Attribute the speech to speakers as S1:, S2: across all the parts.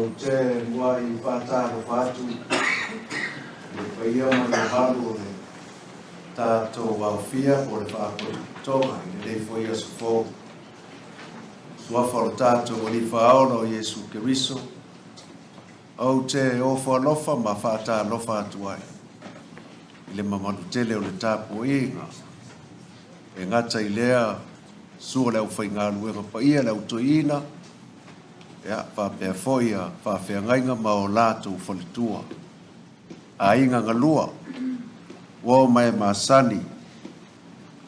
S1: o te mua I whātaro whātu le whaia ma le halu o le tātou wawhia o le whākoi tonga I le whaia sufo suafa o le tātou o li whaona o Iesu Keriso au te o whanofa ma whātalofa atu ai I le mamanu tele o le tāpo inga e ngata I lea sua leo whainga luenga pa ia leo toina ia whapea foia whapea ngainga ma o lātou whalitua a inga ngalua wao mai masani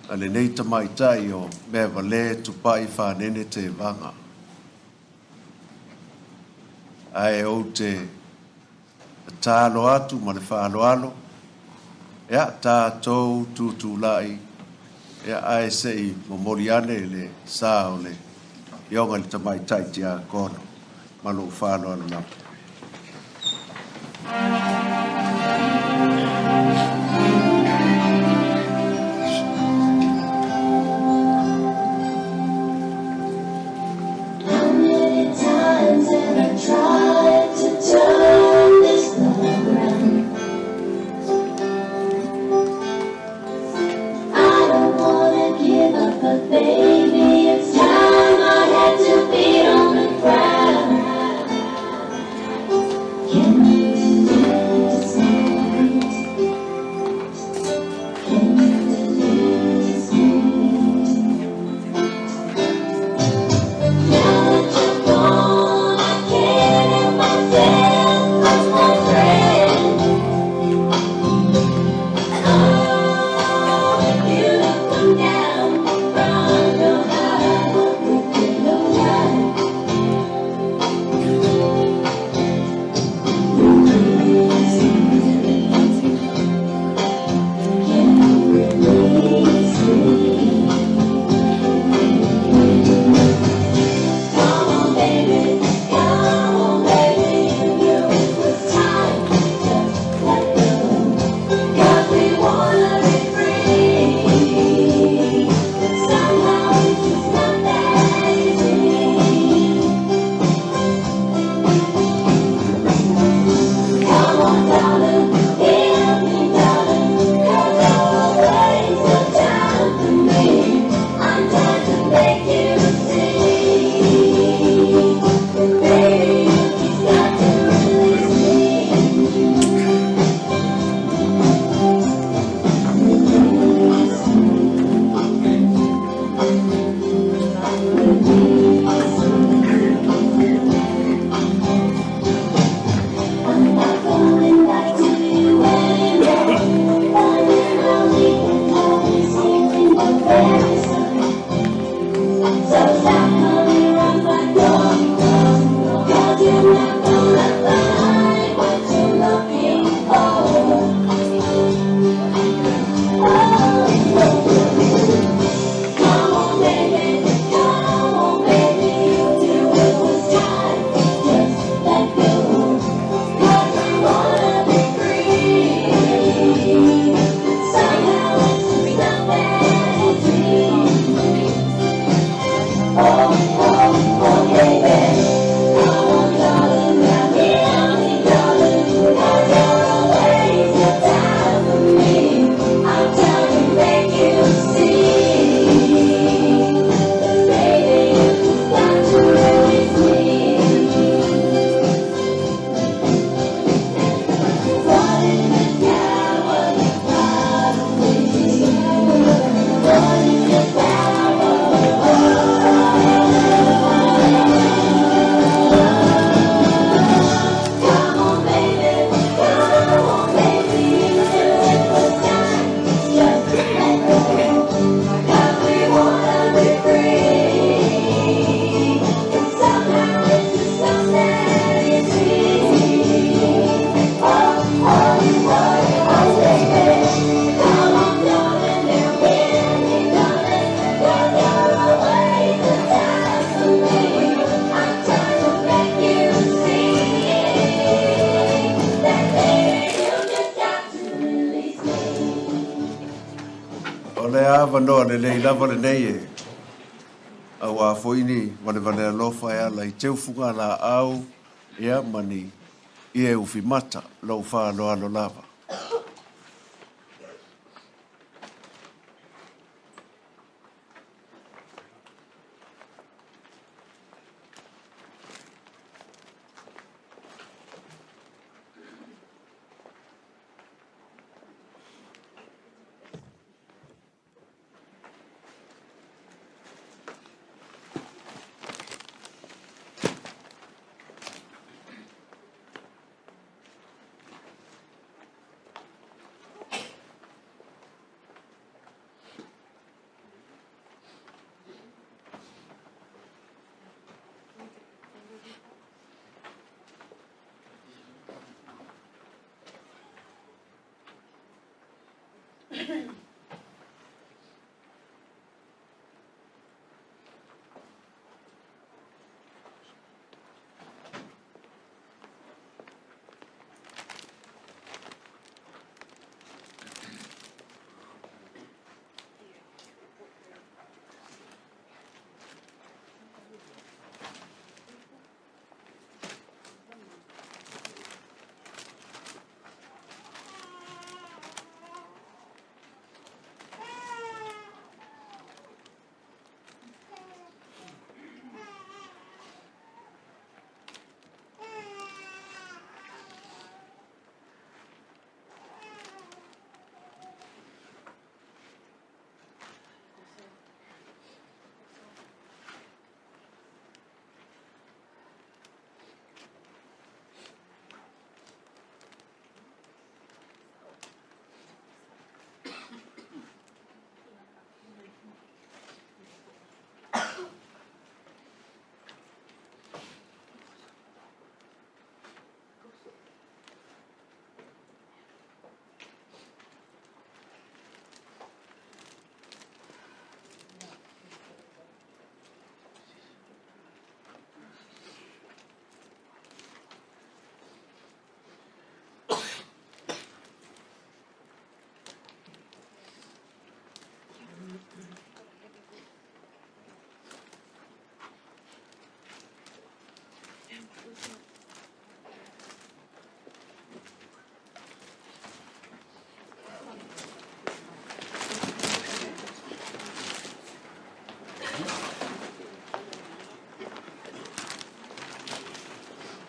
S1: a le nei tamaitai o Meavalē Tupai Fanene Tevaga ai o te tālo atu ma le whaaloalo ia tātou tūtūlai ia ai sei momoriane le sa o le ionga le tamaitai tia kono ma lo whaaloalo na no le le lava le nei au a foini vale vale alofa e ala I te ufunga la au ia mani ia ufimata lau wha loa lo lava.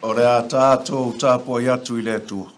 S1: O rea tātou tāpua i atu i le tua.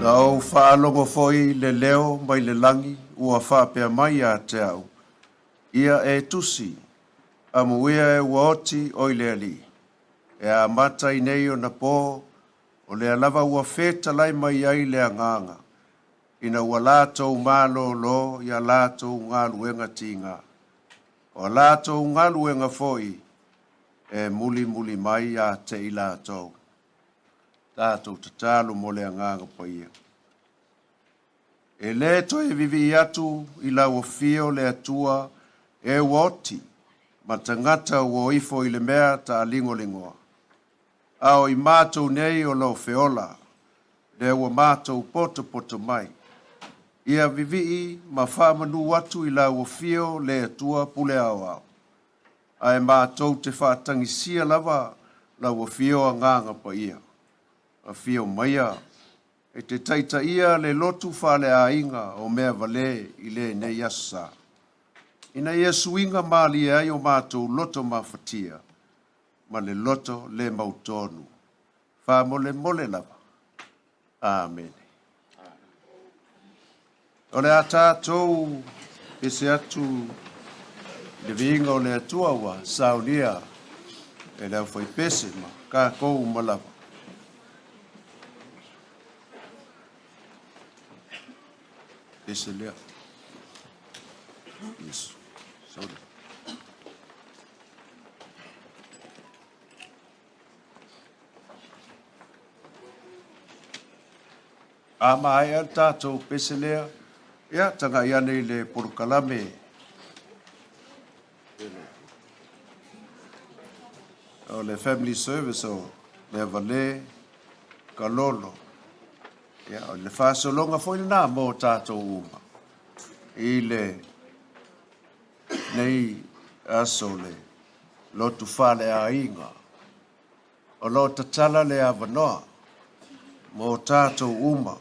S1: Nau whaalongo foi le leo mai le langi ua whapea mai a te au. Ia e tusi, a muia e waoti o i le ali. E a mata i nei o na pō, o le alava ua feta lai mai ai le anganga. ina ua lātou mālōlō ia lātou galuega tiga. O lātou galuega foʻi e muli mai iā teʻi latou. Tātou tatalo mo le agaga paia. E lē toe vivii atu i lauafia o le atua e ua oti ma tagata ua oifo i le mea taaligoligoa. A o i mātou nei o lo feola, le ua mātou poto mai. Ia vivii ma whaamanu atu i lauafia o le atua pule au. A e mātou te whaatangisia lava lauafia o agaga paia. A fio maia e te taita ia le lotu whale ainga o Meavalē i le nei asa. Ina ia suinga mali ai o mātou loto mawhatia, ma le loto le mautonu. Wha mole lava. Amen. O le a tātou e se atu le vinga o le atua wa saunia e leo foi pese ma ka kou malava. Ese lea. Yes. Sorry. A mai al tātou pese lea. Ia, tanga ia nei le porukalame. O le family service o Meavalē Kalolo. Ia, o le whasolonga foi nā mō tātou uma. I le nei aso le lotu whale a inga. O lo tatala le avanoa mō tātou uma.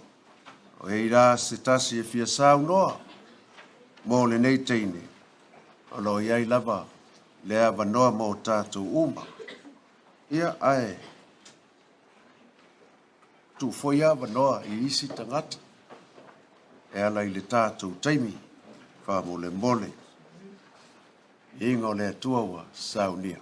S1: O e ira se tasi e fia sau noa mō le nei teine. O lo iai lava le avanoa mō tātou uma. Ia ae tu foi avanoa i isi tangata. E ala i le tātou taimi wha mole. Inga o le atua wa saunia.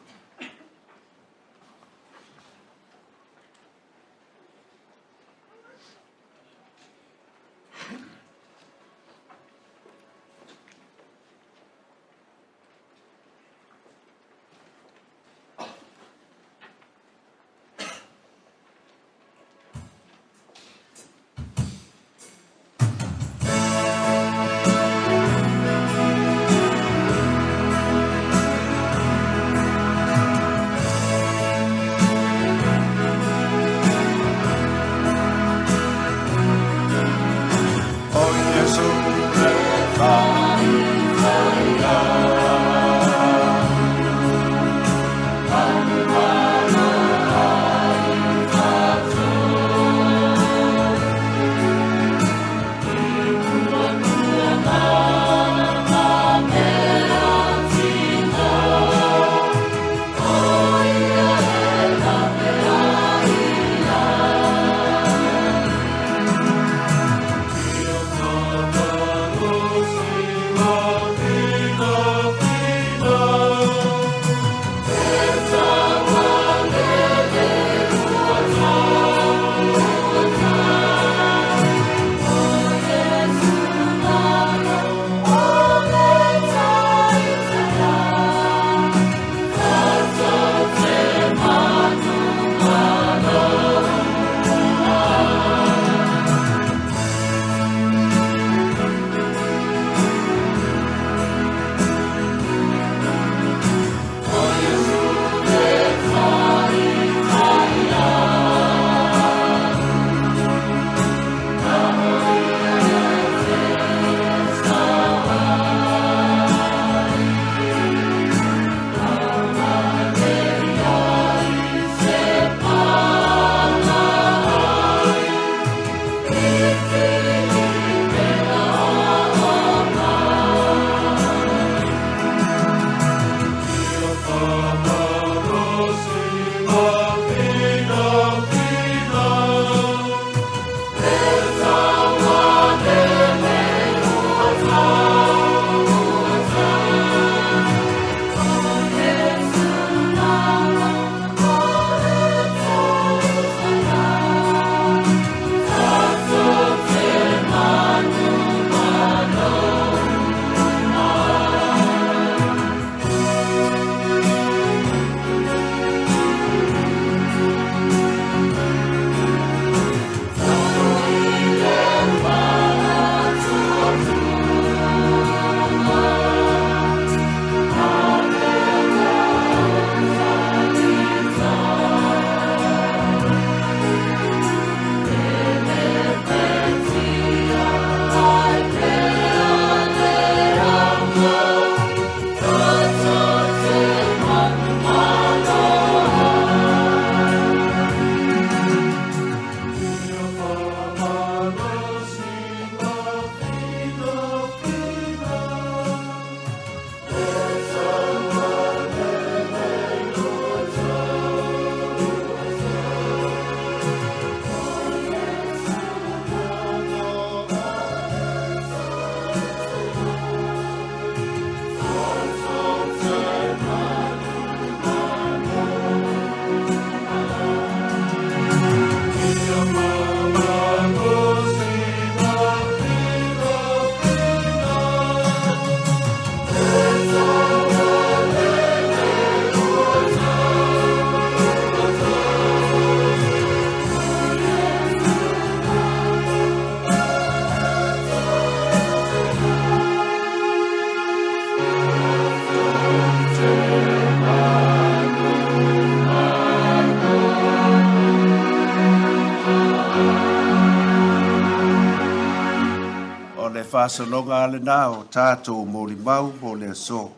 S1: whāsalonga ale nā o tātou mōli mau mo le so.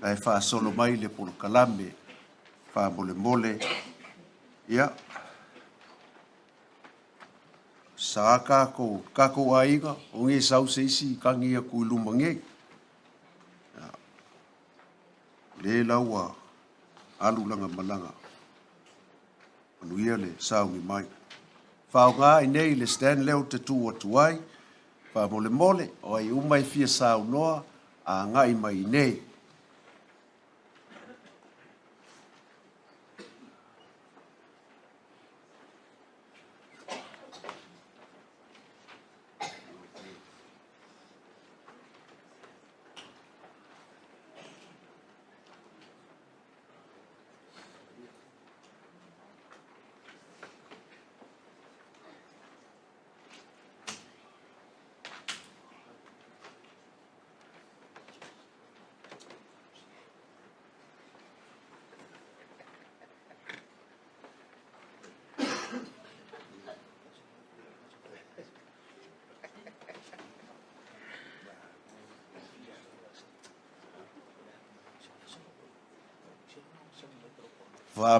S1: Nai whāsolo mai le polo kalame, whā mole mole. Ia. Sa kako ainga, o nge sau seisi kangi a kui lumangei. Le laua alulanga malanga. Anuia le saungi mai. Whao ngā i nei le stand leo te tū atuai. Wha mole mole o ai umai fia sau noa a ngā i mai nei.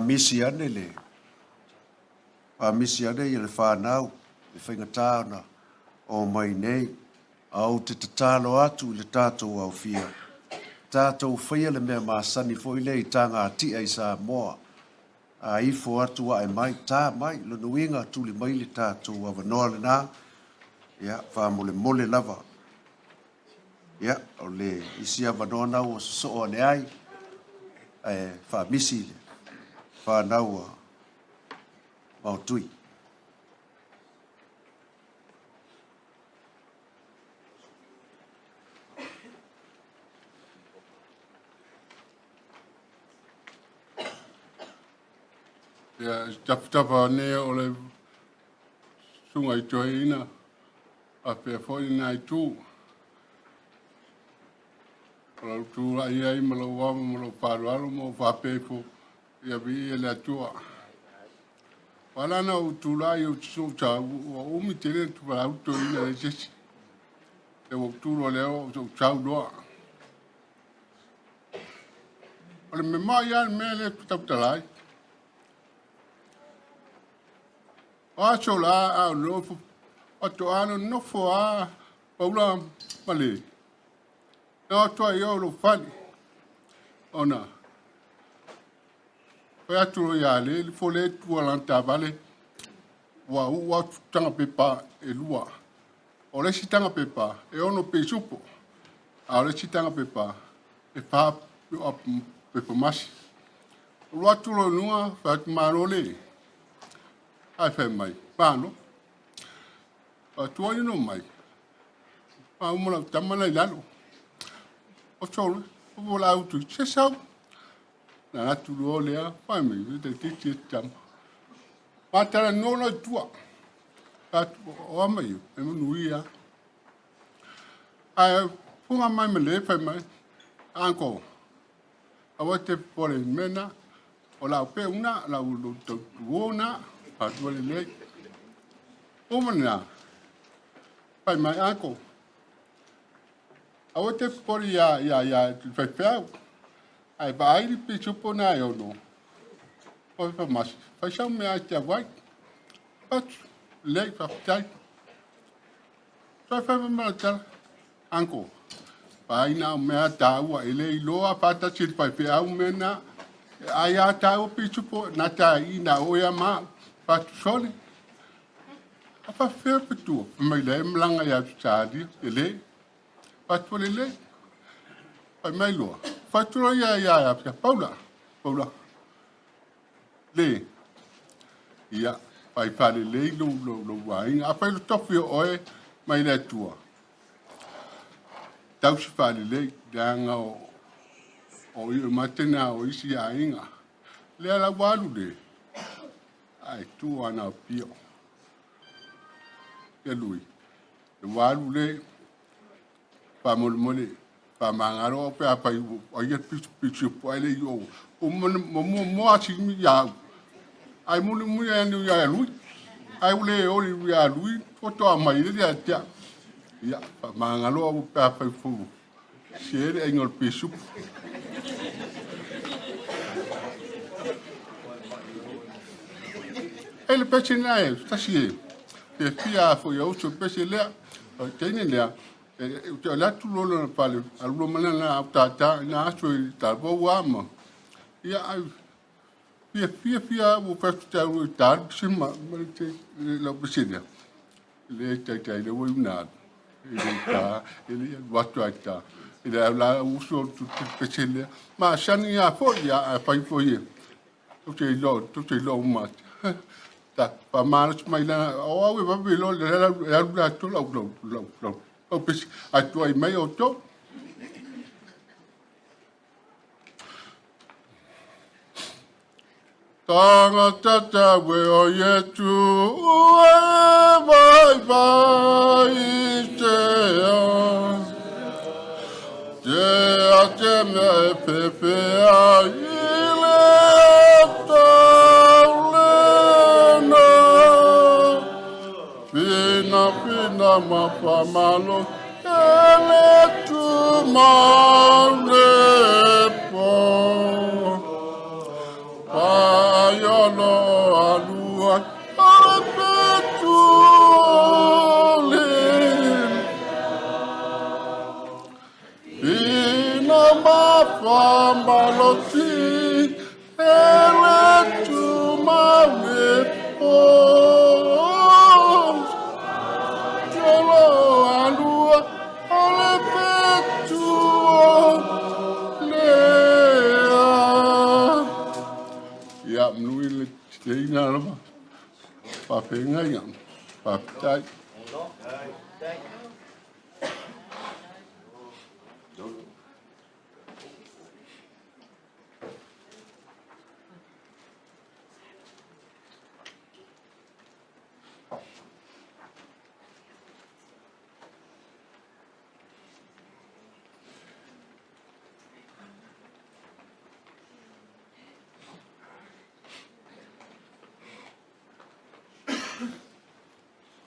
S1: Misi ane le. Misi ane i le whanau. Le whaingatā na o mai nei. Au te tatalo atu le tātou au fia. Tātou whaia le mea māsani fo i le i tanga atia i sa moa. A ifo atu a e mai. Tā mai. Lono inga tuli mai le tātou a wanoa le nā. Ia, wha mole mole lava. Ia, o le isi a wanoa nau o so ane ai. Wha misi le. Whanau mautui.
S2: Ia, taputapa ne o le sunga i toi ina, a pia fwoi na i tū. O lau tū rai ai ma lau wama ma lau pāruaru mo whapefo. Ia vi ele atua. Wala na o tūrai o tiso ta o umi tere tu para auto ina e sesi. E o tūro leo o tau doa. Ole me mai an me le taputarai. O so la a no o to ano no fo a paula male. No to yo lo fani. Ona. Pea turo ia le fole tua lanta vale. Ua tanga pepa e lua. O le si tanga pepa e ono pe supo. A o le si tanga pepa e pā pepa masi. Lua turo nua whaat maro le. Ai whai mai. Pāno. A tua ino mai. A umona tamana i lalo. O solo. O vola autu. Se sau. Na tu lo lea, pai me te te tam. Patara no la tua. At o mai, e nuia. Ai funga mai me le pai mai. Anko. Awa te pole mena. O la pe una, la u to una, a tu le. O mana. Pai mai anko. Awa te pole ya tu fai fai. Ai vai li pichu pona yo no. O fa mas. Fa chau me a te vai. Pat le fa tai. Fa ma ta anko. Pai na me a ta wa ele lo a pata chit pai pe au mena. Ai a ta o pichu po na ta ina o ya ma. Fa soli. A fa fe pitu. Me le mlanga ya tsadi ele. Pat pole le. Ai mai lo. Faturo ya Paula. Le. Ia, pai pale le lo wai. Apa lo tofi oe mai le tua. Tau si pale le danga o i matena o isi a inga. Le ala walu le. Ai tu ana pio. Ke lui. Le walu le. Pa mole. Pa mangaro pe apa o ye pichu po ele yo o mo ati ya ai mu ya ni ya lui ai ule o ya lui foto mai le ya tia Ia, mangalo au papa fu. Siere engol pisu. Ele pece nae, sta sie. Pe fia fo yo so pece le. Tene le. E la tu lo na pale. Al lo mana na ta na so ta bo wa mo. Ia fia o fa ta o ta sima te la pece le ta le wo na. Ele watu ata. Ele la uso tu pece le. Ma shani ya fo ya fa fo ye. Tu lo ma. Ta pa manas mai la o we va velo la to la o pes a to ai mai o to tanga tata we o ye tu vai te a te me pepe a ile Pina mapamalo ele tu malepo ayolo alua apetulim pina mapamalo ti ele tu malepo Ya mnuile tena lama pa penga ya pa tai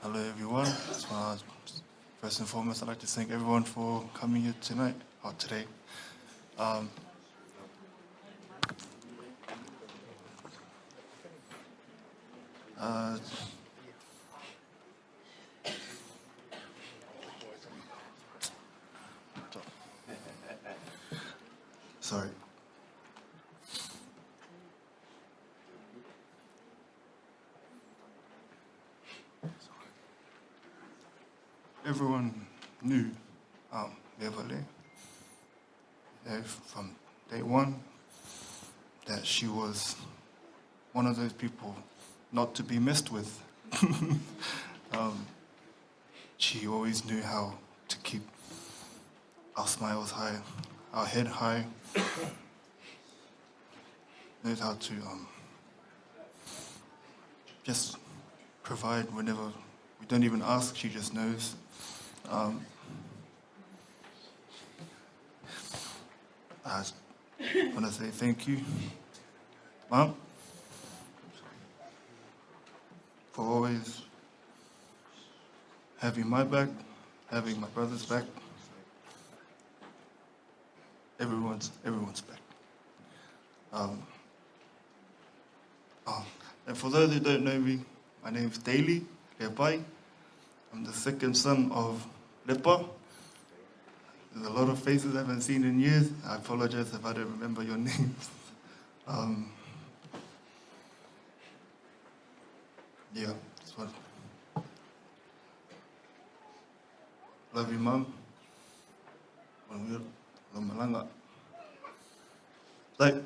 S1: Hello everyone. First and foremost, I'd like to thank everyone for coming here tonight, or today. Sorry. Everyone knew Meavalē from day one that she was one of those people not to be messed with. She always knew how to keep our smiles high, our head high, knows how to just provide whenever we don't even ask, she just knows. I want to say thank you, Mom, for always having my back, having my brother's back, everyone's back. And for those who don't know me, my name's Daily Lepai. I'm the second son of Lepa. There's a lot of faces I haven't seen in years. I apologize if I don't remember your names. Yeah, that's what. Love you, Mom. Like.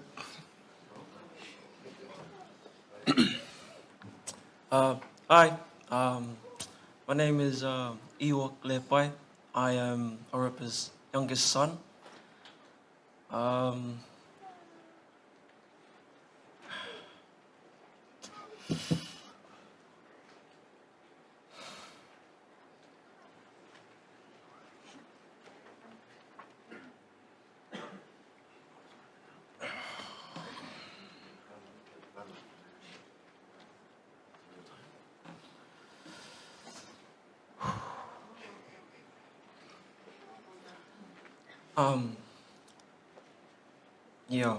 S3: Hi, my name is Eulogies. I am Oripa's youngest son. Um, yeah,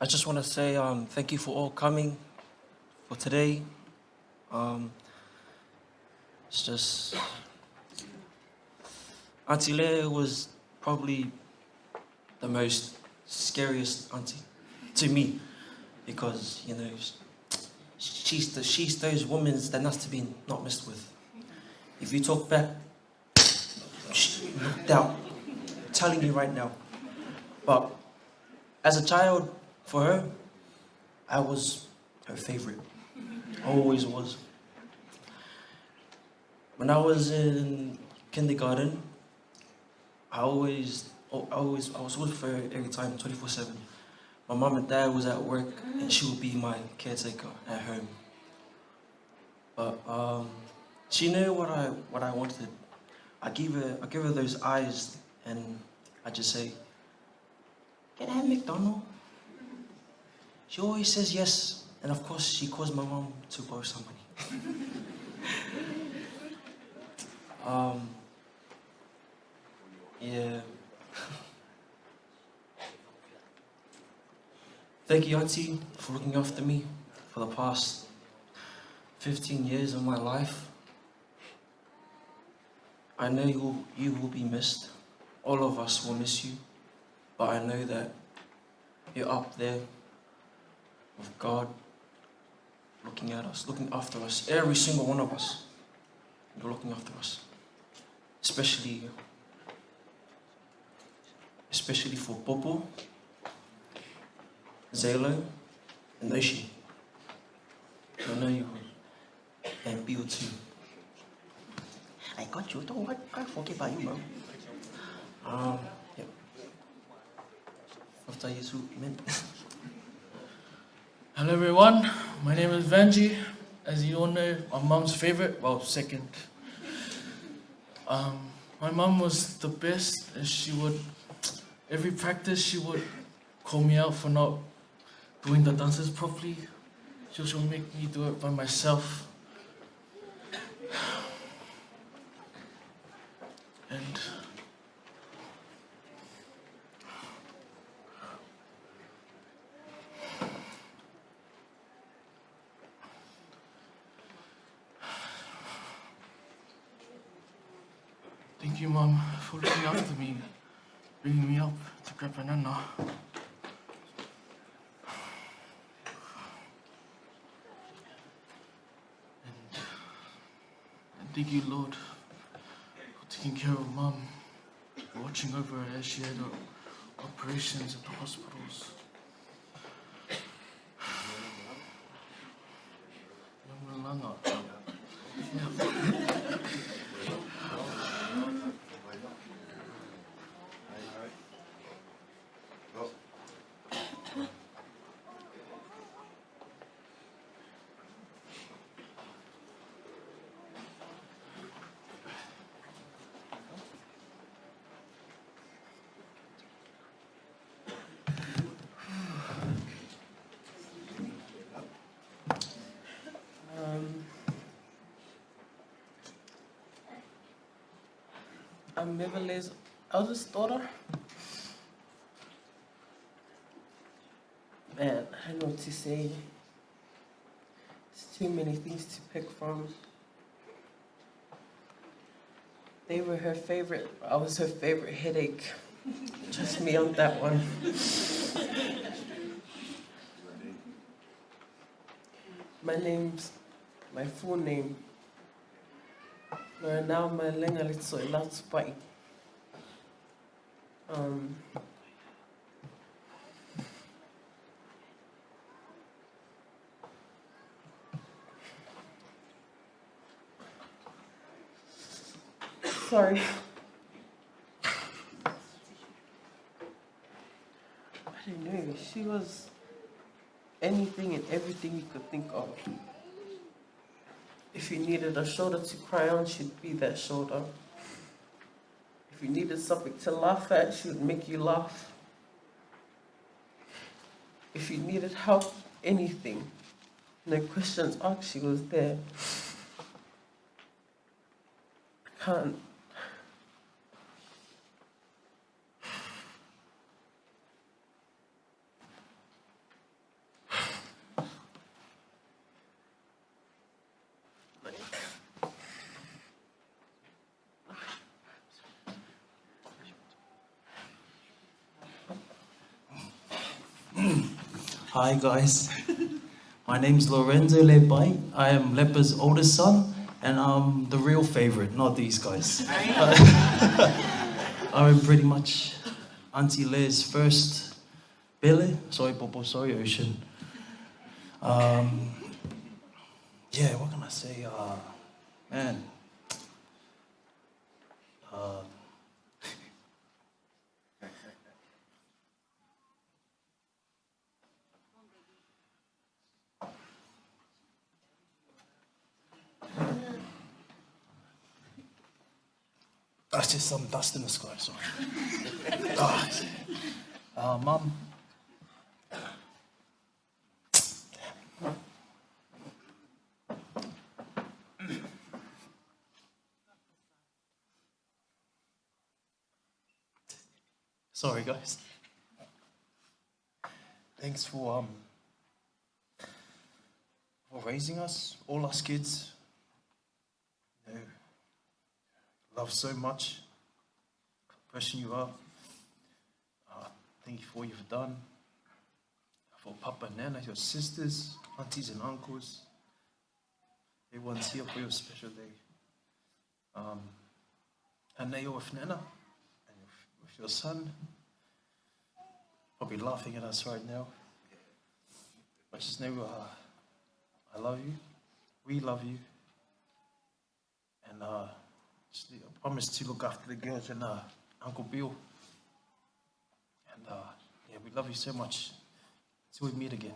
S3: I just want to say thank you for all coming for today. It's just Auntie Leia was probably the most scariest auntie to me because you know she's those women that has to be not messed with. If you talk back, she knocked out. I'm telling you right now. But as a child, for her, I was her favorite. Always was. When I was in kindergarten, I was with her every time, 24/7. My mom and dad was at work, and she would be my caretaker at home. But she knew what I wanted. I give her those eyes, and I just say, "Can I have McDonald's?" She always says yes, and of course she calls my mom to borrow some money. Yeah. Thank you, Auntie, for looking after me for the past 15 years of my life. I know you will be missed. All of us will miss you. But I know that you're up there with God looking at us, looking after us. Every single one of us. You're looking after us. Especially for Popo, Zalo, and Oshi. I know you will. And Bill too. I got you. Don't forget about you, bro. Yep. After you swoop, man.
S4: Hello everyone, my name is Vanji. As you all know, my mom's favorite, well, second. My mom was the best, and she would, every practice she would call me out for not doing the dances properly. She would make me do it by myself. And thank you, Mom, for looking after me, bringing me up to grab banana. And thank you, Lord, for taking care of Mom, watching over her as she had her operations at the hospitals. I'm Meavalē's eldest daughter. Man, I don't know what to say. There's too many things to pick from. They were her favorite. I was her favorite headache. Just me on that one. My full name. Now my lenga litso ila Tupai. Sorry. I don't know. She was anything and everything you could think of. If you needed a shoulder to cry on, she'd be that shoulder. If you needed something to laugh at, she would make you laugh. If you needed help
S5: anything. No questions asked, she was there. I can't.
S3: Hi guys, my name's Lorenzo Lepai. I am Lepa's oldest son, and I'm the real favorite, not these guys. I'm pretty much Auntie Le's first Billy. Sorry, Popo, sorry, Ocean. Yeah, what can I say? Man. That's just some dust in the sky, sorry. Mum. Sorry, guys. Thanks for raising us, all us kids. You know, love so much, pushing you up. Thank you for what you've done. For Papa and Nana, your sisters, aunties and uncles. Everyone's here for your special day. And now you're with Nana and with your son. Probably laughing at us right now. But just know I love you. We love you. And just promise to look after the girls and Uncle Bill. And yeah, we love you so much. Till we meet again.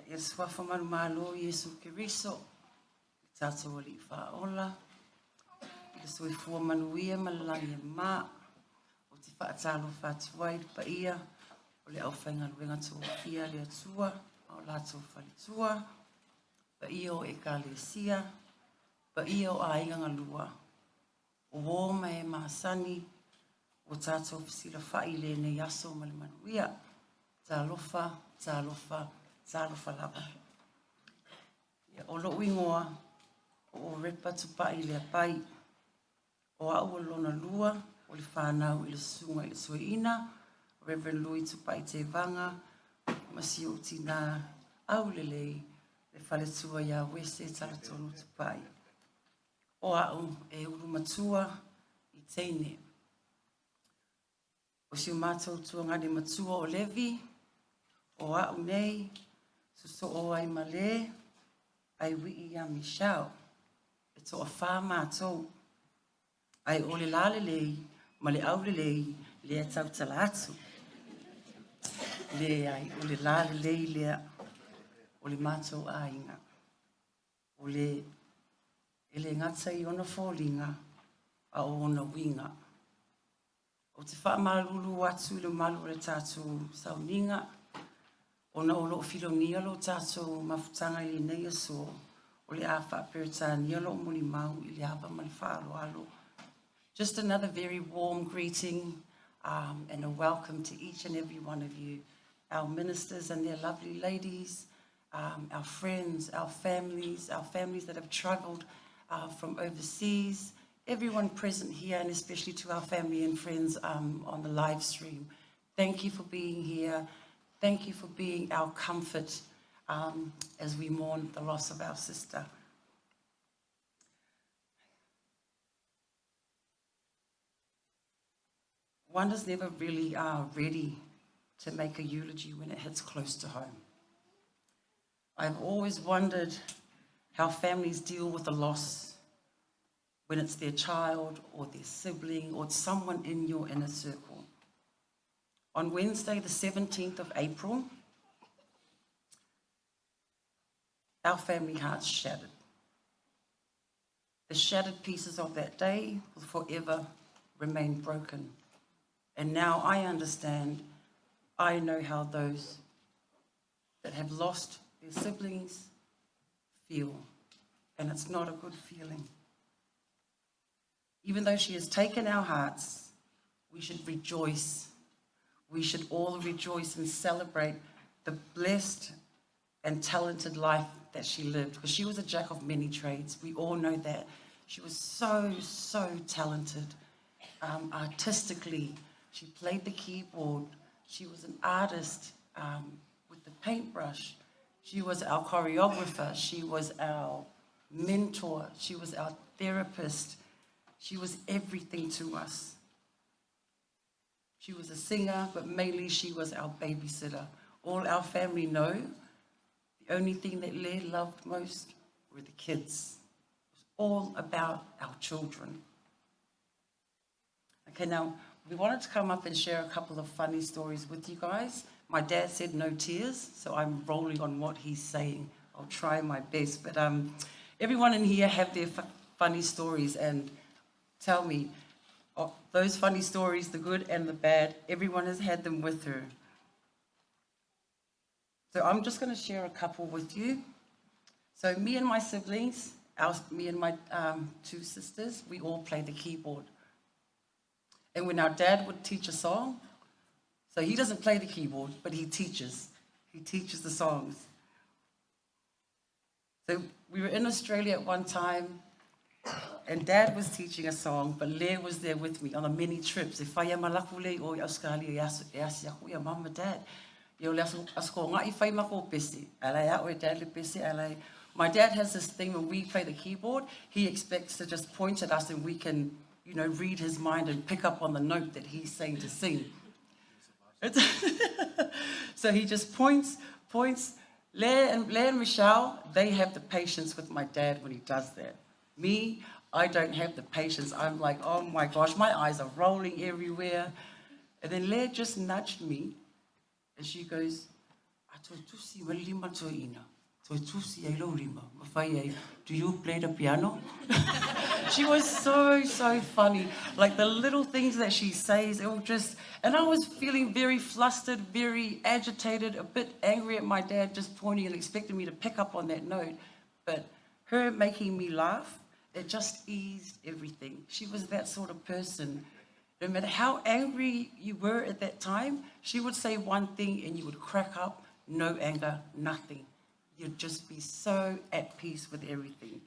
S6: Ia suafa malumalo Iesu Keriso, tātou ali whaola, ia soifua manuia malalangi e mā, o te whaatalo whātuai pa ia, o le au whainga luenga tō ia le atua, o lātou whalitua, pa ia o e kālesia, pa ia o ainga ngalua, o wōma e māsani, o tātou whisila whai le nei aso mali manuia, tālofa, tālofa, Tālofa lava. O lo ingoa, o repa tupai le pai, o au lona lua, o le whanau i le sunga i le sueina, Reverend Louis Tupai Tevaga, masi o tina au lelei, le whaletua ia wese taratonu tupai. O au e urumatua i teine. O si o mātou tua ngani matua o levi, o au nei, so o ai male, ai wii ia Michelle, e to a wha mātou, ai o le lale lei, ma le au le lei, le tau tala atu. Le ai o le lale lei lea, o le mātou ainga. O le, ele ngata i ona fōlinga, a o ona winga. O te wha malulu atu le malu le tātou sauninga, ona o lo filonia lo tātou mafutanga i nei aso, o le a whaperetania lo muli mau i le hapa mali whaalo alo. Just another very warm greeting and a welcome to each and every one of you, our ministers and their lovely ladies, our friends, our families that have travelled from overseas, everyone present here, and especially to our family and friends on the live stream. Thank you for being here. Thank you for being our comfort as we mourn the loss of our sister. wonders never really are ready to make a eulogy when it hits close to home. I've always wondered how families deal with the loss when it's their child or their sibling or someone in your inner circle. On Wednesday, the 17th of April, our family hearts shattered. The shattered pieces of that day will forever remain broken. And now I understand, I know how those that have lost their siblings feel. And it's not a good feeling. Even though she has taken our hearts, we should rejoice. We should all rejoice and celebrate the blessed and talented life that she lived, because she was a jack of many trades. We all know that. She was so talented. Artistically, she played the keyboard. She was an artist with the paintbrush. She was our choreographer. She was our mentor. She was our therapist. She was everything to us. She was a singer, but mainly she was our babysitter. All our family know the only thing that Leah loved most were the kids. It was all about our children. Okay, now, we wanted to come up and share a couple of funny stories with you guys. My dad said no tears, so I'm rolling on what he's saying. I'll try my best, but everyone in here have their funny stories, and tell me, those funny stories, the good and the bad, everyone has had them with her. So I'm just going to share a couple with you. So me and my siblings, me and my two sisters, we all play the keyboard. And when our dad would teach a song, so he doesn't play the keyboard, but he teaches. He teaches the songs. So we were in Australia at one time, and Dad was teaching a song, but Leah was there with me on the many trips. If I am a lakule o Australia, yes, ya mum and Dad. Yo asko ngai fai mako pesi. Alai a o Dad le pesi alai. My dad has this thing when we play the keyboard, he expects to just point at us and we can, read his mind and pick up on the note that he's saying to sing. So he just points. Leah and Michelle, they have the patience with my dad when he does that. Me, I don't have the patience. I'm like, oh my gosh, my eyes are rolling everywhere. And then Leah just nudged me, and she goes, do you play the piano? She was so funny. Like the little things that she says, it will just, and I was feeling very flustered, very agitated, a bit angry at my dad just pointing and expecting me to pick up on that note. But her making me laugh, it just eased everything. She was that sort of person. No matter how angry you were at that time, she would say one thing and you would crack up, no anger, nothing. You'd just be so at peace with everything.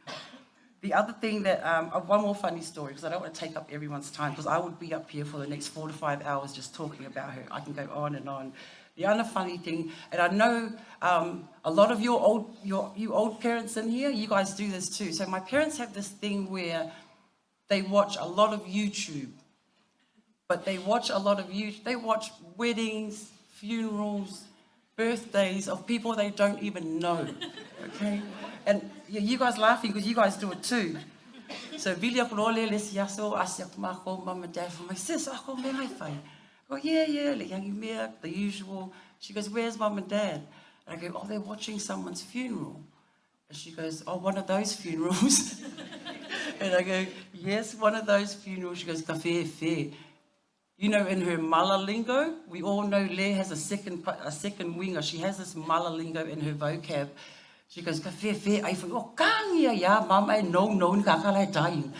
S6: The other thing that, one more funny story, because I don't want to take up everyone's time, because I would be up here for the next 4 to 5 hours just talking about her. I can go on and on. The other funny thing, and I know a lot of you old parents in here, you guys do this too. So my parents have this thing where they watch a lot of YouTube, but they watch weddings, funerals, birthdays of people they don't even know, okay? And you guys laughing because you guys do it too. So Vilia Kulole, Les Yaso, Asyak Mako, Mum and Dad, for my sis, Ako me mai fai. I go, yeah, the usual. She goes, where's Mum and Dad? And I go, oh, they're watching someone's funeral. And she goes, oh, one of those funerals. And I go, yes, one of those funerals. She goes, ka fair. In her mala lingo, we all know Leah has a second winger. She has this mala lingo in her vocab. She goes, ka fair, I thought, oh, kangia, ya, mum, I no, kakalai dying.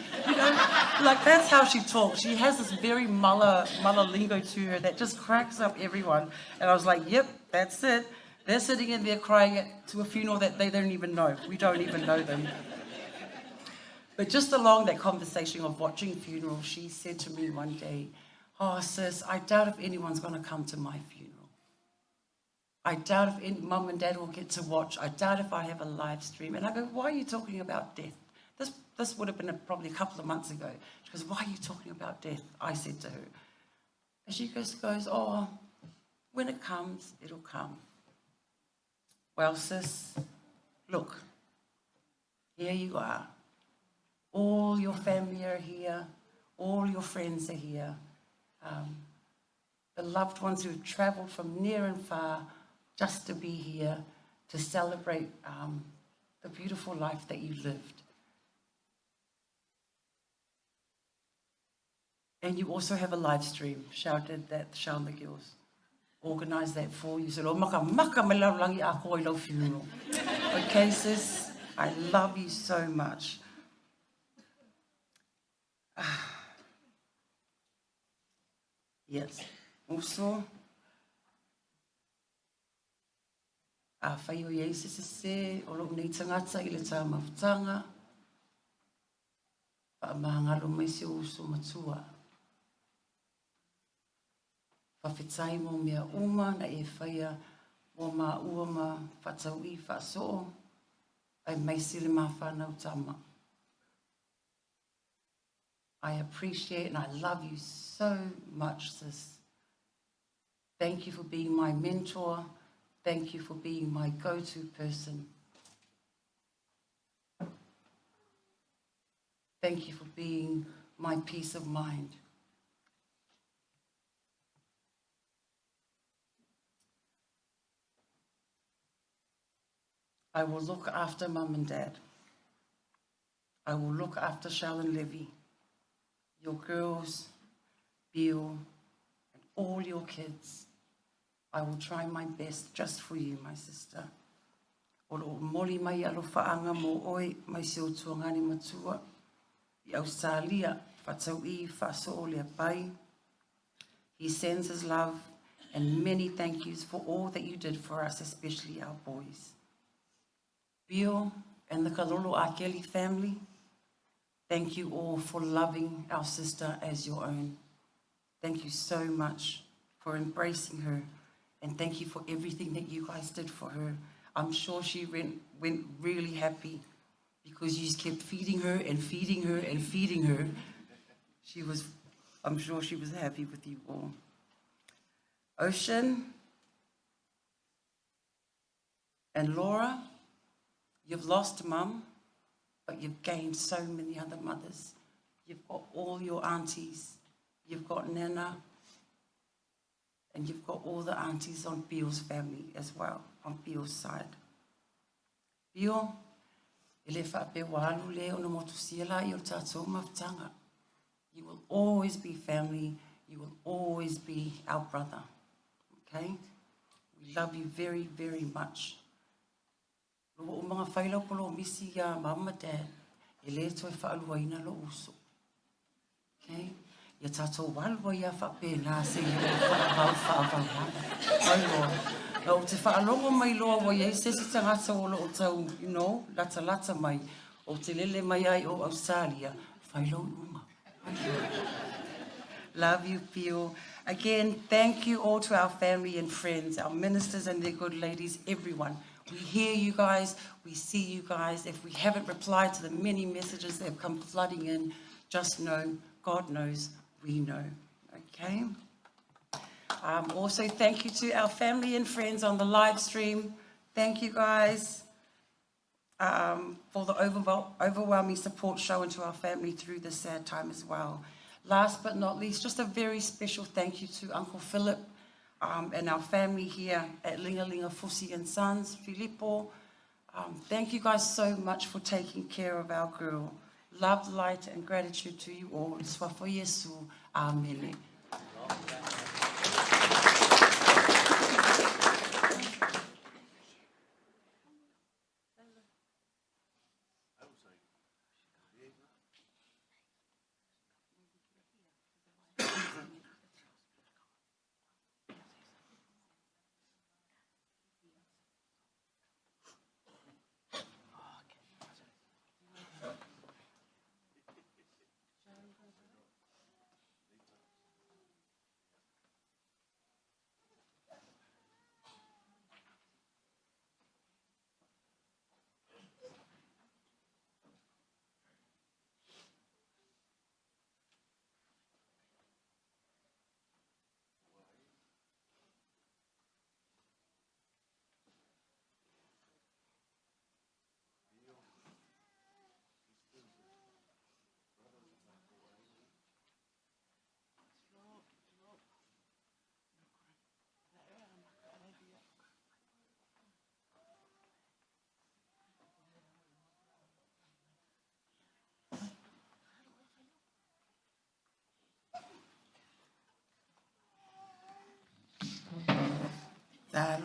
S6: Like that's how she talks. She has this very mala lingo to her that just cracks up everyone. And I was like, yep, that's it. They're sitting in there crying to a funeral that they don't even know. We don't even know them. But just along that conversation of watching funerals, she said to me one day, oh, sis, I doubt if anyone's going to come to my funeral. I doubt if Mum and Dad will get to watch. I doubt if I have a live stream. And I go, why are you talking about death? This would have been probably a couple of months ago. She goes, why are you talking about death? I said to her, And she just goes, oh, when it comes, it'll come. Well, sis, look, here you are. All your family are here. All your friends are here. The loved ones who've travelled from near and far just to be here to celebrate the beautiful life that you lived. And you also have a live stream. Shao did that, Shao and the girls organised that for you. So, maka me lau langi a koe lau funeral. Okay, sis, I love you so much. Yes. Also, whai o iei se, o lo nei tangata I le tā mawhtanga, pa mahangalo mai se uso matua. Whawhetai mo mea uma na e whaia mo ma ua ma whatau I whaso, ai mai sile ma whanau tama. I appreciate and I love you so much, sis. Thank you for being my mentor. Thank you for being my go-to person. Thank you for being my peace of mind. I will look after Mum and Dad. I will look after Shell and Levy, your girls, Bill, and all your kids. I will try my best just for you, my sister. O lo moli mai alo whaanga mo oi, mai se o tuangani matua. I Australia, whatau I whaso o lea pai. He sends his love and many thank yous for all that you did for us, especially our boys. Bill and the Kalolo Akeli family, thank you all for loving our sister as your own. Thank you so much for embracing her, and thank you for everything that you guys did for her. I'm sure she went really happy because you just kept feeding her and feeding her and feeding her. I'm sure she was happy with you all. Ocean and Laura, you've lost Mum, but you've gained so many other mothers. You've got all your aunties. You've got Nana. And you've got all the aunties on Bill's family as well, on Bill's side. Bill, ele whape walu le o na motusiela I o tātou mawhtanga. You will always be family. You will always be our brother. Okay? We love you very, very much. O mga whailau polo misi ya mama dad, ele toi whaaluaina lo uso. Okay? Ia tātou walua ia whape nā se ia whaavau. Ai loa. O te whaalongo mai loa wa iei se tangata o lo o tau, lata mai. O te lele mai ai o Australia, whailau unga. Love you, Pio. Again, thank you all to our family and friends, our ministers and their good ladies, everyone. We hear you guys, we see you guys. If we haven't replied to the many messages that have come flooding in, just know, God knows, we know, okay? Also, thank you to our family and friends on the live stream. Thank you guys for the overwhelming support shown to our family through this sad time as well. Last but not least, just a very special thank you to Uncle Philip and our family here at Linga Linga Fusi and Sons, Filippo. Thank you guys so much for taking care of our girl. Love, light, and gratitude to you all. Swafo Yesu. Amen.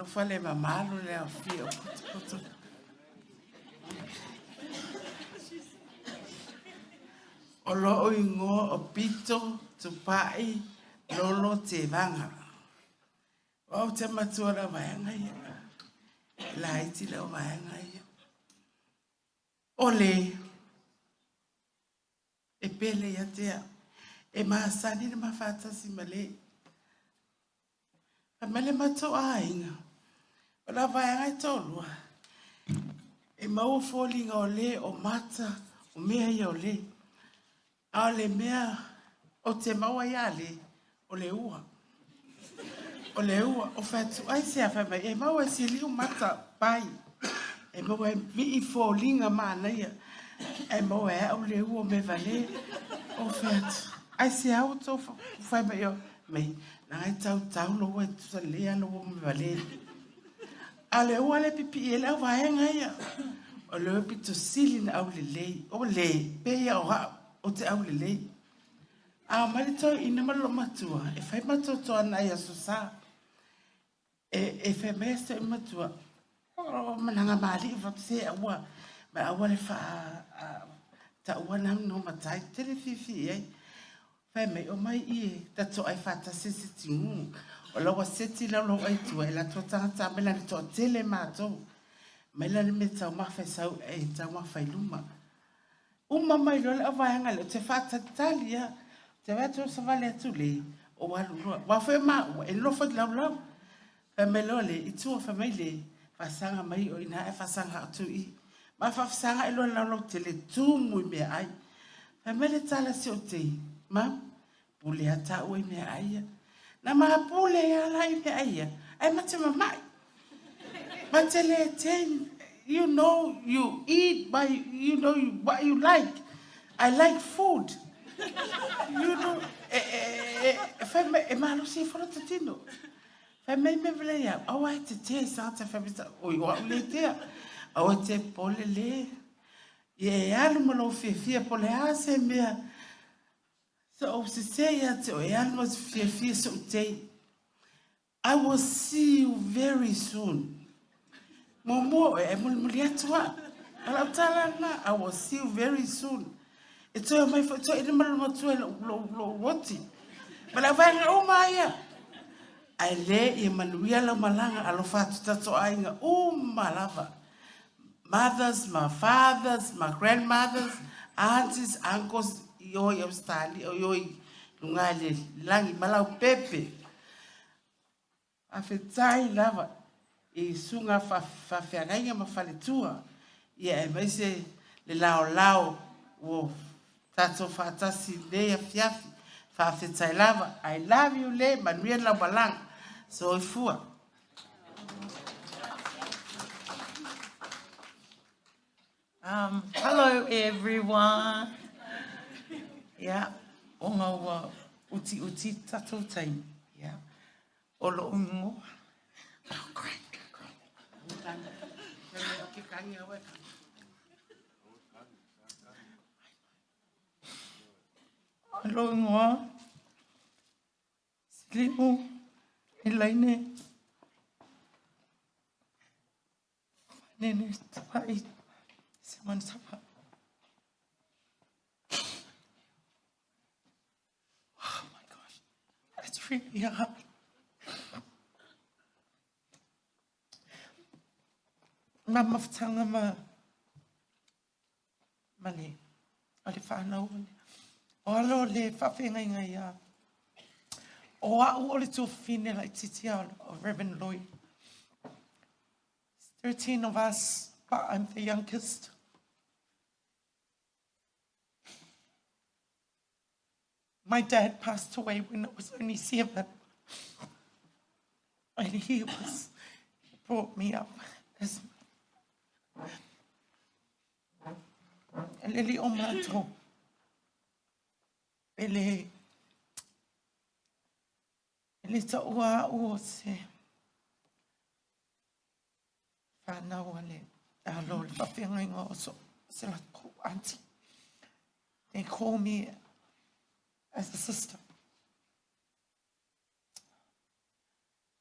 S7: fale mamalo le a fia putu. O lo ingo o pito Tupai Lolo Tevaga. O te matua la vaenga ia. La iti la vaenga ia. Ole. E pele ia tea. E maasani na mafatasi male. Mele matua inga. O la vaenga i tolua. E mau fōlinga o le o mata o mea ia o le. A le mea o te maua ia le o le ua. O le ua o fatu ai se a whama e maua si liu mata pai. E maua e vi i fōlinga mana ia. E maua e au le ua Meavalē o fatu. Ai se au tō whama ia mei. Nā ngai tau lo e tusa lea lo o Meavalē. A le ua le pipi e lau vaenga ia. O le pito sili na au le lei. O le pe ia o hao. O te au lelei. A marito ina malo matua. E fai matua toa na ia susa. E fai mesto i matua. O mananga maali i vatu se aua. Ma aua le fa ta ua na no matai. Tele fifi ei. Fai mei o mai ie. Ta toa ai fata sisi tingu. O lawa seti lau lau ai tua. E la toa tangata mela ni toa tele mato. Mela ni me tau mawhai sau e tau mawhai luma. Uma mai lo le avaenga le te fata talia te veto sa vale atu le o walu roa wa fe ma e lo fa lau e me lo le i tu fa mai le fa sanga mai o ina e fa sanga atu i ma fa sanga e lo lau te le tu mu me ai e me le tala si o te ma pule ata o me ai na ma pule ya la i me ai ai ma te mai ma te le ten. You know, you eat by, you know, what you like. I like food. You know, malo si fora tatino. Me vele ya, au ai te santa femita, o i wa le te. Au te pole le. Ye alu malo fia pole ase mea. So o se ya te o alu fia so te. I will see you very soon. Momo e muliatua. Ala tala na I will see you very soon. It's all my foot so in mal matua lo woti. But vai o maia. Ai le e manuia la malanga alo fatu tato ainga malava. Mothers, my fathers, my grandmothers, aunties, uncles, yoi abstali yoi lungale langi malau pepe. Afetai lava. E sunga fa feagainga ma faletua ia e mai se le lao o tato fatasi le fiafi fa fetai lava I love you le manuia la balang so fua
S8: Hello everyone. Yeah, onga uti tato time. Yeah. Olo ungo. Oh, great. Alo ngoa. Silimu. Elaine. Fanene Tevaga. Someone suffer. Oh my gosh. It's really hard. Mama ftanga male. Ale whanau. O alo le whawhenga inga ia. O au ole tō whine lai titi ao o Reverend Lloyd. 13 of us, but I'm the youngest. My dad passed away when I was only 7. And he brought me up as Lili o mato. Ele ta ua o se whanau ale alo le whawhenga inga o so se la ko auntie. They call me as a sister.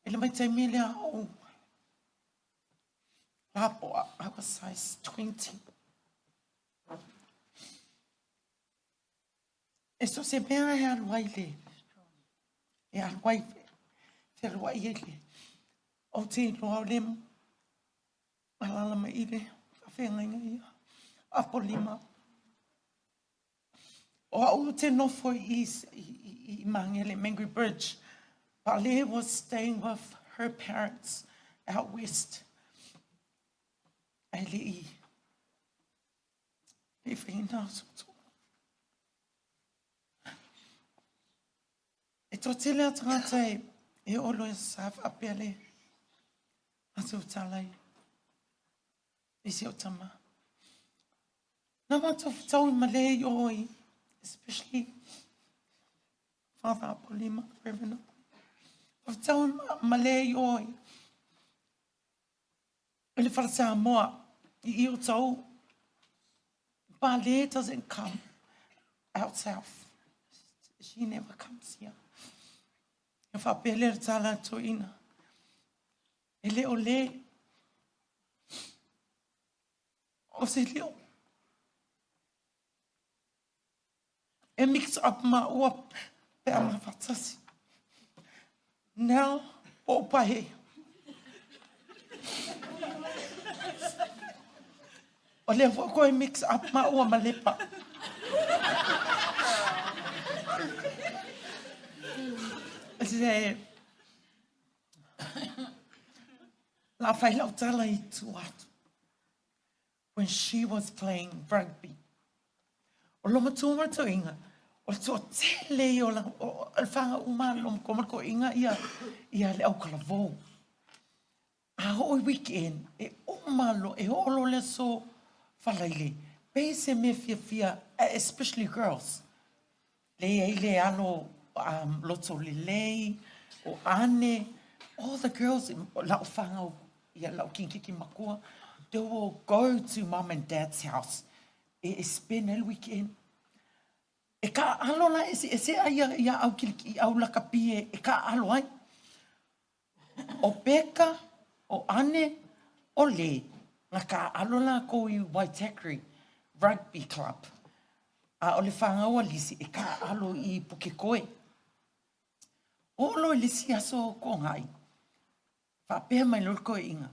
S8: Ele mai tai mele o Lapo, I was size 20. E so se mea e aluai le. E aluai, te aluai e le. O te loa o lemu. Alala ma ire, whawhenga ia. Apo lima. O au te nofo I Mangele, Mangry Bridge. Pale was staying with her parents out west. Ele I. E whaina soto. E tō tele atangata e olo e saf apele. Atu talai. E se o tama. Nā mātou tau I malei oi. Especially Father Apolima, Reverend. Of tau malei oi. Ele wharasa moa. I o tau. Pale doesn't come out south. She never comes here. E whapele re tala to ina. Ele o le. O se leo. E mix up ma ua pe ama fatasi. Now, o pahe. O le wako e mix up ma ua malepa. Se la whai lau tala I tu atu. When she was playing rugby. O loma tūma to inga. O tō tele I o la whanga umalom komako inga ia le au kalavou. A hoi weekend e umalo e olo le so whalaile. Pese me fia, especially girls. Le alo loto lelei o ane. All the girls lau whanga ia lau kinkiki makua. They will go to mom and dad's house. E spend el weekend. E ka alo la e se ia au kiliki au la kapie e ka alo ai. O peka, o ane, o le. Nga ka alo la ko I Waitakere Rugby Club. A o le whanga ua lisi e ka alo I Pukekoe. O lo lisi aso ko ngai. Whapea mai lorko inga.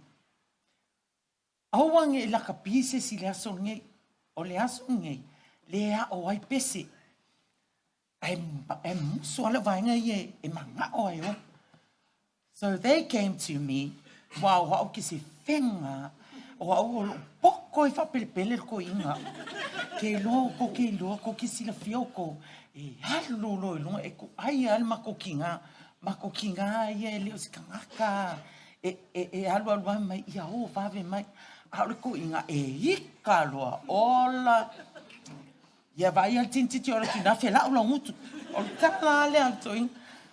S8: Auange la kapise si le aso ngei. O le aso ngei. Le a o ai pese. E musu ala vainga I e manga o ai o. So they came to me. Wow, wao ki se whenga. O au o poko I whapelepele ko inga. Ke lo ko ki sila fioko. E halo lo ilunga. E ko ai al mako kinga. Mako kinga ia e leo si kangaka. E alu mai ia o vave mai. Alu ko inga e ika loa. Ola. Ia vai al tintiti ora ki na fela ula ngutu. O tala ale antoin.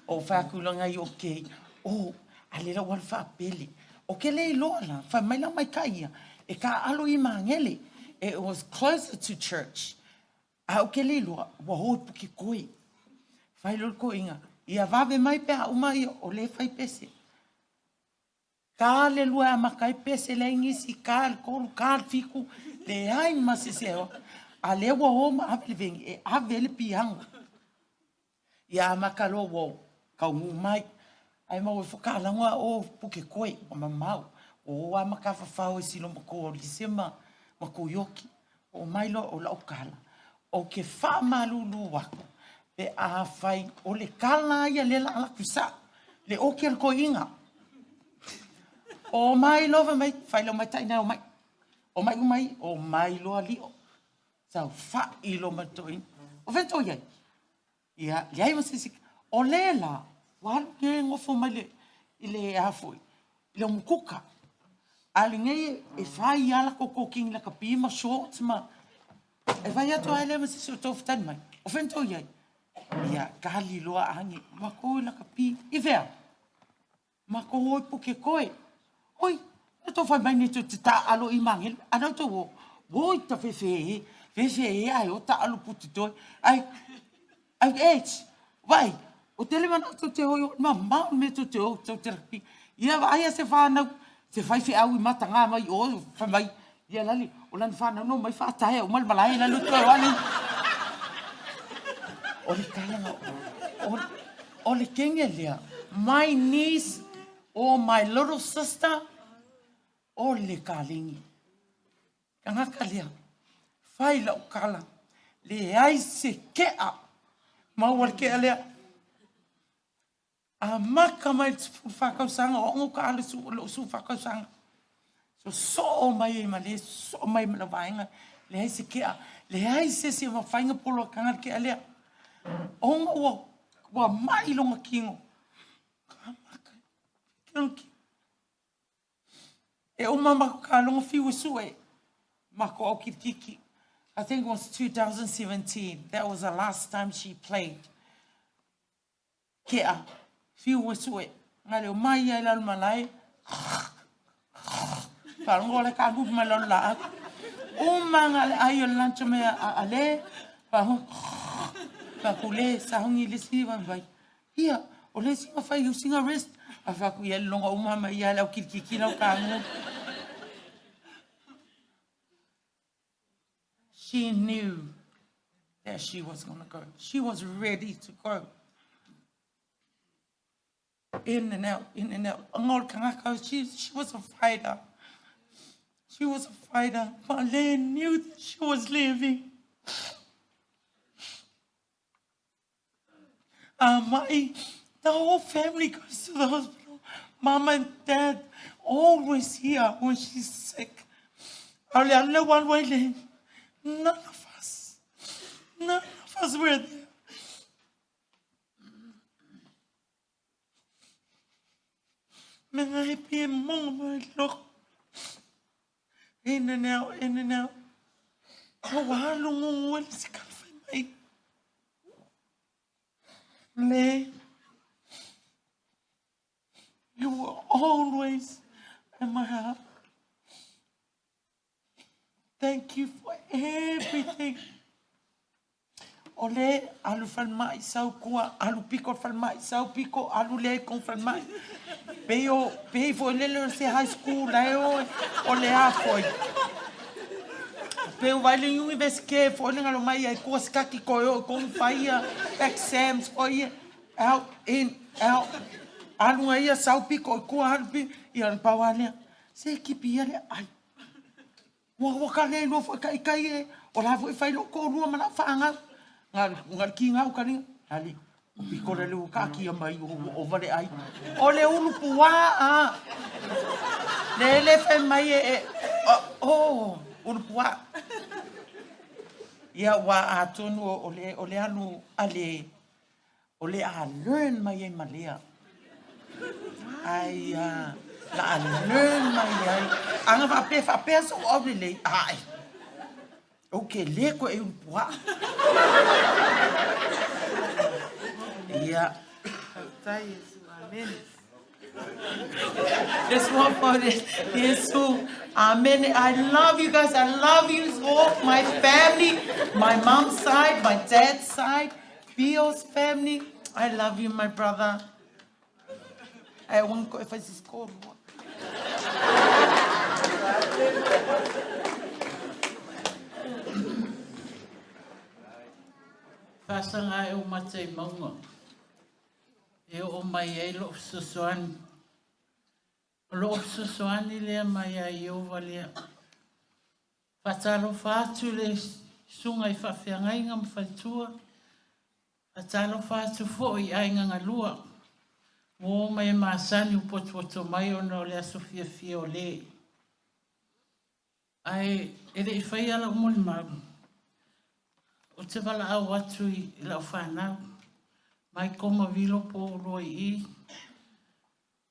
S8: O whakulanga I okay. O alela wal whapele. O ke le loa la. Whamaila mai kaia. E ka alo I Mangele. It was closer to church. A o ke le loa. Wa hoi puke koe. Whailol ko inga. Ia vave mai pea umai o le whai pese. Ka le lua a makai pese le ingisi. Ka le kolu, ka le fiku. Le ai masiseo. A le wa homa avele vengi. E avele pianga. Ia makalo wo. Ka ungu mai. Ai mau e whakalangua o puke koe. O mamau. O a makawhawhau e silo mako o lisema. Mako yoki. O mailo o la okala. O ke wha malulu wako. Pe a whai. O le kala ia le la ala kusa. Le oke al ko inga. O mai lova mai. Whai lo mai taina o mai. O mai umai. O mai loa lio. Sau wha ilo matoin. O vento iai. Ia. Iai masisik. O le la. Walu ke ngofo mai le. Ile afoi. Ile mukuka. Ali ngai e whai ala koko king la kapi ma shorts ma. E whai ato ai le masisi o tofutan mai. O vento iai. Ia. Kali loa angi. Mako la kapi. I vea. Mako hoi puke koe. Oi. E to whai mai ne to te ta alo I Mangele. Anau to wo. Woi ta whewhe. Whewhe ai o ta alo puti toi. Ai. Ai age. Vai. O tele mana to te hoi. Ma mau me to te o. To te rapi. Ia vai a se whanau. Se fai fi au I matanga mai o fa mai ia lali o lan fa no mai fa tae o mal malai la lu ko ali o le kala o le kengelia my niece or my little sister o le kalingi kanga kalia fai la kala le ai se kea ma wal ke ale a maka mai whakausanga o ngu ka ale su whakausanga. So mai ma le so mai ma vainga le ai se kea le ai se ma whainga polo kanga ke ale o ngu wa mai longa kingo. E o mama ka longa fiu sue mako o kiki. I think it was 2017. That was the last time she played. Kea, fiu sue. Ngale o mai ai lalu malai. Parongo le ka gup malon la. O manga le ai o lancho me ale. Pa kule sa hongi le si vai. Ia, o le si fai using a wrist. Afa ku ia longa o mama ia la kiki no ka. She knew that she was going to go. She was ready to go. In and out, in and out. She was a fighter. She was a fighter. But Len knew that she was leaving. The whole family goes to the hospital. Mama and Dad always here when she's sick. I know one way, Len. None of us were there. May I be a moment, look. In and out, in and out. Oh, how long will it take me? You were always in my heart. Thank you for everything. Ole, alu falmai sau kua, alu piko falmai sau piko, alu le kon falmai. Pei foi lele se high school leo, ole a foi. Peu vai le university foi le ngalo mai ai ko skaki ko yo kon faia exams foi out in out. Alu ai sau piko ko alu ia pawale. Se kipi ale ai. Wa ka le no foi kai o la foi fai lo ko rua mana fanga ngal ki ngau kani ali piko le lu ka ki mai o vale ai o le ulu puwa a le fe mai o ulu puwa ia wa atonu o le anu ale o le a learn mai malia ai la learn mai ai anga fa pe so o le ai okay, le ko e puwa. Yeah.
S5: Amen.
S8: This one for this. Yes, amen. I love you guys. I love you all. My family, my mom's side, my dad's side, Bio's family. I love you, my brother. I won't go if I just call one.
S9: Pasanga e o matei maunga. E o mai e lo susuani. Lo susuani lea mai a i o valea. Fatalo fatu le sunga I whawhiangai ngam whaitua. Fatalo fatu fo I ai ngangalua. Mo mai maasani upotuoto mai o na o lea sofia fia o le. Ai, ere I whai ala umoli mau. O te wala au atu I lau whanau. Mai koma vilo po roi I.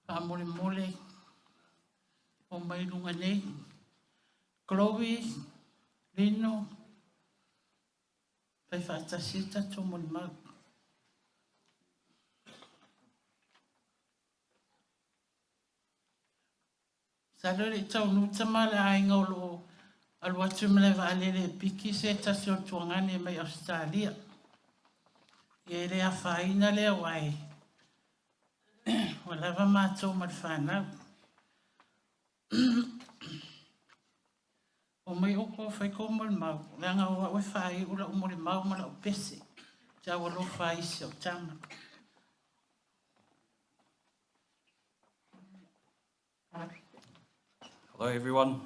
S9: Pa mole mole. O mai runga nei. Chloe, Lino. Pai whaatasita to mole mau. Salore tau nuta mala ai ngolo. Alwatu mlewa alele piki se tasio tuangane mai Australia. Ye rea whaina lea wai. Walawa mātou mal whanau. O mai oko whai ko mo le mau. Leanga o wa whai ula o mo le mau mala o pese. Tia wa lo whai se o tama.
S10: Hello everyone.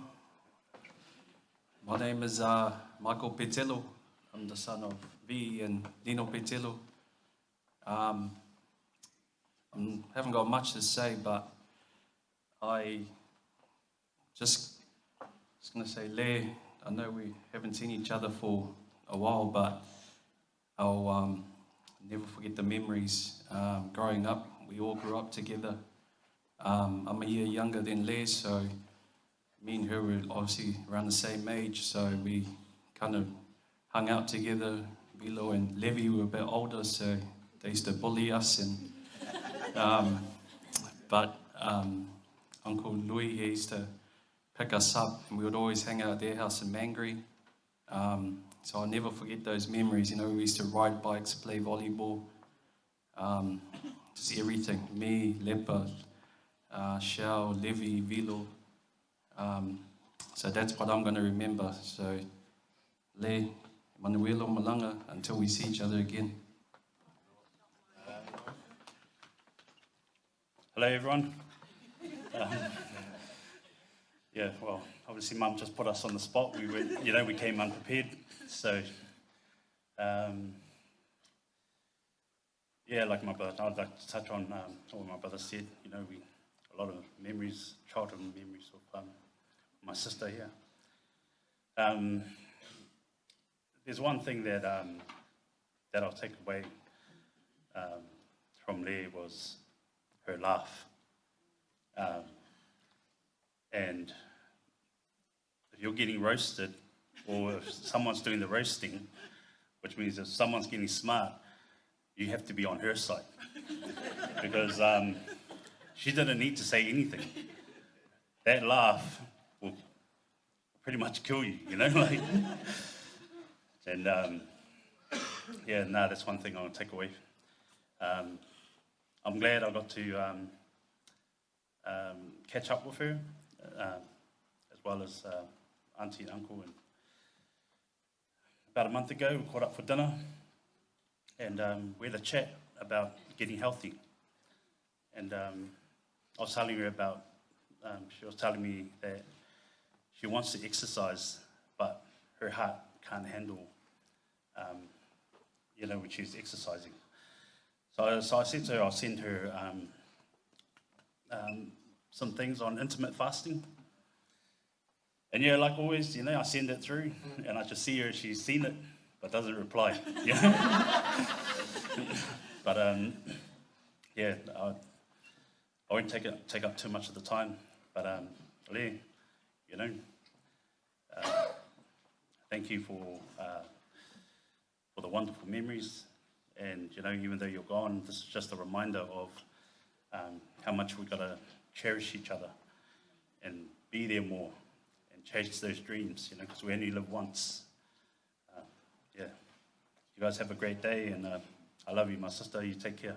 S10: My name is Michael Petelo. I'm the son of V and Dino Petelo. I haven't got much to say, but I just going to say, Le, I know we haven't seen each other for a while, but I'll never forget the memories. Growing up, we all grew up together. I'm a year younger than Le, so me and her were obviously around the same age, so we kind of hung out together. Vilo and Levi were a bit older, so they used to bully us. But Uncle Louis, he used to pick us up, and we would always hang out at their house in Mangere. So I'll never forget those memories. You know, we used to ride bikes, play volleyball, just everything. Me, Lepa, Shao, Levi, Vilo. So that's what I'm going to remember. So, Le, Manuelo, Malanga, until we see each other again.
S11: Hello, everyone. Yeah, well, obviously, Mum just put us on the spot. We were, we came unprepared. So, yeah, like my brother, I'd like to touch on what my brother said. A lot of memories, childhood memories of my sister here. There's one thing that I'll take away from Leah was her laugh. And if you're getting roasted, or if someone's doing the roasting, which means if someone's getting smart, you have to be on her side. Because she didn't need to say anything. That laugh will pretty much kill you, And that's one thing I want to take away. I'm glad I got to catch up with her, as well as auntie and uncle. And about a month ago, we caught up for dinner, and we had a chat about getting healthy. And I was telling her about, she was telling me that she wants to exercise, but her heart can't handle, when she's exercising. So I said to her, I'll send her some things on intermittent fasting. And like always, I send it through, and I just see her, she's seen it, but doesn't reply. But I won't take up too much of the time. But Lee, thank you for the wonderful memories. And even though you're gone, this is just a reminder of how much we've got to cherish each other and be there more and chase those dreams, because we only live once. You guys have a great day, and I love you, my sister. You take care.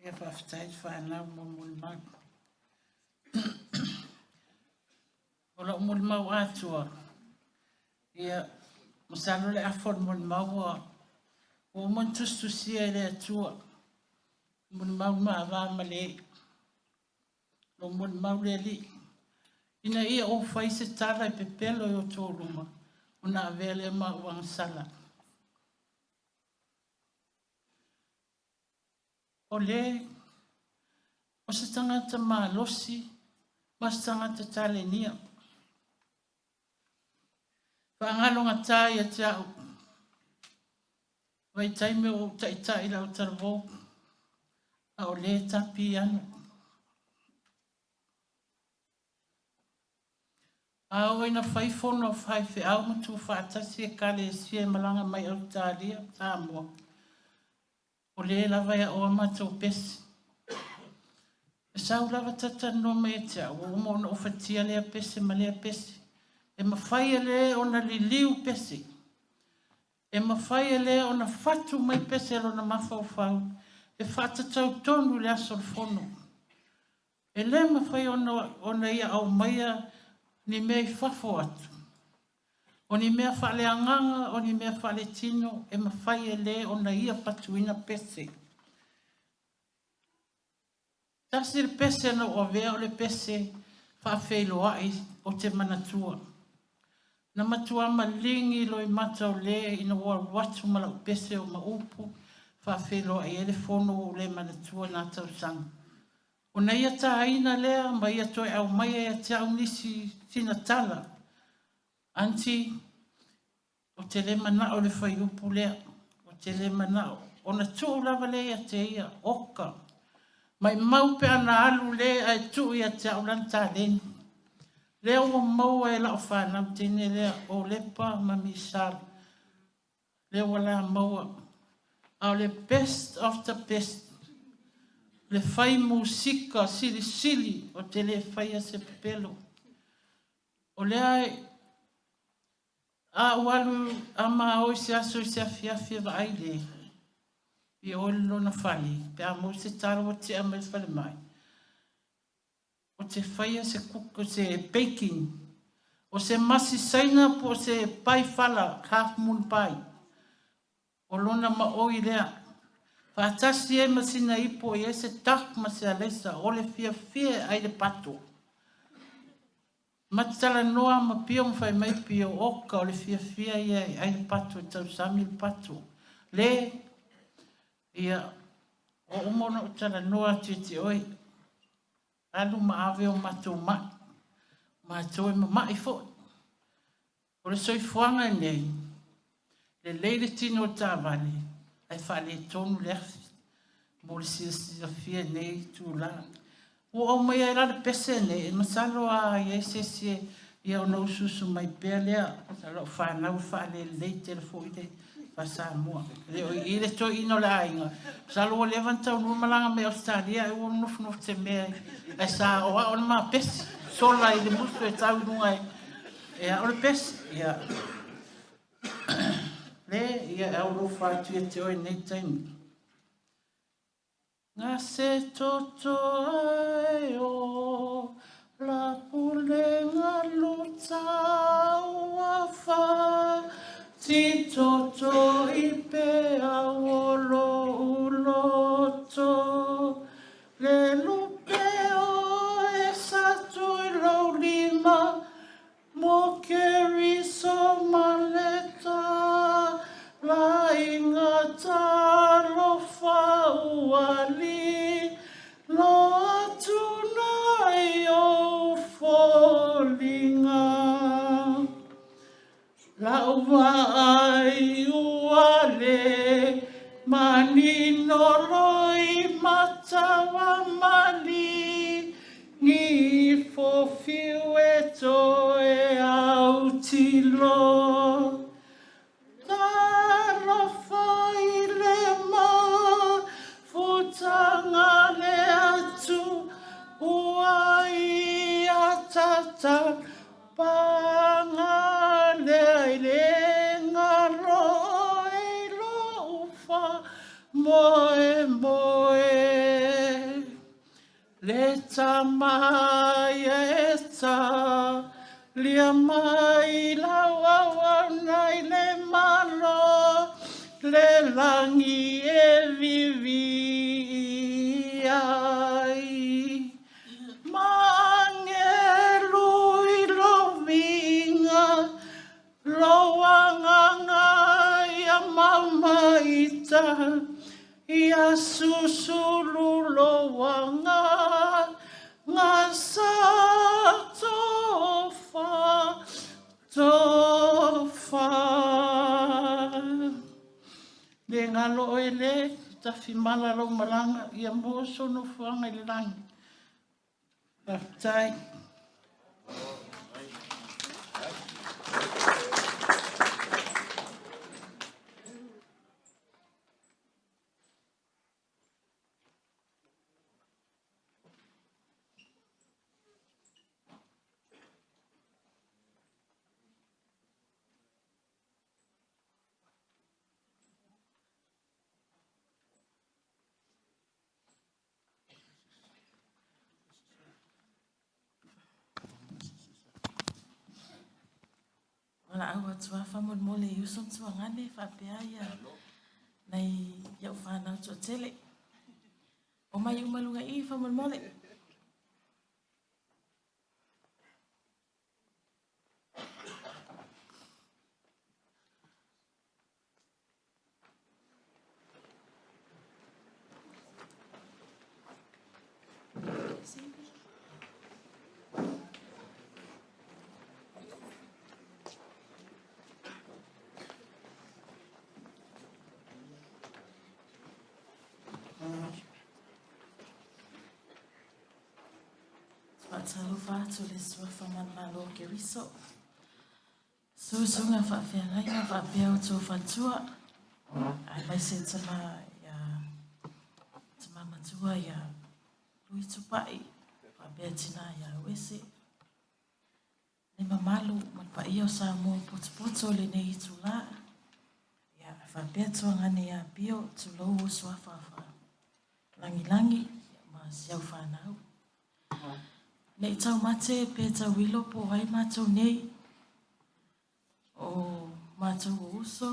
S9: If I've stayed for a now, Mum. Ola mul mau atua. Ia masalo le afon mul mau. O mun tustu sia le atua. Mul mau ma va male. Lo mul mau le li. Ina ia o fai se tala pe pelo yo toluma. Una vele ma wang sala. Ole o se tangata ma losi. Mas tangata tale nia. Pangalonga tai e tau. Vai taime o tai lau tarvo. A o le tapi anu. A o ina fai fono fai fe au matu whaatasi e kale e sie malanga mai au tālia tāmua. O le lava ia o amata o pesi. E sau lava tata no me e tau. O mo na ofatia lea pesi ma lea pesi. E mawhai le o na li liu pesi. E mawhai e lea o na whatu mai pese alo na mawhauwhau. E whata tau tonu le aso le fono. E le mawhai o na ia au maia ni mea I whafo atu. O ni mea whale anganga, o ni mea whale tino, e mawhai e le o na ia patuina pese. Tasi le pese na o vea o le pese whawhelo ai o te manatua. Na matua malingi lo I mata o le ina ua watu mala o pese o maupu whawhelo ai ele fono o le manatua na tau sang. O na ia ta aina lea ma ia toi au mai e te au nisi tina tala. Anti, o te le mana o le whai upu lea, o te le mana o na tuu lava lea te ia oka. Mai maupe ana alu le ai tuu ia te au lanta leni. Lea ua maua e lao whanau tene lea o lepa ma misal. Lea wala maua. Au le best of the best. Le whai musika sili sili o te le whai a se pepelo. O lea a walu ama o se aso se afiafia wa aile. I olo na whali. Pe a mo se taro o te ama whale mai. O te whaia se kuko se baking. O se masi saina po se pai whala, half moon pai. O lona ma oi lea. Whaatasi e masina ipo e se tak ma se alesa. O le fia fia ai le pato. Matala noa ma pio mwhai mai pio oka o le fia fia ai ai le pato e tau sami le pato. Le, ia, o umona o tala noa titi oi. Alu maave o matou ma. Matou e mamai fo. O le soifuanga nei. Le leile tino o tāwale. Ai whale tonu lefi. Mo le sia fia nei tū la. O au mai ai rada pese nei. E masalo a iei se sie. Ia o nau susu mai pēr lea. Salo whanau whale lei telefo i te. Pasa mua. Le o I le toi ino la inga. Salo o levantau numalanga me Australia. E o nufu te mea. E sa o a ma pes sola I le musu e tau nunga e a o le pes ia le ia e o whātu e te oi nei taimi. Ngā se toto ai o la pulenga luta ua wha ti toto I pe a olo uloto le lupe o e sato I lau lima mo keri so maleta la ingata lo fauali lo atuna I o folinga la uai uale manino loi matawa mali ni fofiu e toe au tilo talo fai le ma futanga le atu uai atata panga le ngaro e lo ufa moe moe le tamai e ta lia mai la wawana le malo le langi e vivi ai mangelu I lo vinga lo wanganga ia mama ita ia susulu lo wanga ngasa tofa le ngalo ele tafimala lo malanga ia moso no fuanga I le langi tai
S7: wala awa tua famon mole yuson tua ngane whapea ia nei iau whanau tua tele. O mai umalunga I famon mole. Talo fatu le sua whamanalo ke riso. Susunga whawhiangai na whapea o tō whatua. Ai mai se tama matua ia lui tupai. Whapea tina ia wese. Ne mamalu matpa ia o sa mua potopoto le ne I tula. Ia whapea tuangane ia bio tulou o sua whawha. Langi ma siau whanau. Nei tau mate pe tau wilo po hai mātou nei. O mātou o uso.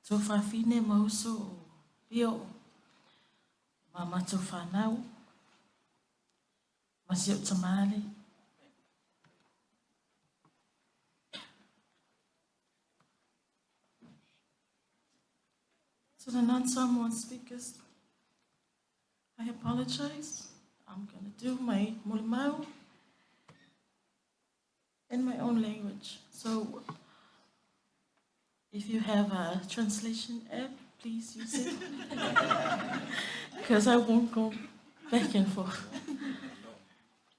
S7: Tō whawhine ma uso o pio. Ma mātou whanau. Ma siau tamale. To the non-Samoan speakers, I apologize. I'm going to do my mulimau in my own language. So if you have a translation app, please use it. Because I won't go back and forth.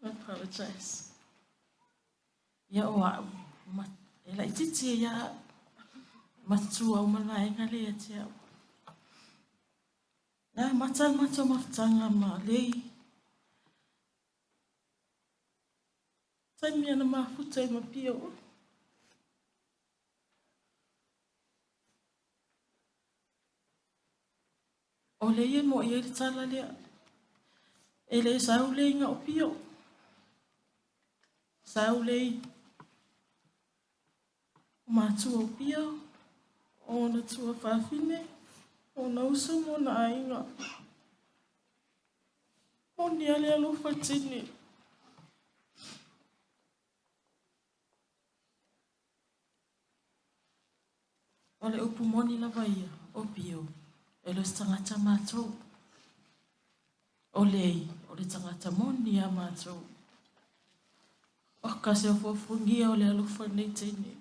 S7: I apologize. Ya o ela titi ya matua o malai ngale atia. Na matal mafutanga ma lei. Taimi ana mafuta I mapio. O le ia mo ia tala lea. E le saule inga o pio. Saule o mātua o pio. O na tua whawhine. O na uso mo na ainga. O ni ale alofa tini. O le upu moni lava ia, o pio, e lo tangata mātou. O le tangata moni a mātou. O kasi o fuafungia o le alofa nei tene.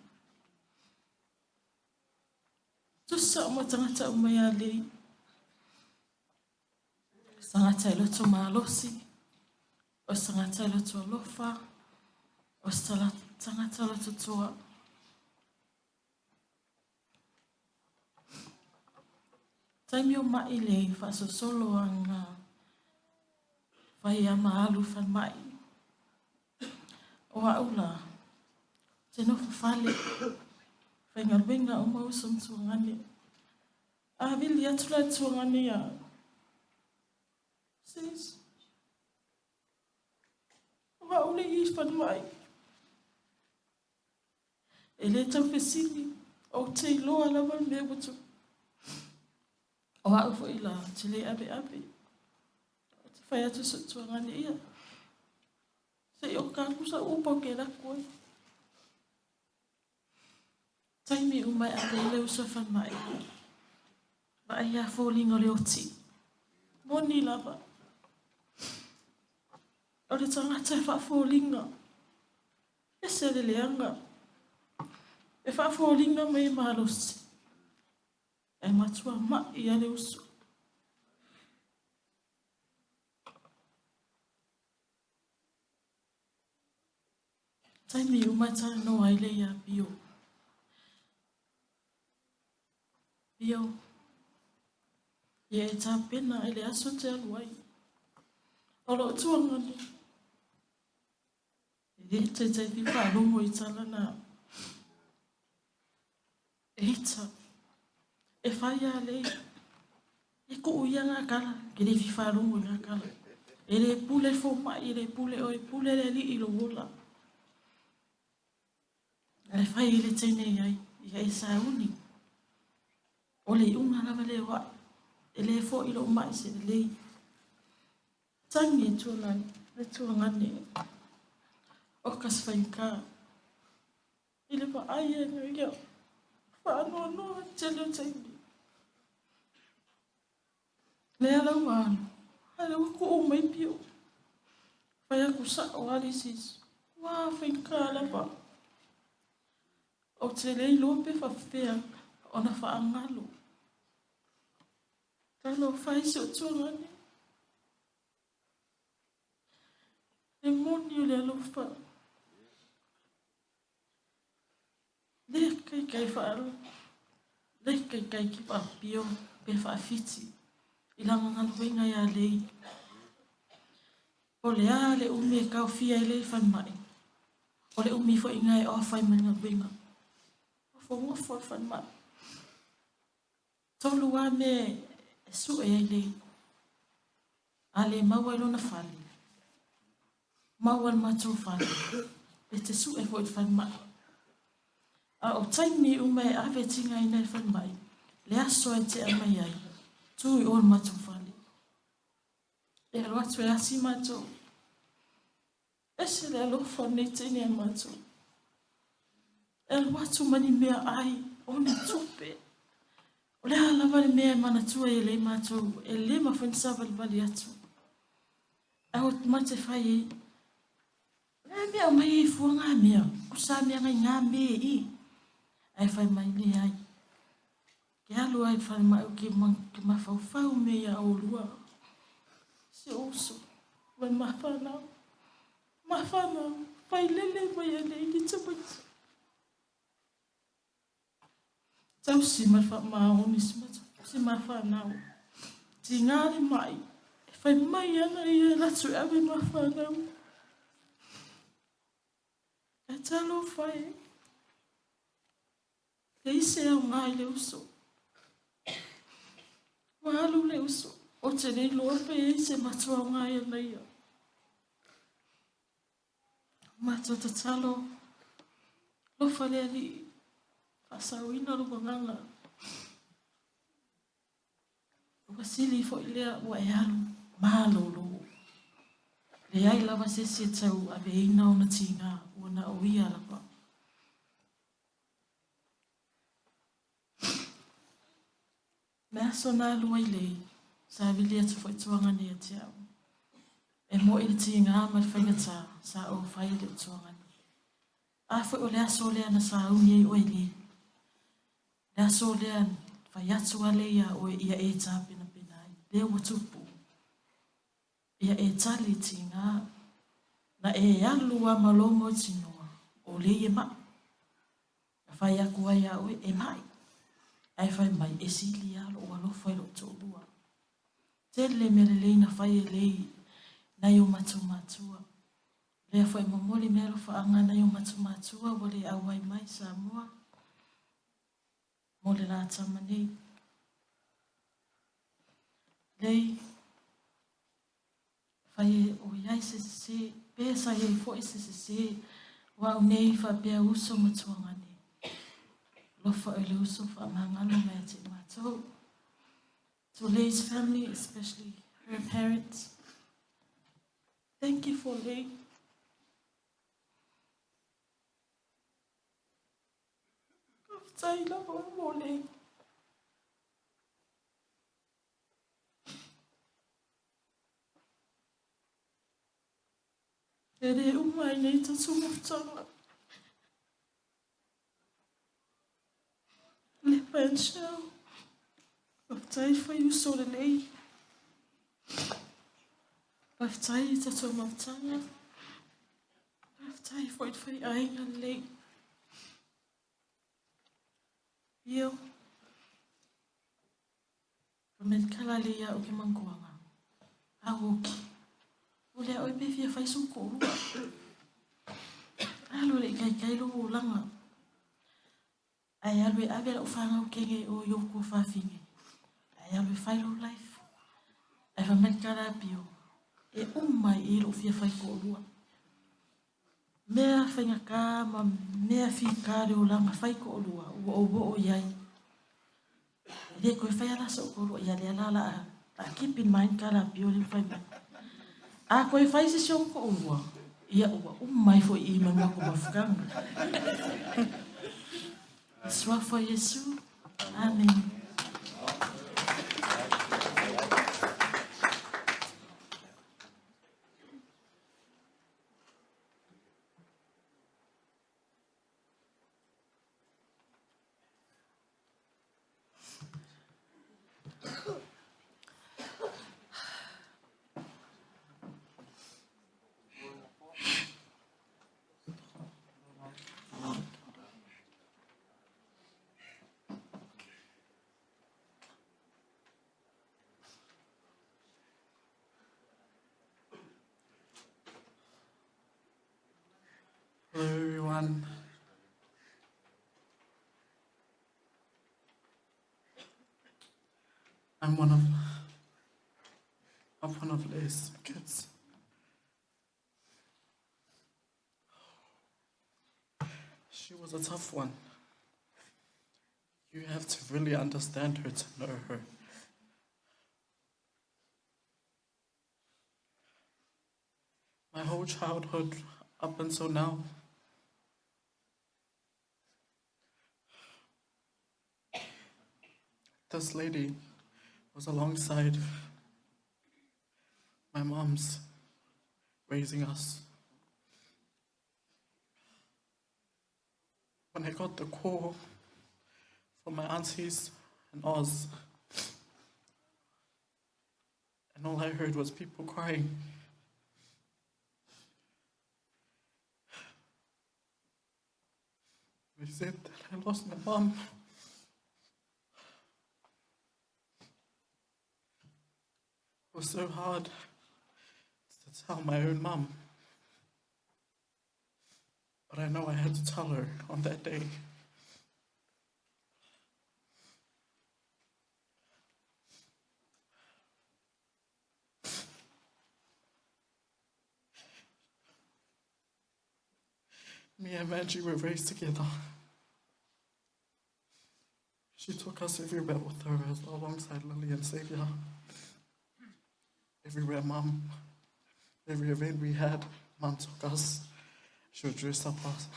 S7: Tusa o ma tangata o mai a lei. Tangata e loto maalosi. O tangata e loto alofa. O tangata loto toa. Taimi o mai le whasosolo anga whai a maalu whan mai. O aula, te nofo whale, whaingaruenga o mausam tuangane. A vili atula tuangane a. Sis. O aule I whan mai. E le tau whesini, o te iloa lawa me watu. O hau fo ila te le abe. O te whai atu sa tuangane ia. Se I o kākusa upo ke la koe. Taimi umai a le leu sa whan mai. Ma ai a fōlingo le oti. Moni lava. O le tangata e wha fōlinga. E se le leanga. E wha fōlinga me mahalosi. E matua mai a le uso. Taimi umata no ai le ia bio. Bio. Ia e tā pena e le aso te aluai. O lo tuangani. E te whiwha longo I talana. E hita. E whai a lei. E ko uia ngā kala. Ke le whiwha longo ngā kala. E le pule fo mai, e le pule o e pule le li I lo wola.
S9: Le fai le tene ai, ia e sa uni. O le unga lava le wa, e le fo ilo mai se le. Tangi e tūna, le tūngane. O kas fai ka. Ile pa aia nga ia. Whanua noa tele tangi. Le ala wano. Ale wako o mai pio. Fai aku sa o alisis. Wā fai ka lava. O te lei lope whawhea o na whaangalo. Talo whai se o tūngane. E moni o le alofa. Le kai whaaro. Le kai ki whapio pe whaafiti. I langa ngalo wenga ia lei. O le a le umi e kau fia i le whai mai. O le umi fo ingai o whai manga wenga. Ngofo fan ma tolu wa me su e le ale mawalo na fali mawal ma tu fali e te su e foi fan ma a o taimi u me ave tinga ina fan mai le aso e te amai ai tu i ol ma tu fali e lo tu e asima tu ese le lo fone tene ma tu el watu mani mea ai o ni tupe. O le hala wale mea mana tua e le mātou e le mawhansawal wali atu. Au mate whai e. Le mea o mai e fua ngā mea. Kusa mea ngai ngā mea i. Ai whai mai le ai. Ke alu ai whai mai o ke mawhau mea o lua. Se oso. Wai mawhanau. Mawhanau. Whai lele mai e le i ki tapati. Tau si mawha maoni si mawha nau. Ti ngāri mai. E whai mai ana i e ratu e awe mawha nau. E talo whai. Ke ise au ngai le uso. Walu le uso. O te nei loa pe e ise matua au ngai ana ia. Matua te talo. Lofa le ali. Asawina lo nganga. O sili fo ilea wa e alu malolo. Le ai lava se tau a be ina ona tinga o na o ia lava. Mea sona lua i lei, sa vili atu fo i tuanga ni ati au. E mo i tinga ama whaingata sa o whaile o tuanga ni. A fo o lea so lea na sa uni o i lei. Lea so lea whai atu a leia o ia e tāpina pina ai. Lea watupu. Ia e tali tinga. Na e alu a malongo tinoa. O leia ma. Whai aku ai au e mai. Ai whai mai e sili alo o alofa i lo tōlua. Tele mele lei na whai e lei. Nai o matu-matua. Lea whai mamoli mero whaanga nai o matu-matua. Wale au ai mai sa mua. Mole la tamani. Lei. Whai o iai se. Pesa iei fo i se. Wa unei wha pia uso matuangani. Lofa ele uso wha mahangalo mea te mātou. To Lei's family, especially her parents. Thank you for Lei. Kaftai lava mo Lei. E re umai nei tatu mutanga. Le penshau. Kaftai whai uso le Lei. Kaftai tatu mutanga. Kaftai whai ainga Lei. Io. Pamen kala lea o ke manguanga. Awoki. Ole oi pe fia fai suko. Alo le kai lo langa. Ai alwe ave o fanga o kenge o yoko fafinge. Ai alwe fai lo life. Ai fa men kala pio. E umai e lo fia fai ko lua. Mea whaingaka ma mea whikare o langa whai ko o lua, o iai. Rea koe whai ala so ko lua, ia lea lala a keep in mind ka la pio le whai mai. A koe whai se siong ko o lua, ia ua mai fo I manua ko mawhukanga. Swa for Yesu. Amen.
S4: Hello everyone. I'm one of Lee's kids. She was a tough one. You have to really understand her to know her. My whole childhood up until now, this lady was alongside my mom's raising us. When I got the call from my aunties in Oz, and all I heard was people crying. They said that I lost my mom. It was so hard to tell my own mom. But I know I had to tell her on that day. Me and Manji were raised together. She took us everywhere with her alongside Lily and Xavier. Everywhere, Mom. Every event we had, Mom took us. She would dress up us.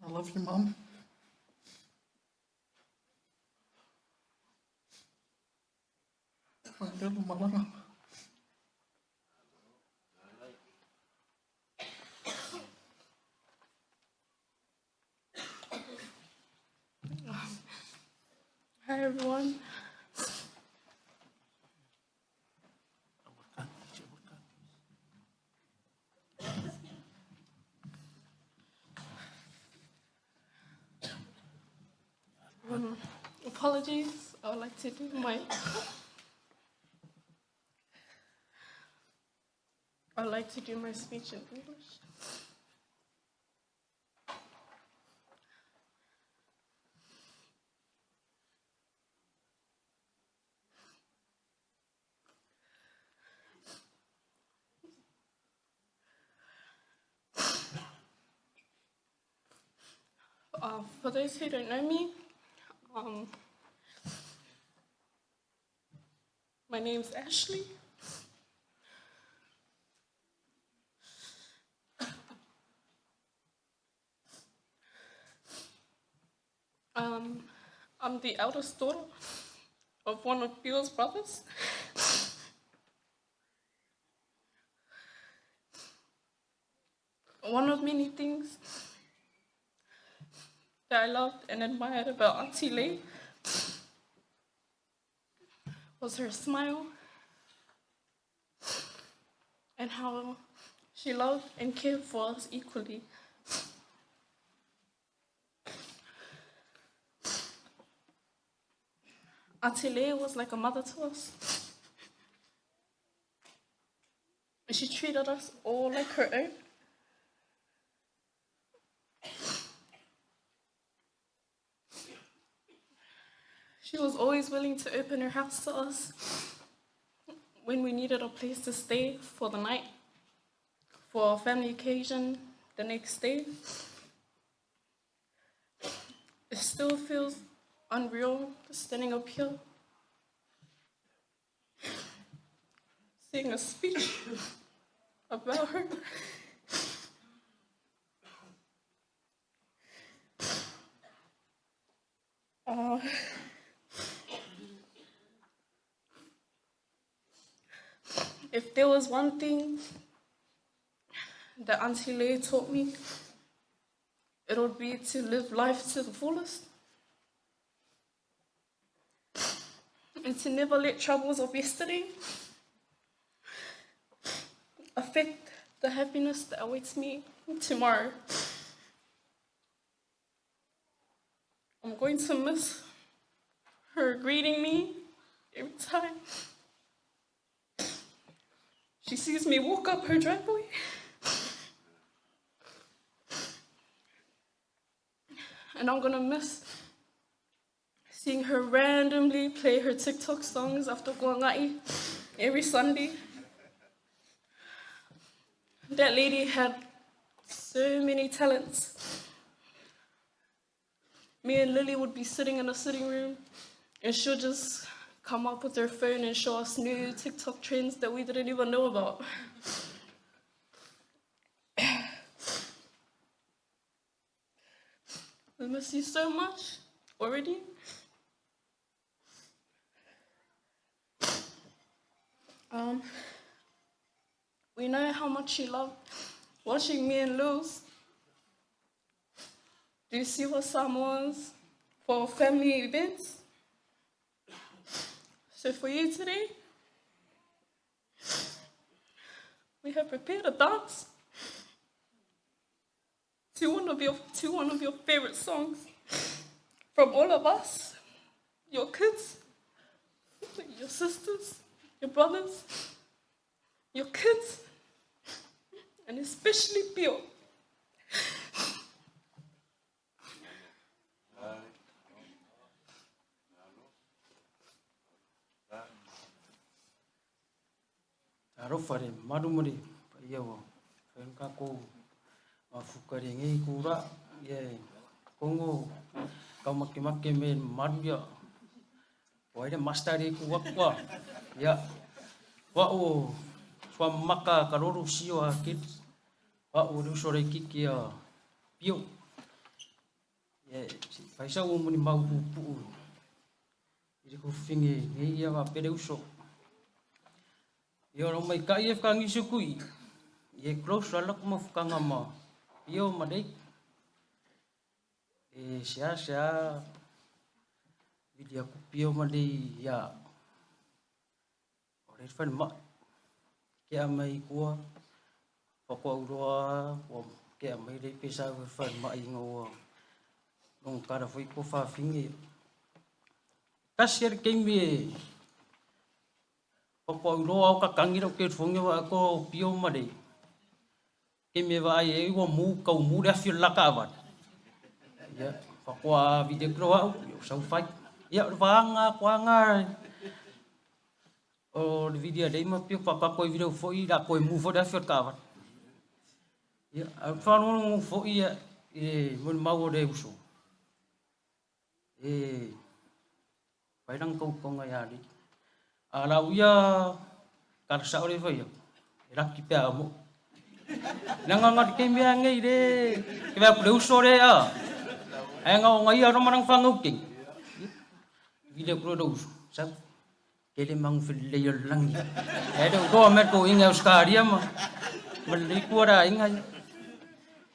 S4: I love you, Mom. My little malanga.
S12: Hi everyone. Apologies. I would like to do my speech in English. For those who don't know me, my name's Ashley. I'm the eldest daughter of one of Bill's brothers. One of many things that I loved and admired about Auntie Lee was her smile and how she loved and cared for us equally. Auntie Lee was like a mother to us. And she treated us all like her own. She was always willing to open her house to us when we needed a place to stay for the night, for a family occasion the next day. It still feels unreal standing up here, seeing a speech about her. If there was one thing that Auntie Lei taught me, it would be to live life to the fullest and to never let troubles of yesterday affect the happiness that awaits me tomorrow. I'm going to miss her greeting me every time she sees me walk up her driveway. And I'm gonna miss seeing her randomly play her TikTok songs after Guangai every Sunday. That lady had so many talents. Me and Lily would be sitting in a sitting room and she'll just come up with her phone and show us new TikTok trends that we didn't even know about. I miss you so much already. We know how much you love watching me and Luz do Silver Samoas for family events. So for you today, we have prepared a dance to one of your favorite songs from all of us, your kids, your sisters, your brothers, your kids, and especially Pio.
S13: Arofare marumuri yawo fenka ko mafukari ngi kura ye kongo kamakimake men maria waide mastari ku wakwa ya wa o swamaka karoro sio akit wa o rusore kikia pio ye faisa o muni mau pu iri ko finge ngi ya wa pereuso yo no mai kai ka ngi sukui ye close ala ko mafukanga ma yo madai sia video ku pio madai ya ore fan ma ke mai ko poko uroa o ke mai dei pesa fan ma ingo nong kara foi ko fa fingi kasir kemi poko uroa ka kangira ke fonge wa ko pio madai kemi va ai wo mu ka mu da fi la ka va ya poko video kroa yo sau fai ya vanga kwanga o video dei ma pio papa ko video foi da ko mu fo da fi ka va ya fa no foi ya mun mau de uso pai dang ko ya di ala uya kar sa ore foi ra ki pa mo nanga ngat ke mi ngai de ke ba de uso de ya ai ngau ngai ro manang fa ngau king video pro do uso sa ke le mang fil le yo lang ya de do met ko inga uskaria ma mali ko ra inga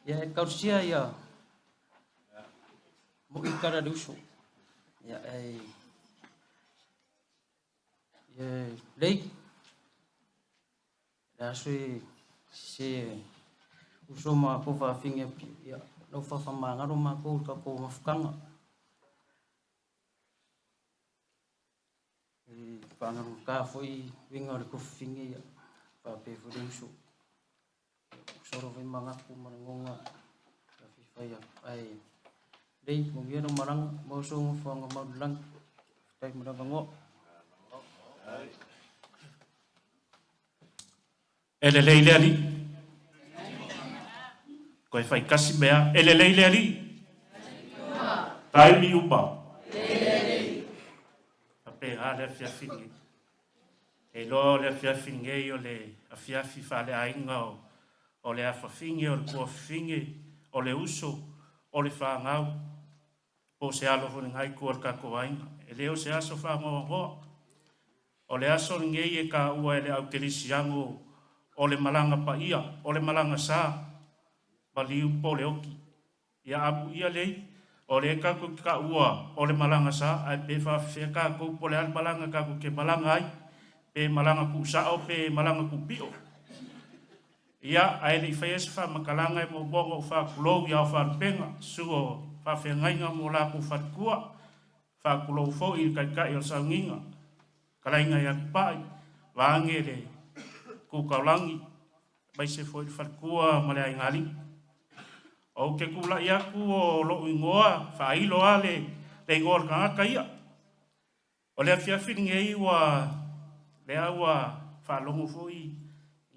S13: ya kausia ya mo ikara de uso ya lei da sui se usoma ko fa finge ya no fa manga ro ma ko mafukanga pangaru ka foi winga ko finge ya pa pe fo denso soro ve manga ko mangonga ka fi fa ya ai dei mo yero marang mo so mo fa ngama lang Tai mura vango.
S11: Ele leile ali. Koe whai kasi mea. Ele leile ali. Tai mi upa. Ape ha le fiafinge. E lo le fiafinge o le afiafi whale ainga o le afafinge o le kuafinge o le uso o le whangau. O se alo honi ngai kua kako ainga. E leo se aso whangoa hoa. O le aso ngei e ka ua e le au kerisiango o le malanga pa ia, o le malanga sa, pa liu po le oki. Ia apu ia lei, o le kako ka ua o le malanga sa, ai pe whawhia kako po le al malanga kako ke malanga ai, pe malanga ku sao, pe malanga ku pio. Ia ai le whaiesa whamakalanga e mo bongo whakulou ia o wharupenga, suo whawhia ngainga mo la ku whatkua, whakulou fo i kai o saunginga, kalainga ia kupai, wangere, ku kaulangi, mai se foi whatkua ma le aingali. O ke kula ia ku o lo ingoa, whailo ale, le ingoa kangaka ia. O le afiafinge i wa, le awa whalongo foi,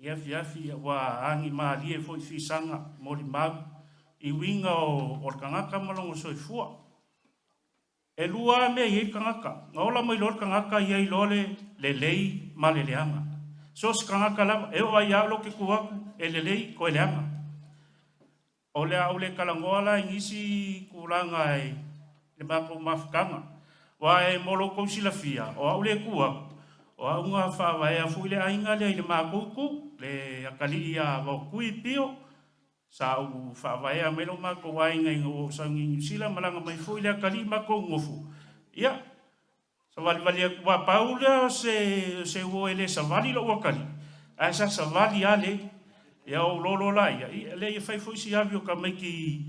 S11: ia fiafi wa angi maalie foi fisanga, mori mau, i winga o kangaka malongo soifua. E lua me i kangaka, ngaola mai lor kangaka ia i lole le lei ma le leanga. So se kangaka lava, e o ai alo ke kuaku, e le lei ko e leanga. O le au le kalangoala ingisi kulanga e le mako mafukanga. Wa e molo kousila fia, o au le kuaku, o au ngā whawa e a fui le ainga le le mako ku, le akali ia wa kui pio, sa au whawa e a melo mako wainga inga o saungi New malanga mai fui le akali mako ngofu. Ia, sa wali wa paula se wo ele sa wali lo wakali. Ai sa wali ale ia o lolo la ia le ia fai foi si avio ka mai ki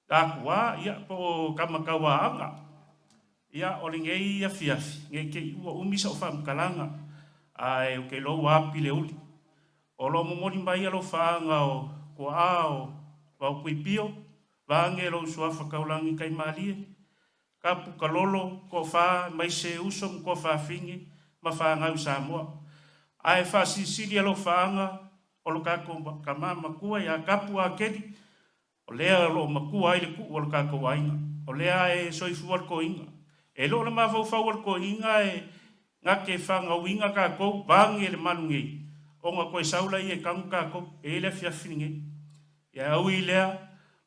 S11: takua ia po kamakawa anga. Ia o ngei ia fiafi, ngei ke ua umisa o whamkalanga ai o ke lo api le uli. O lo momoni mai alo whaanga o ko ao wa kuipio, vange lo suafa kaulangi kai malie. Kapu kalolo ko fa mai se uso ko fa fingi ma fa ngau Samoa ai fa sisili lo faanga o lo kako kamama kua ya kapu akedi o lea lo makua ile ku o lo kako wainga o lea e soifuar ko inga e lo ma fa fa ko inga e ngake fanga winga ka ko bangi le manungi o nga ko saula i e kanka ko e le fia fingi ya au ile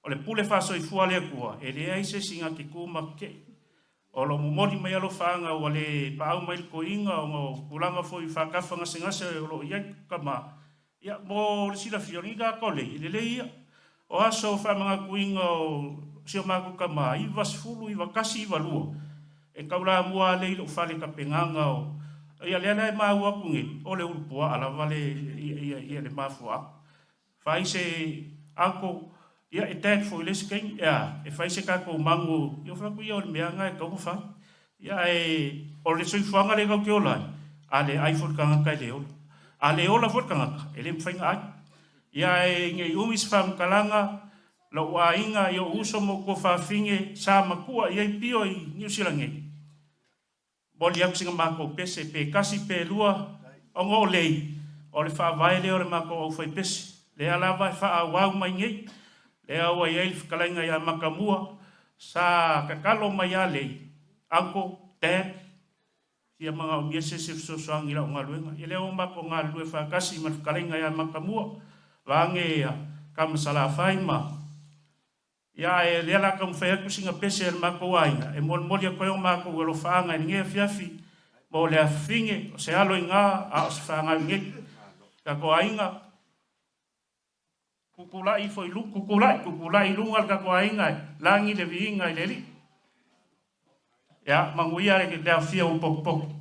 S11: o le pule fa soifua le kua e le ai se singa ki kuma ke o lo momoni mai alo whaanga o le pāu mai ko inga o ngō kulanga fo i whakawhanga sengase o lo iai kama. Ia mō le sila whioringa kole i le leia. O aso whamanga kuinga o sio māku kama i wasfulu i wakasi i walua. E kaula mua le ilo whale ka penganga o. Ia lea e māu akunge o le urupua ala wale i le mafua. Whai se anko ia e tēt fo ile skeng ia e fai se kako mango ia fa ku ia o meanga e kau fa ia e o le soi fanga le kau ke ola ale iPhone kanga kai le ola ale ola fo kanga ele mfainga ai ia e nge umis fam kalanga lo wa inga yo uso mo ko fa finge sa makua ia pio i New Zealand nge boli ak singa mako pese pe kasi pe lua o ngo lei o le fa vai le o le mako o fai pese le ala vai fa wa mai nge le awa i eilif kalainga ia makamua sa kakalo mai ale anko te ia mga umiese se sosoang ila o ngaluenga i leo mako ngalue whakasi ma kalainga ia makamua wange ia kamasala whaima ia e leala kam whaeku singa pese e mako wainga e mon molia koe o mako uelo whaanga e ngea fiafi mo le afinge o se alo i ngā a o se whaanga nge kako ainga kukulai foi lu kukulai lungal ka ko ainga langi le vinga le li ya manguia le da fia un pok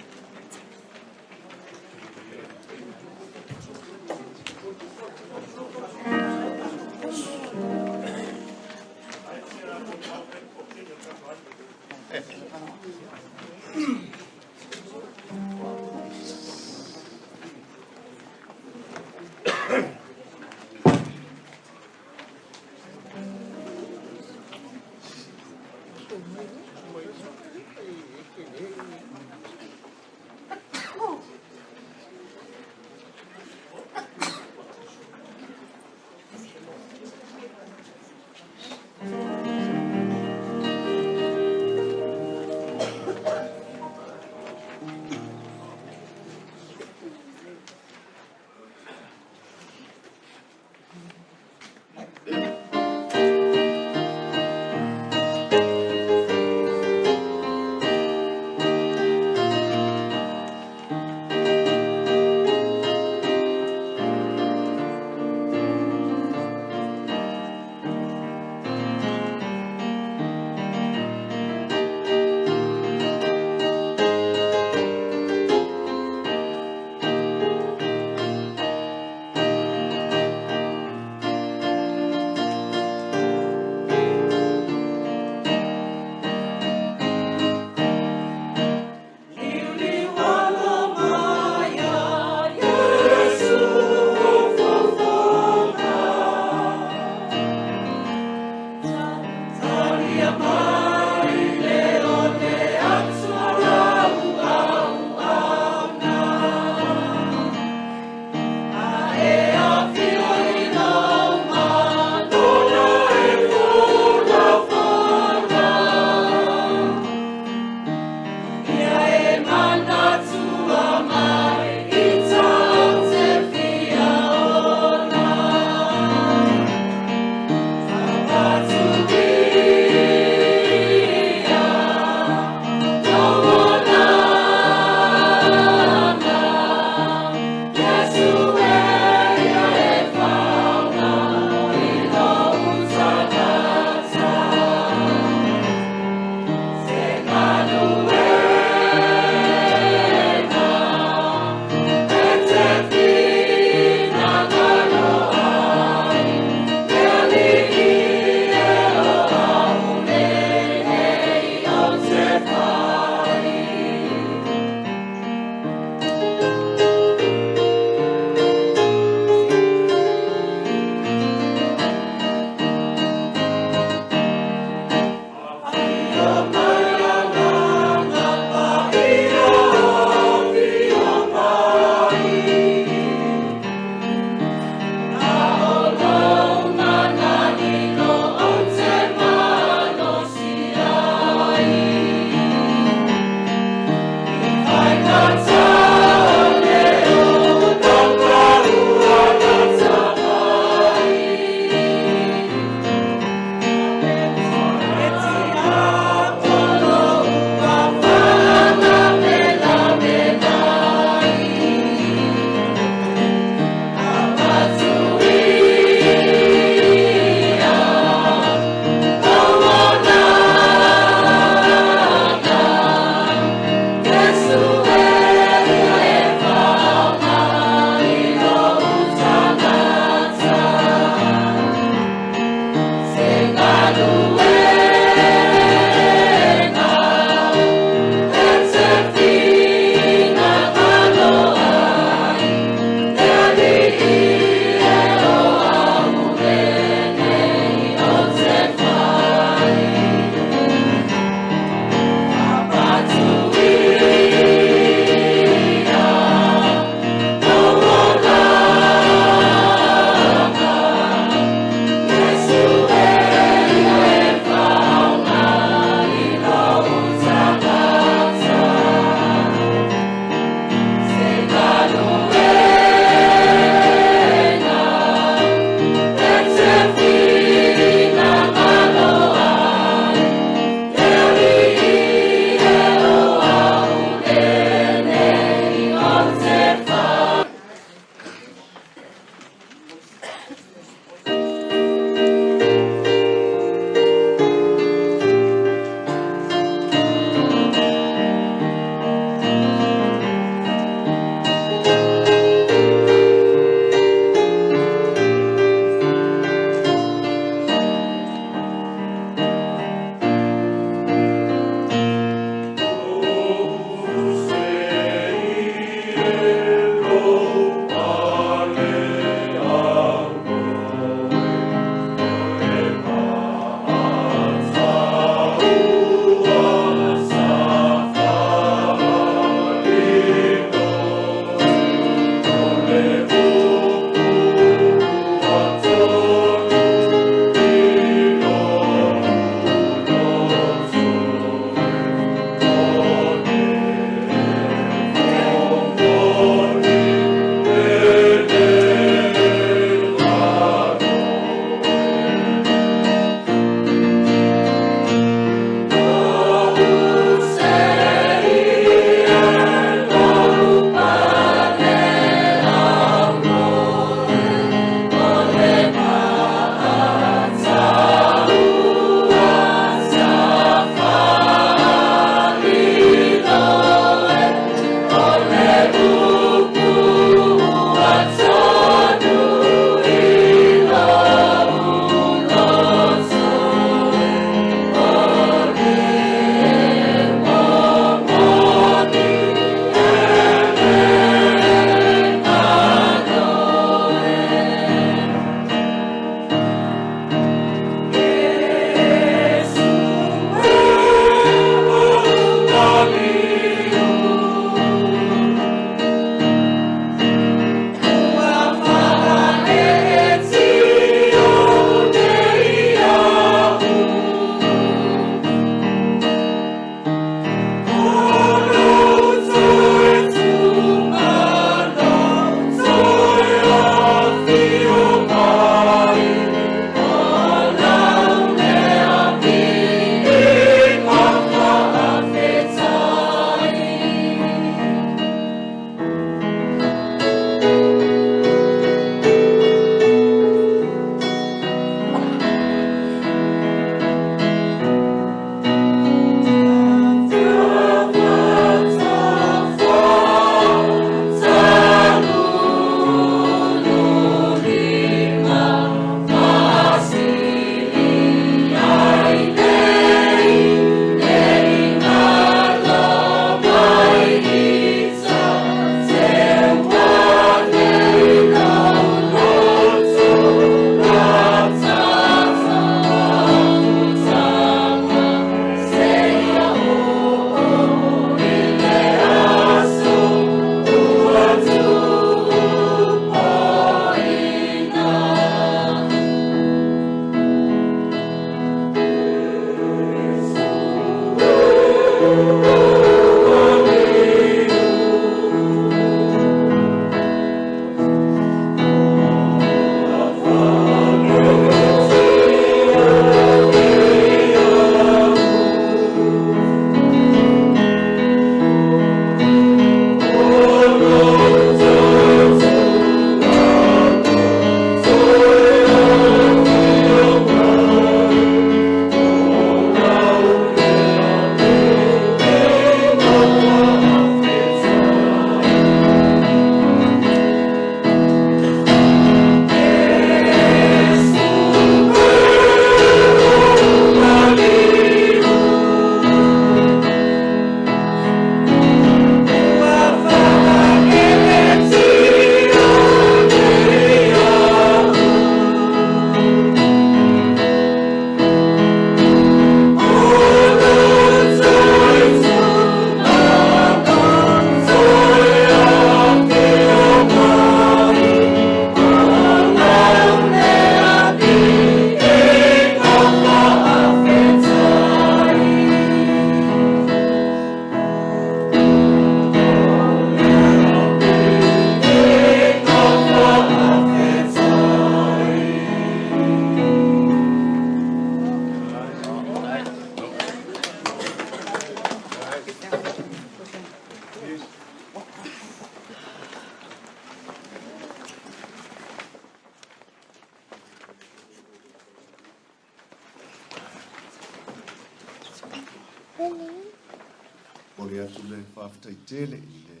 S1: Mori atu le whawhitai tele i le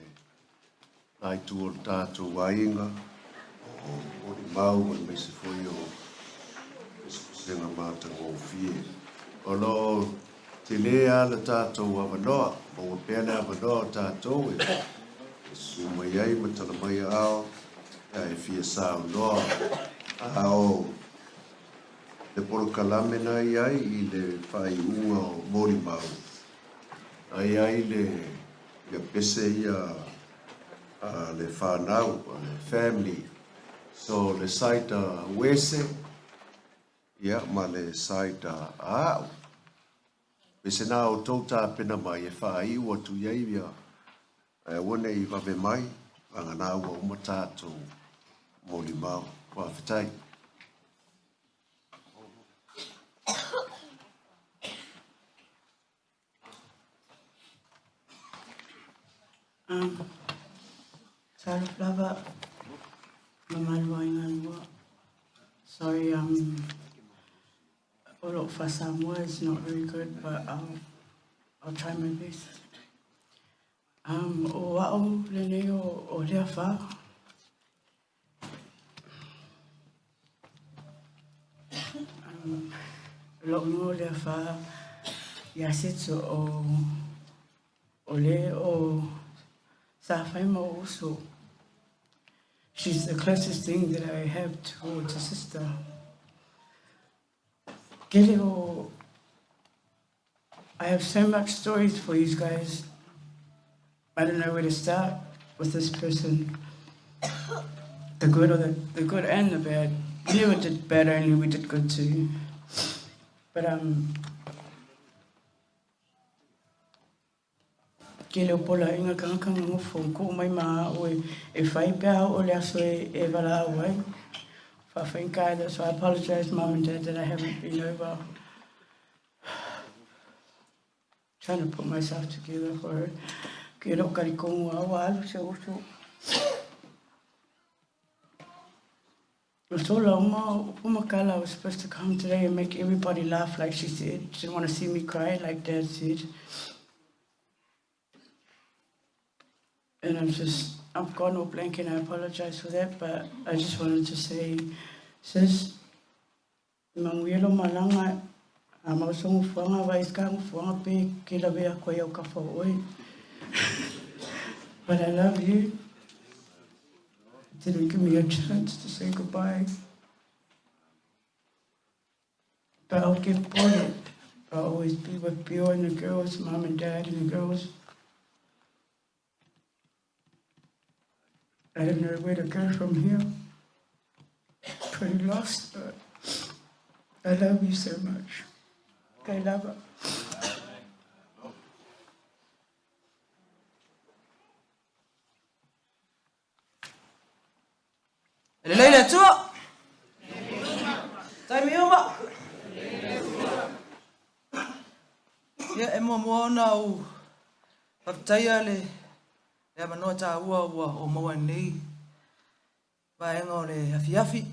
S1: nai tu o tātou wainga o le mau o le meise foi o senga mata ngō fie. O lo te lea le tātou awanoa, o o pēne awanoa tātou e suma iai ma tala mai ao, e fia sāu noa, ao le poro kalame na iai i le whai unga o mori mau. Ai le ia pese ia le whanau, le family. So le saita wese, ia ma le saita au. Pese nā o tauta pena mai e whai ua tu iai ia. Wane i wawe mai, wanga nā ua umatātou mōli mau, kua whitai.
S7: Sorry, Flava. Sorry, all of us is not very good, but I'll try my best. O au lene o lea wha. Lo no lea wha. Ia setso o le o sa whai mo uso. She's the closest thing that I have towards a sister. Keleo, I have so much stories for you guys. I don't know where to start with this person. The good or the good and the bad. We never did bad, only we did good too. But Keleo pola inga kangakanga ngofo ko mai ma o e whai pēa o le aso e wala awai. Whawhenkai, so I apologize, Mum and Dad, that I haven't been over. Trying to put myself together for her. Kia ro kari kongu awa alu se oso. Usola Umakala was supposed to come today and make everybody laugh like she said. She didn't want to see me cry like Dad said. And I've got no blank and I apologize for that, but I just wanted to say, sis, manguelo malanga, amausongo fuanga vaiskango fuanga pe kila vea koe au kafa oi. But I love you. Didn't give me a chance to say goodbye. But I'll give Paul. I'll always be with Bio and the girls, Mom and Dad and the girls. I don't know where to go from here. Pretty lost, but I love you so much. I love her.
S13: Leila tua. Tai mioma. Ya emo moana u. Paptaya le manoa ta ua o maua nei. Vaenga o le afiafi.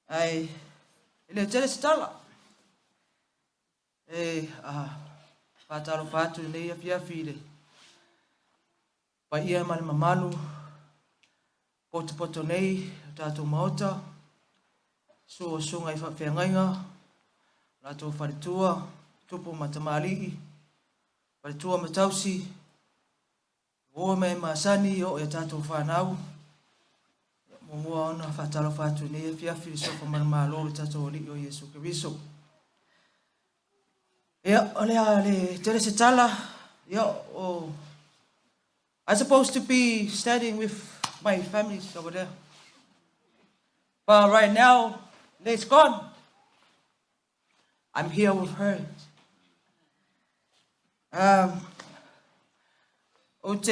S13: Ai, ele tere stala. Pataro fatu nei afiafi le. Pa ia male mamalu. Poto nei, tātou maota. So sunga I whawhengainga. Rātou wharitua. Tupu matamali'i. Wharitua matausi. Oa me masani o e tātou whanau. Mua ona whatalo whatu nei fiafi sofa manamalo le tātou oli o Yesu Kiriso. Ia, ole a le tere se tala. Ia, I'm supposed to be studying with my families over there. But right now, it's gone. I'm here with her. O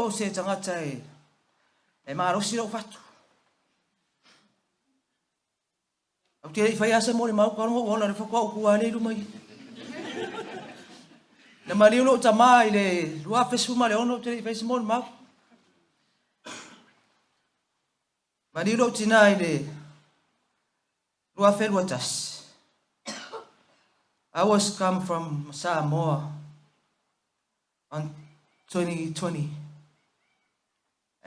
S13: se tangata e marosi ro fatu. O te I whai asa mo le mau karongo o la re whakua o kua le rumai. Na mali uno ta mai le rua fesu ma le ono te I whai se mo le mau. Mali uno tina I le
S3: Tuafeluatas. I was come from Samoa on 2020,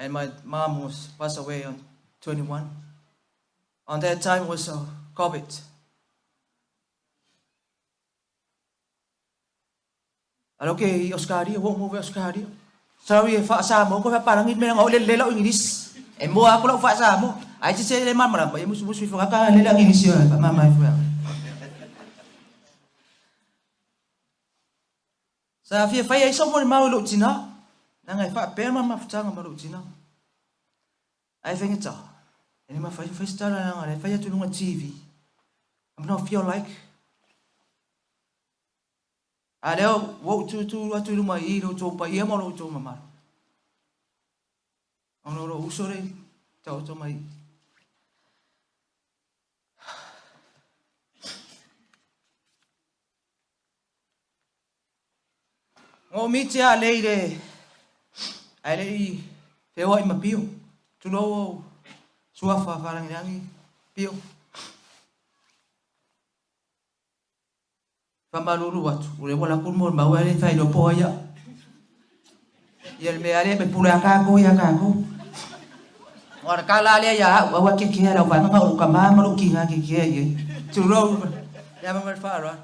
S3: and my mom was passed away on 21. On that time was COVID. Okay, Oscario, won't move Oscario. Sorry, fa Samo, ko parang hindi lang ulit lela English. E mo ako lang fa Samo. I just say mama, ba yung musu fa ka lela English yo, mama fa. Sa fia fa iso mo mau lu Cina. Nangai fa pe mama fa nga mau Cina. I think it's all. Ini ma fa stara nga fa ya tulungan TV. I'm not feel like ada waktu tu rumah ini coba ia mau coba mama. Orang usore tahu coba ini. Oh miti alei fewai mapio. Tu lo suafa falang yangi pio. Pamalulu watu ule wala kulmo mawale fai do poya yel me ale be pula kako ya kako ora kala ale ya wa ke la wa nga u kama malu kinga ke ye tulo ya ma fara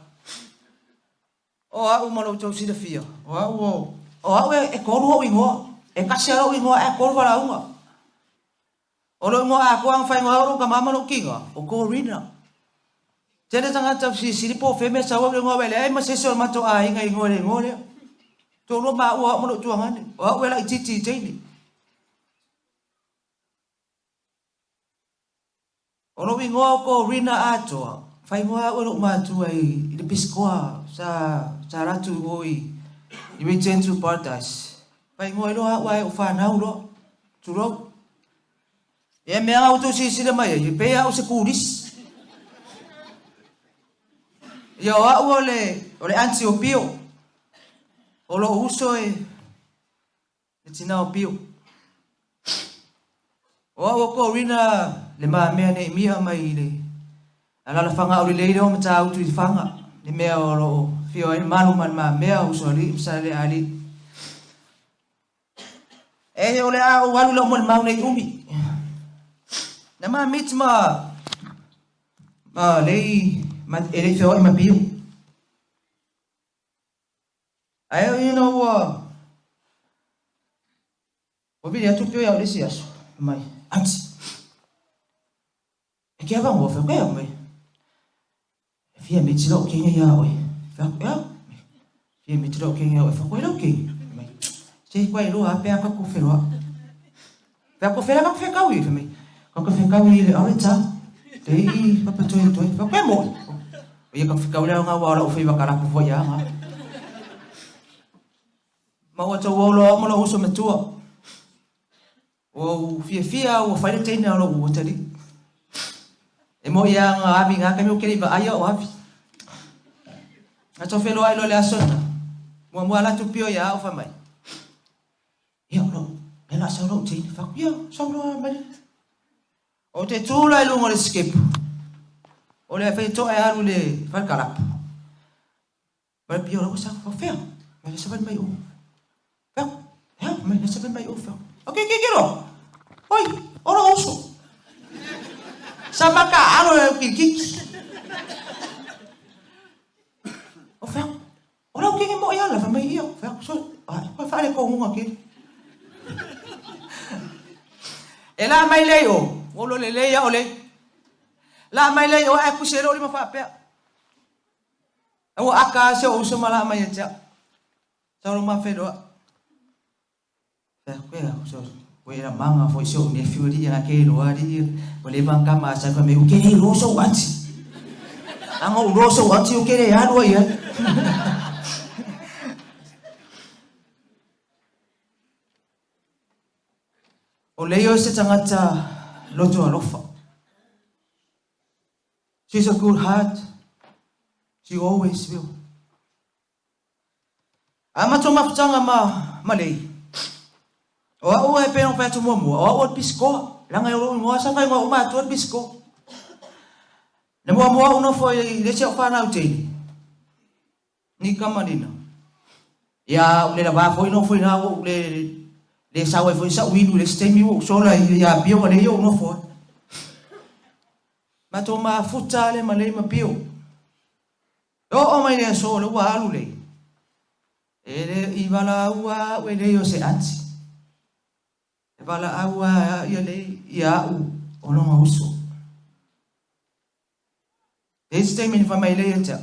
S3: o a u malu to si de fia o e ko ro wingo e ka se ro wingo e ko wala unga o ro mo a ko ang fai ngo kama malu kinga o ko rina. Jadi sangat si sini po feme sawa le ngawele ai masesor mato ai ngai ngore to lo ma wa mo tuangan wa wela cici ni ono wingo ko rina ato fai mo ono ma tu ai de piscoa sa ratu oi i return to paradise fai mo lo wa fa na lo tu lo e me auto si de mai e pe au securis. Yo ole anti opio. Olo uso tina opio. O ko rina le ma me ne mia mai le. Ala la fanga ole le o mata auto fanga. Le me olo fio e malu man ma me uso li sale ali. E ole a walu lo mon mau ne umi. Na ma mitma le ele feo ima pio. Ayo Obi ya tu pio ya ulisi yaso. Mai anti. E que abang wo feo que mai. Fia me tiro que ya oi. Feo ya. Fia me tiro que ya oi feo lo que. Mai. Se quai lo a pe a ko fero. Pe ko fero ka fe ka wi mai. Ko fe ka wi le orita. Dei papa toi feo que mo. Ia ka fikau le nga wala o fai bakara ko foi nga. Ma wa tau lo mo lo uso metua. O fia o fai te na lo o tali. E mo ia nga abi nga ka mi o keri ba ayo o abi. A to felo ai lo le asona. Mo ala tu pio ya o fa mai. Ia lo. Ela sa lo te fa ia sa lo mai. O te tula i lo mo le skip. Oleh apa itu ayah oleh berkalap. Berbiar aku sang fair. Mana seban mai o. Fair. Ya, mana seban mai o fair. Okay, kiro. Oi, orang uso. Sama ka alo kiki. O fair. Orang kiki mo ya la mai ia. Fair. So, pa fa le ko hunga ki. Ela mai leo. Olo le ya ole. La mai le o aku sero lima fa pe. O aka se o so mala mai ja. Sa ro ma fe do. Fe ko ya so we ra manga fo so ne fiori ya ke ro ari o le ban kama sa ko me u ke ro so wanti. Anga u ro so wanti u ke re ya do ya. O le yo se tangata loto alofa. She's a good heart. She always will. Ama toma fitanga malei. O e pe no fa tu mo o pisco. Langa yo mo sa fa mo ma tu pisco.
S14: Na mua una foi le se fa te. Ni kamanina. Ya le va foi no foi na le sa foi sa winu le stemi wo so la ya bio le yo no foi. Ma to ma futale ma le ma bio. O mai le so le wa alu le. Ele ivala ua wele yo se anti. Ivala aua ya le ya u ono ma uso. Este min fa mai le ya.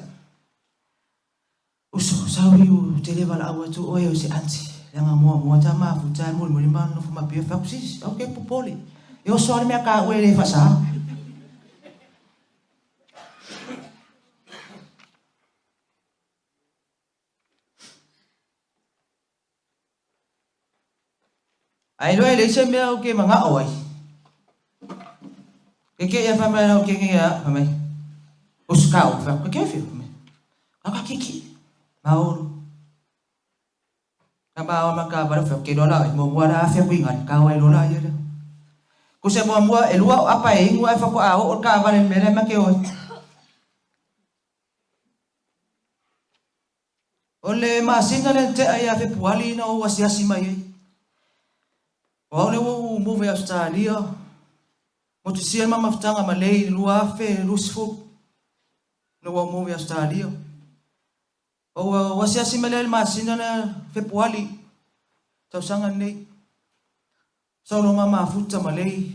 S14: Uso sawi u te le vala aua tu o yo se anti. Langa mo ta ma futa mo mo ma no fa ma bio fa sis. Okay popoli. Yo so me ka wele fa sa. Ai loe le se mea o ke manga oi. Ke ya fa mai o ke ya fa mai. Uskau fa ke fi fa mai. Aka kiki. Mauro. Ka o maka ba fa ke dola mo wara fa ku ngan ka wai dola ya. Ku se mo e lua apa e ngua fa ko a o ka ba le mele ma ke o. Ole ma singa le te ai fa puali na o wasiasi mai. O le wo move Australia. Mo te sia mama ftanga malei lua fe lusfo. No wo move Australia. O wasia simele ma sinana fe puali. Tau sanga nei. Solo mama futa malei.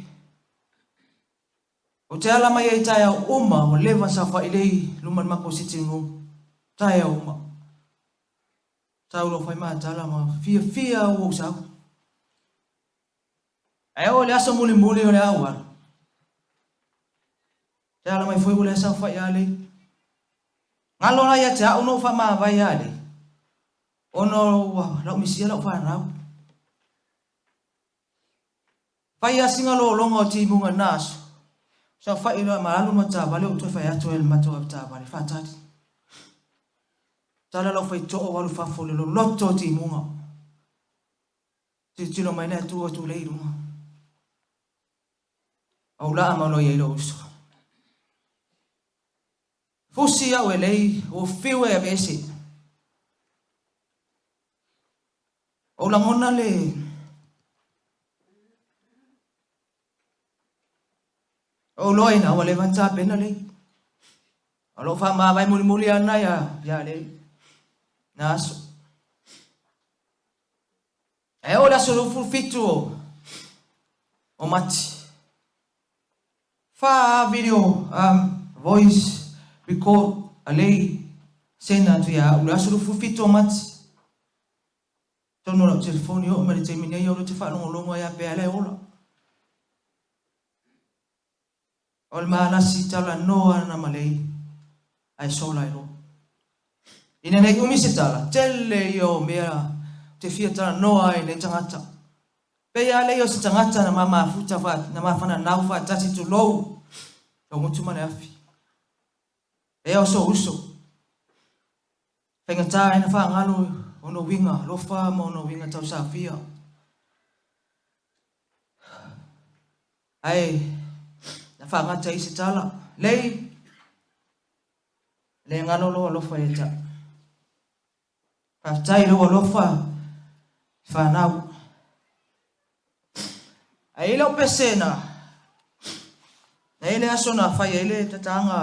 S14: O te ala mai tai a uma o leva sa fa ilei luman mako sitting room. Tai a uma. Tau lo fai ma tala ma fia o sa. Ai o le aso muli o le awa. Te ala mai foi o le sa fa ia le. Ngalo na ia te a uno fa ma vai ia le. Ono wa la misia la fa na. Fa ia singa lo longo ti munga nas. Sa fa ila ma alu mata vale o to fa ia to el mato ta vale fa tati. Tala lo fa to o walu fa fo le lo lotto ti munga. Ti lo mai na tu le irunga. Au la ma lo ye lo so. Fusi au elei o fiu e vesi. O la mona le. O loina o le vanta pena le. O lo fa ma vai muli ana ya le. Naso. E o la solo fu fitu o mati. Fa video voice record alei sena tu ya ula solo fu fito mati tono la telefoni o mari te mine yo te fa longo ya pe ale ola ol ma na sita la noa na malei ai sola ilo ina nei umi sitala tele yo mea te fiata noa e ne tangata pe ya le yo tangata na mama futa fa na mafana na ufa tati tu low o mutu mana afi e o so uso penga tai na fa ngalo ono winga lo fa mo no winga tau safia ai na fa ngata isi tala le ngalo lo fa eta fa tai lo fa na ai lo pesena ele asona fa ele tatanga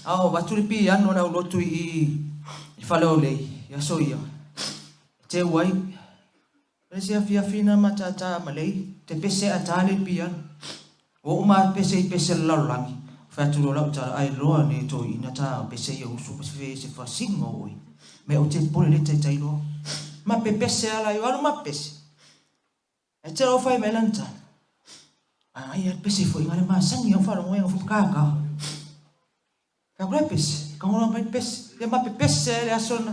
S14: au baturipi ano na lotu I falole ya soia te wai pese afia fina matata malei te pese atale pian o ma pese lalangi fa tu lo ta ai lo ne to ina ta pese yo su pese fa singo oi me o te pole le te lo ma pese ala yo ala ma pese e te o fai melanta ai pese foi ngale ma sangi o fa lo mo fu kaka ka grepes ka ngolo pa pes le ma pes le asona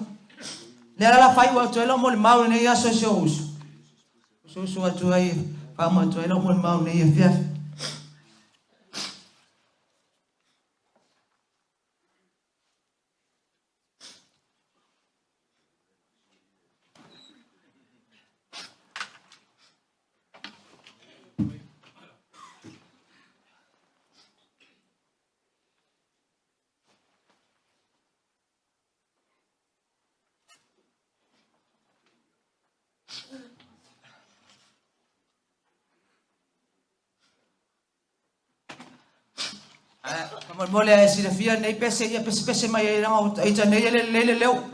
S14: le ala fai wa to lo mo le mau ne ya so so atu ai pa ma to lo mo le mau ne ya fia Mole a si fia nei pese ia pese mai e ranga ai ta nei le leo.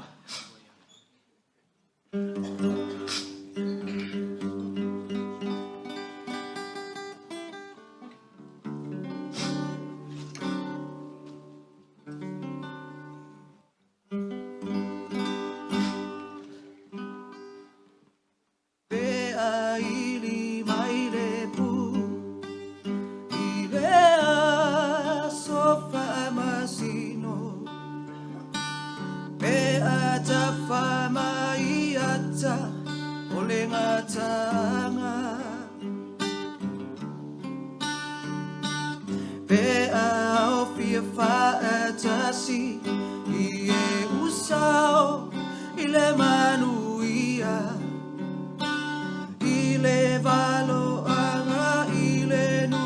S14: Pe a ili mai le pu i le a sofa masino pe a ta fa mai ata o le ngatanga pe a o fia fa ata si i e usao i le manuia i le valo anga i le nu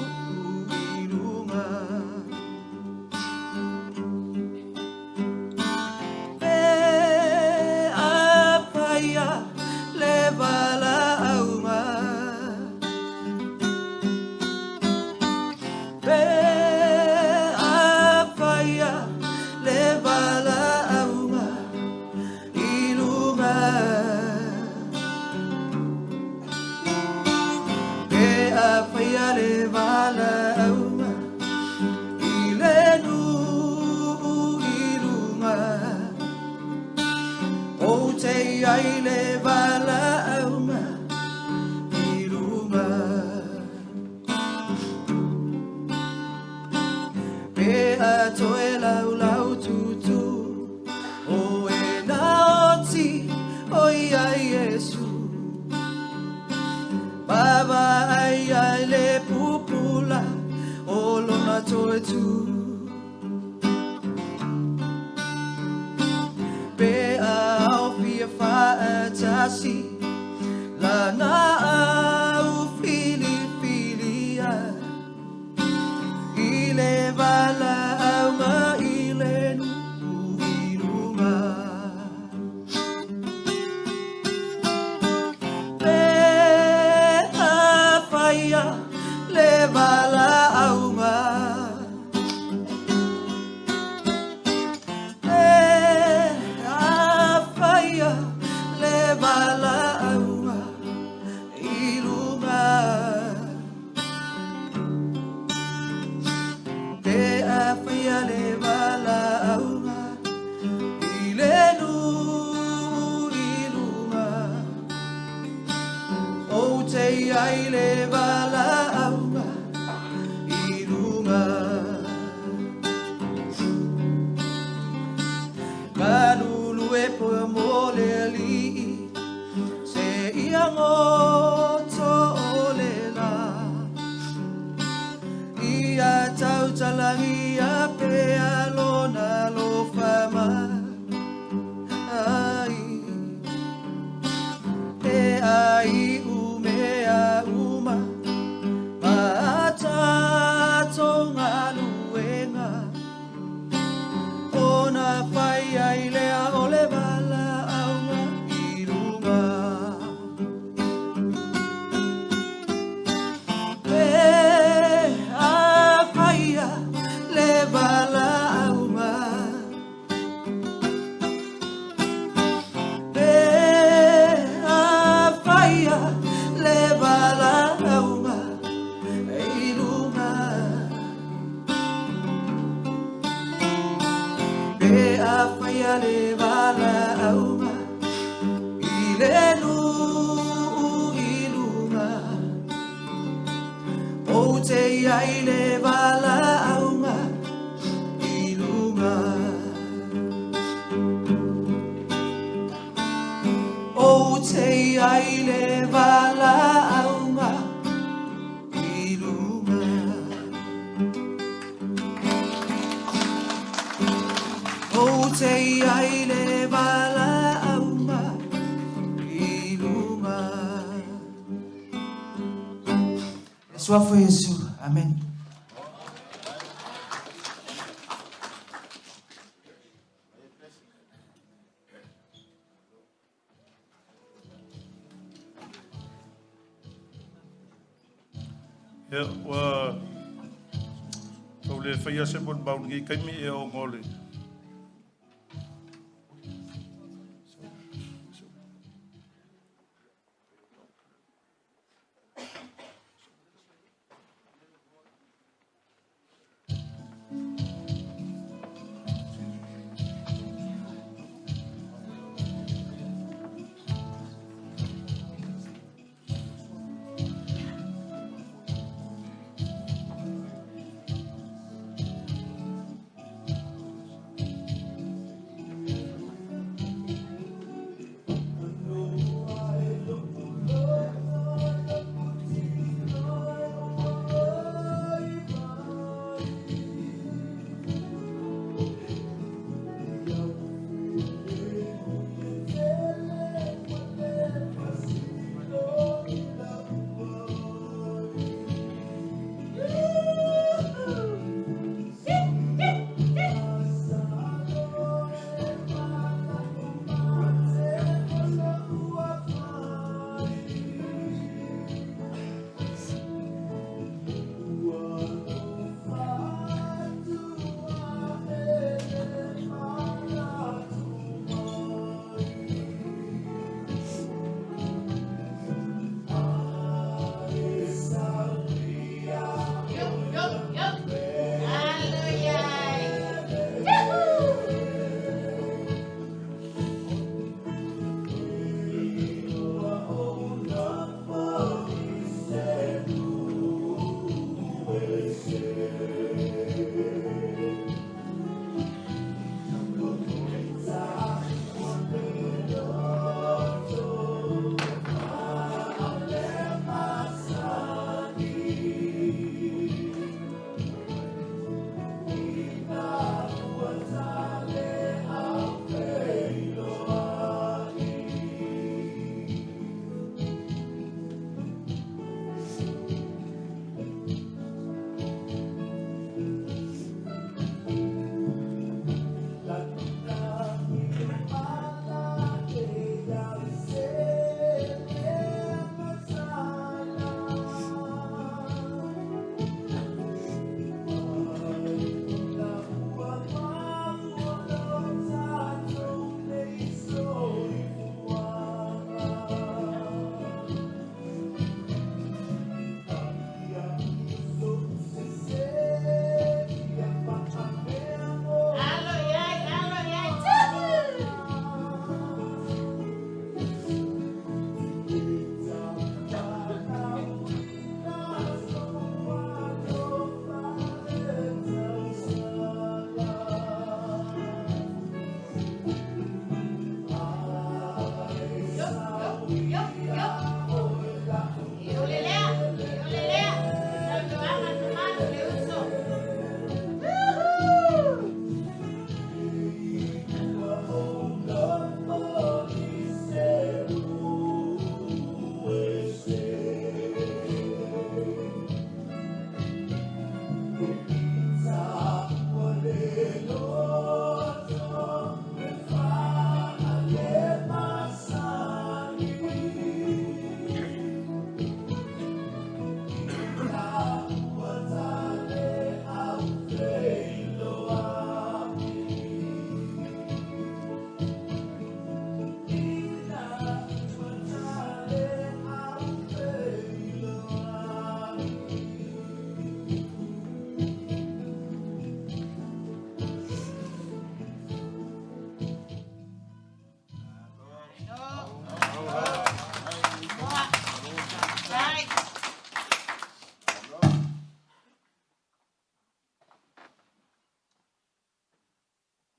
S14: i lunga pe a paia le vala aunga pe a paia le vala aunga i lunga Faia le vala auma i le nu i runga o te ai le vala auma i runga pe a toe lau lau tutu o e na oti o ia Yesu Baba ai ai le pupula o lona toe tu Pe a au fia fa a tasi La na au fili filia I le vala au ma i le nu i runga le vala aunga faia le vala aunga i lunga te a faia le vala aunga i le nu i lunga o te ai le vala aunga i lunga Kalulu e po mole li se ia ngoto ole la ia tau talangi a pe alona lo fama ai e ai umea uma mata tonga luenga ona fai ai lea ole vala aunga i runga pe a faia le vala aunga pe a faia le vala aunga i lunga pe a faia le vala aunga i le nu i lunga o te ai le vala aunga i lunga o te ai le vala aunga i lunga o te ai le vala aunga i lunga Suafo Yesu amen
S11: He wa
S15: So le whaia se mon baun ki kaimi e o ngole.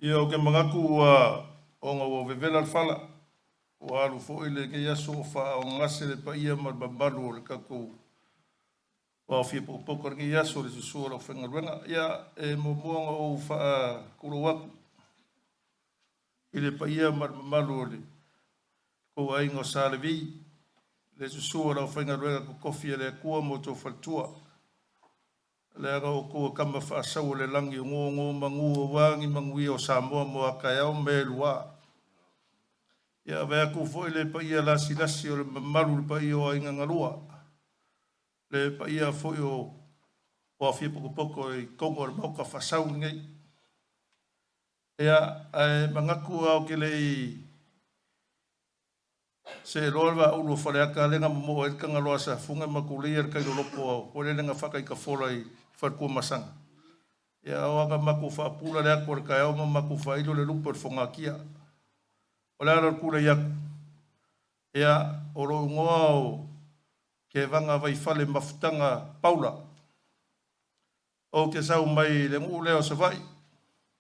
S15: Ia o ke mangaku o ngā o vevela whala o alu fo ile ke ia so wha o ngase le pa ia mar babalu o le kako o fia pokopoko ke ia so le susua o whengaruenga ia e momoanga o wha kuro waku ile pa ia mar babalu o le ko aingo sa le vi le susua o whengaruenga ko kofia le kua mo tō whaltua le aga o kua kama whaasau le langi o ngō mangu o wangi mangui o Samoa mo a kai au me lua. Ia vea ku fo le pa ia lasi lasi o le maru le pa ia o inga ngarua. Le pa ia fo o o fia poko I kongo mau ka whasau ngai. Ea, mangaku au ke lei se roa ulo whareaka lenga mo e kanga loa sa funga makulia kai lolopo au. O le lenga whakai ka whola I wharkua masanga. Ea oanga maku whaapula lea kore kai au maku whailo le lupo e whonga kia. O le ara kura iaku. Ea oro ngoa o ke vanga vai whale mafutanga paula. O ke sau mai le ngu leo sa vai.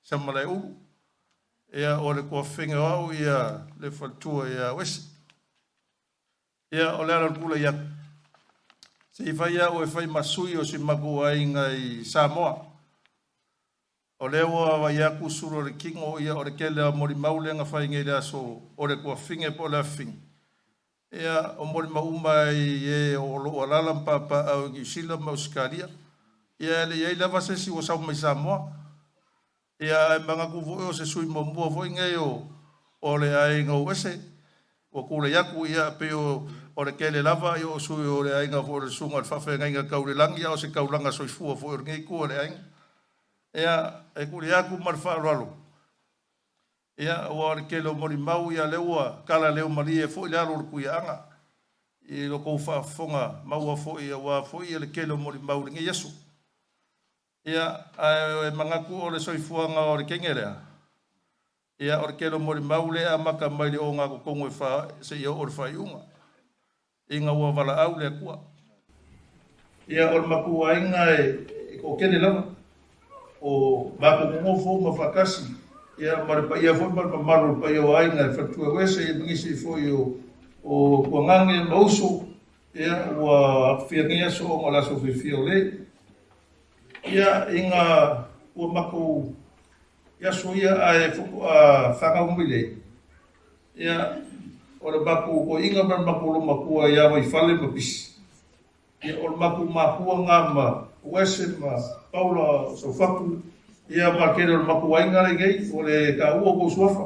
S15: Sa malai uru. Ea o le kua whenga au ia le whaltua ia wesi. Ea o le ara kura iaku. Se I whai au e whai masui o si maku ainga I Samoa. O le oa wa iaku suro le kingo ia o le kele a mori maulenga whai ngai lea so o le kua whinge po le whinge. Ea o mori mauma I e o lo alalam papa au New Zealand ma Australia. Ia le iei lava se si o sau mai Samoa. Ia e manga kuvo o se sui mamua foi ngai o le ainga o ese. O kule yaku ia pe o le kele lava I o sui o le ainga o le sunga al whawhe ngai ngā kaurelangi ia o se kauranga soifua foi o ngai kua le ainga. Ea e kule yaku marwha ralo. Ia o le kele o mori mau ia leua kala leo mari e foi le alo le kuia anga. I loko whafonga maua foi ia wa foi ia le kele o mori mau le ngai yesu. Ia e mangaku o le soifuanga o le kengerea. Ia o le kele o mori mau le a maka mai le o ngā kukongo e wha se ia o le whaiunga. I ngā ua wala au le kua. Ia o le maku ainga e o kele lama. O mako ngofo ma whakasi. Ia mare pa ia foi ma maru pa ia o ainga e whatua wese I mingisi foi o kuangange mauso. Ia ua whiangia so o ngalaso whiwhia o le. Ia inga ua mako ia so ia a e fuku a whakaumile. Ia o le mako ko inga ma mako lo makua ia wai whale ma pisi. Ia o le mako mahua ngā ma wese ma paula so whaku. Ia markere o le mako wainga le gei o le ka ua ko suafa.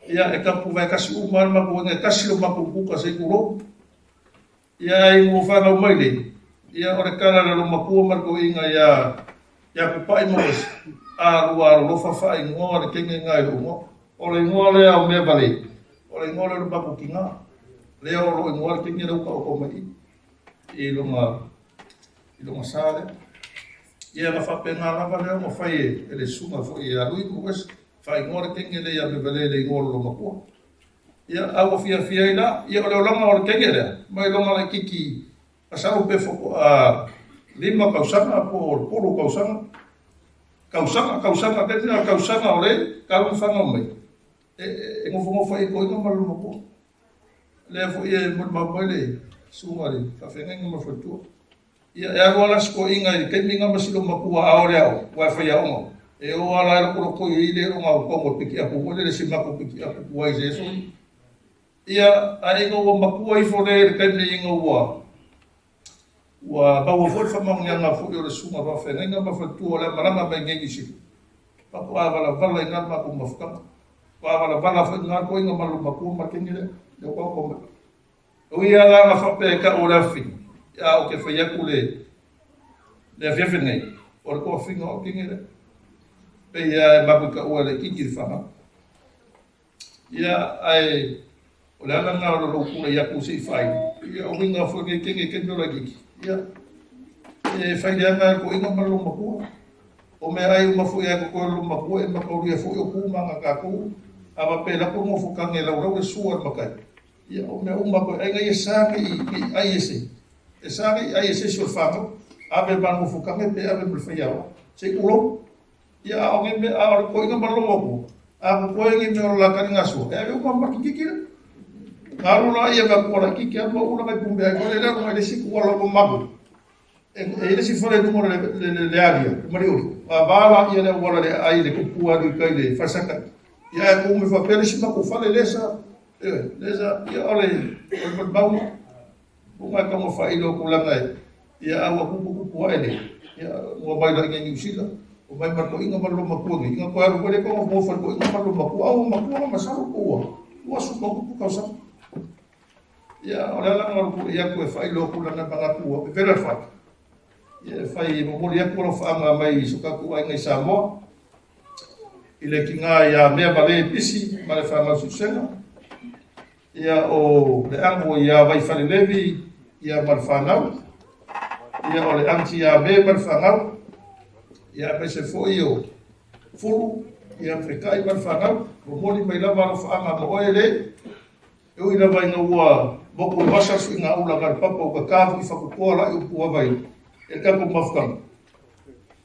S15: Ia e kapu vai kasi umar mako wainga kasi o mako kuka se kuro. Ia i mo whakaumaile. Ia o le kala le lo makua marko inga ia kupai moes. A rua lo fafa I ngoa le kenge ngai rongo. O le ngoa le au Meavalē. O le ngoa le lo bako ki ngā. Leo lo ngoa le kenge rauka o komai. I longa sāre. Ia nga whape ngā lava leo ma whai e le sunga fo I a lui mo wes. Whai ngoa le kenge le ia Meavalē le ngoa lo makua. Ia awa fia I la. Ia o le olanga o le kenge lea. Mai longa le kiki. Asaro pe foko a lima kausanga po polo kausanga. Kausanga tena kausanga ore kalu fanga mai. E ngofo I ko inga malu mo. Le fo I mo mabele sumari ka fenga ngama fotu. Ia e wala sko inga I keminga masilo makua aore ao wa fa ya ongo. E o ala ko ko I le ronga ko mo piki apu le simako piki apu wa jesu. Ia ai ngo makua I fo le keminga wa. Wa bawa foi famang nga foi o le sunga wa fe nga ma fatu o le maranga mai ngi si pa ko ava vala nga ma ko mafka ko ava vala fa nga ko nga malu ma ko ma kengi le ko o ia la ma fa pe ka o la fi ya o ke fa ya ku le fiafe nei o ko fi nga o kengi le pe ya ma ko ka o le kiki fa ya ai o la nga o lo ku ya ku si fa ya o nga fo ke kengi ke no la kiki. Ia, e whaileanga ko inga malu makua. O mea ai umafu ia ko koe makua e makauria fo i o kumanga kako. Awa pe lako mo fukange lau rau e sua makai. Ia, o mea umako ai ngai e sāke I ai ese. E sāke I ai ese si o whanga. Awe manu fukange pe awe mul whaiawa. Se ulo. Ia, ao nge me a ko inga malu makua. A ko nge me o lakari ngasua. E awe umamaki kikira. Ngaro la ia ka kora ki ke ma ula mai pumbe ko le ro mai le siku wala ko magu e le si fore no le aria mari uri a bala ia le wala le ai le ku adu kai le fasaka ia ko me fa pele si ma ko fale lesa ia ole ko bauma ko ma ka mo fa ilo ko la ngai ia awa ku ele ia mo mai la ngi usila o mai mar ko inga malo maku ngi inga ko aru ko le ko mo fa ko inga malo maku au maku ma sa ko wa su ko ku ka sa. Ia, o le ala ngā rupu ia koe whai loko lana mga kua, e vera whai. Ia fai momoli aku lo whaanga mai sukaku ai ngai Samoa. I le kinga ia Meavalē pisi ma le whaanga susena. Ia o le ango ia vai Fanene ia ma le whanau. Ia o le anti ia me ma le whanau. Ia pese fo iyo fulu ia Afrikai ma le whanau. Momoli mai lava lo whaanga ma oe le. Eu ina vai na ua moko wasa su inga ula ngar papa o kakavu i whakukoa la i upua vai. E kapu mafukam.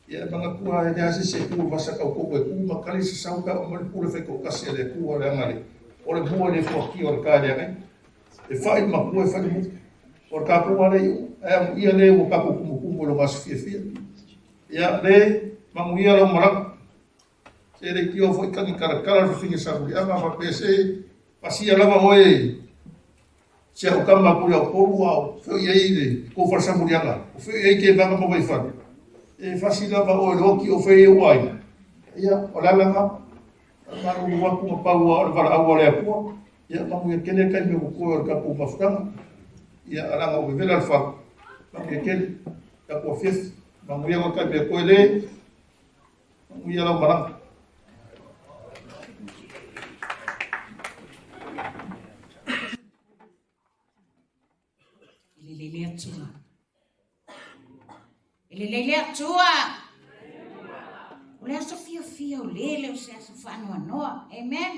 S15: Ia mga kua e nease se kua wasa kau koko e kua makali se sauka o mali kua whaiko kasi e le kua le angare. O le mua le fuaki o le kāre angai. E whai makua e whai mu. O le kapu ale iu. E amu ia le o kapu kumukumu lo masu fia fia. Ia le mangu ia lo marang. Se le kio fo ikangi karakara rufingi saburi. Anga ma pese pasia lava oe. Se o kama kuri au poru au. Feo ia ile. Ko farsa muri anga. Feo ia ike banga mo vai whani. E fasi lava oe loki o feo ia uai. Ia o lalanga. Maru waku ma pau o le vara au le apua. Ia mangu ia kene kai me koe o kapu mafutanga. Ia alanga o vevela le whaku. Mangu ia kene. Kapu a fifth. Mangu ia kai me koe le. Mangu ia lau maranga.
S9: Lele atua. Lele atua. O le aso fia o lele o se aso whanua noa. Amen.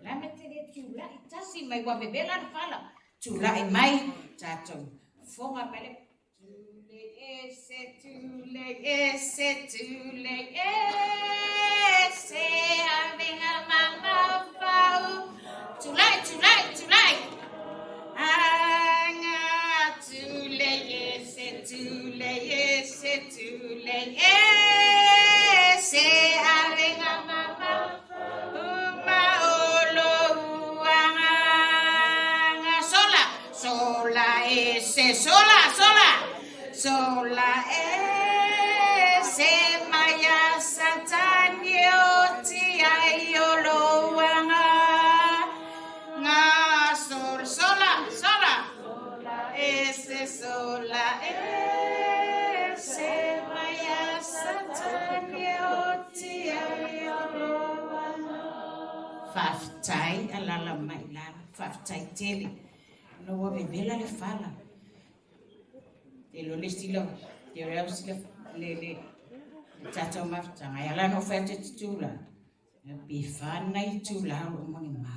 S9: La me te re tula i tasi mai wa bebela na fala. Tula i mai tatou. Fonga pele. Tule ese, tule ese, tule ese. Avinga mama pau. Tulai, tulai, tulai. Anga tule ese, tule ese, tule ese. Avinga mama uma olo anga. Sola, sola ese, sola, sola. Sola ese maya satanio ti ayolo anga. Nga sol, sola, sola. Ese sola ese maya satanio ti ayolo anga. Faftai alala mailana, faftai tele. No wa bebela le fala. Lo le stilo, te reo stilo le tata mafta ngai ala no fete tula. Be fana i tula o moni ma.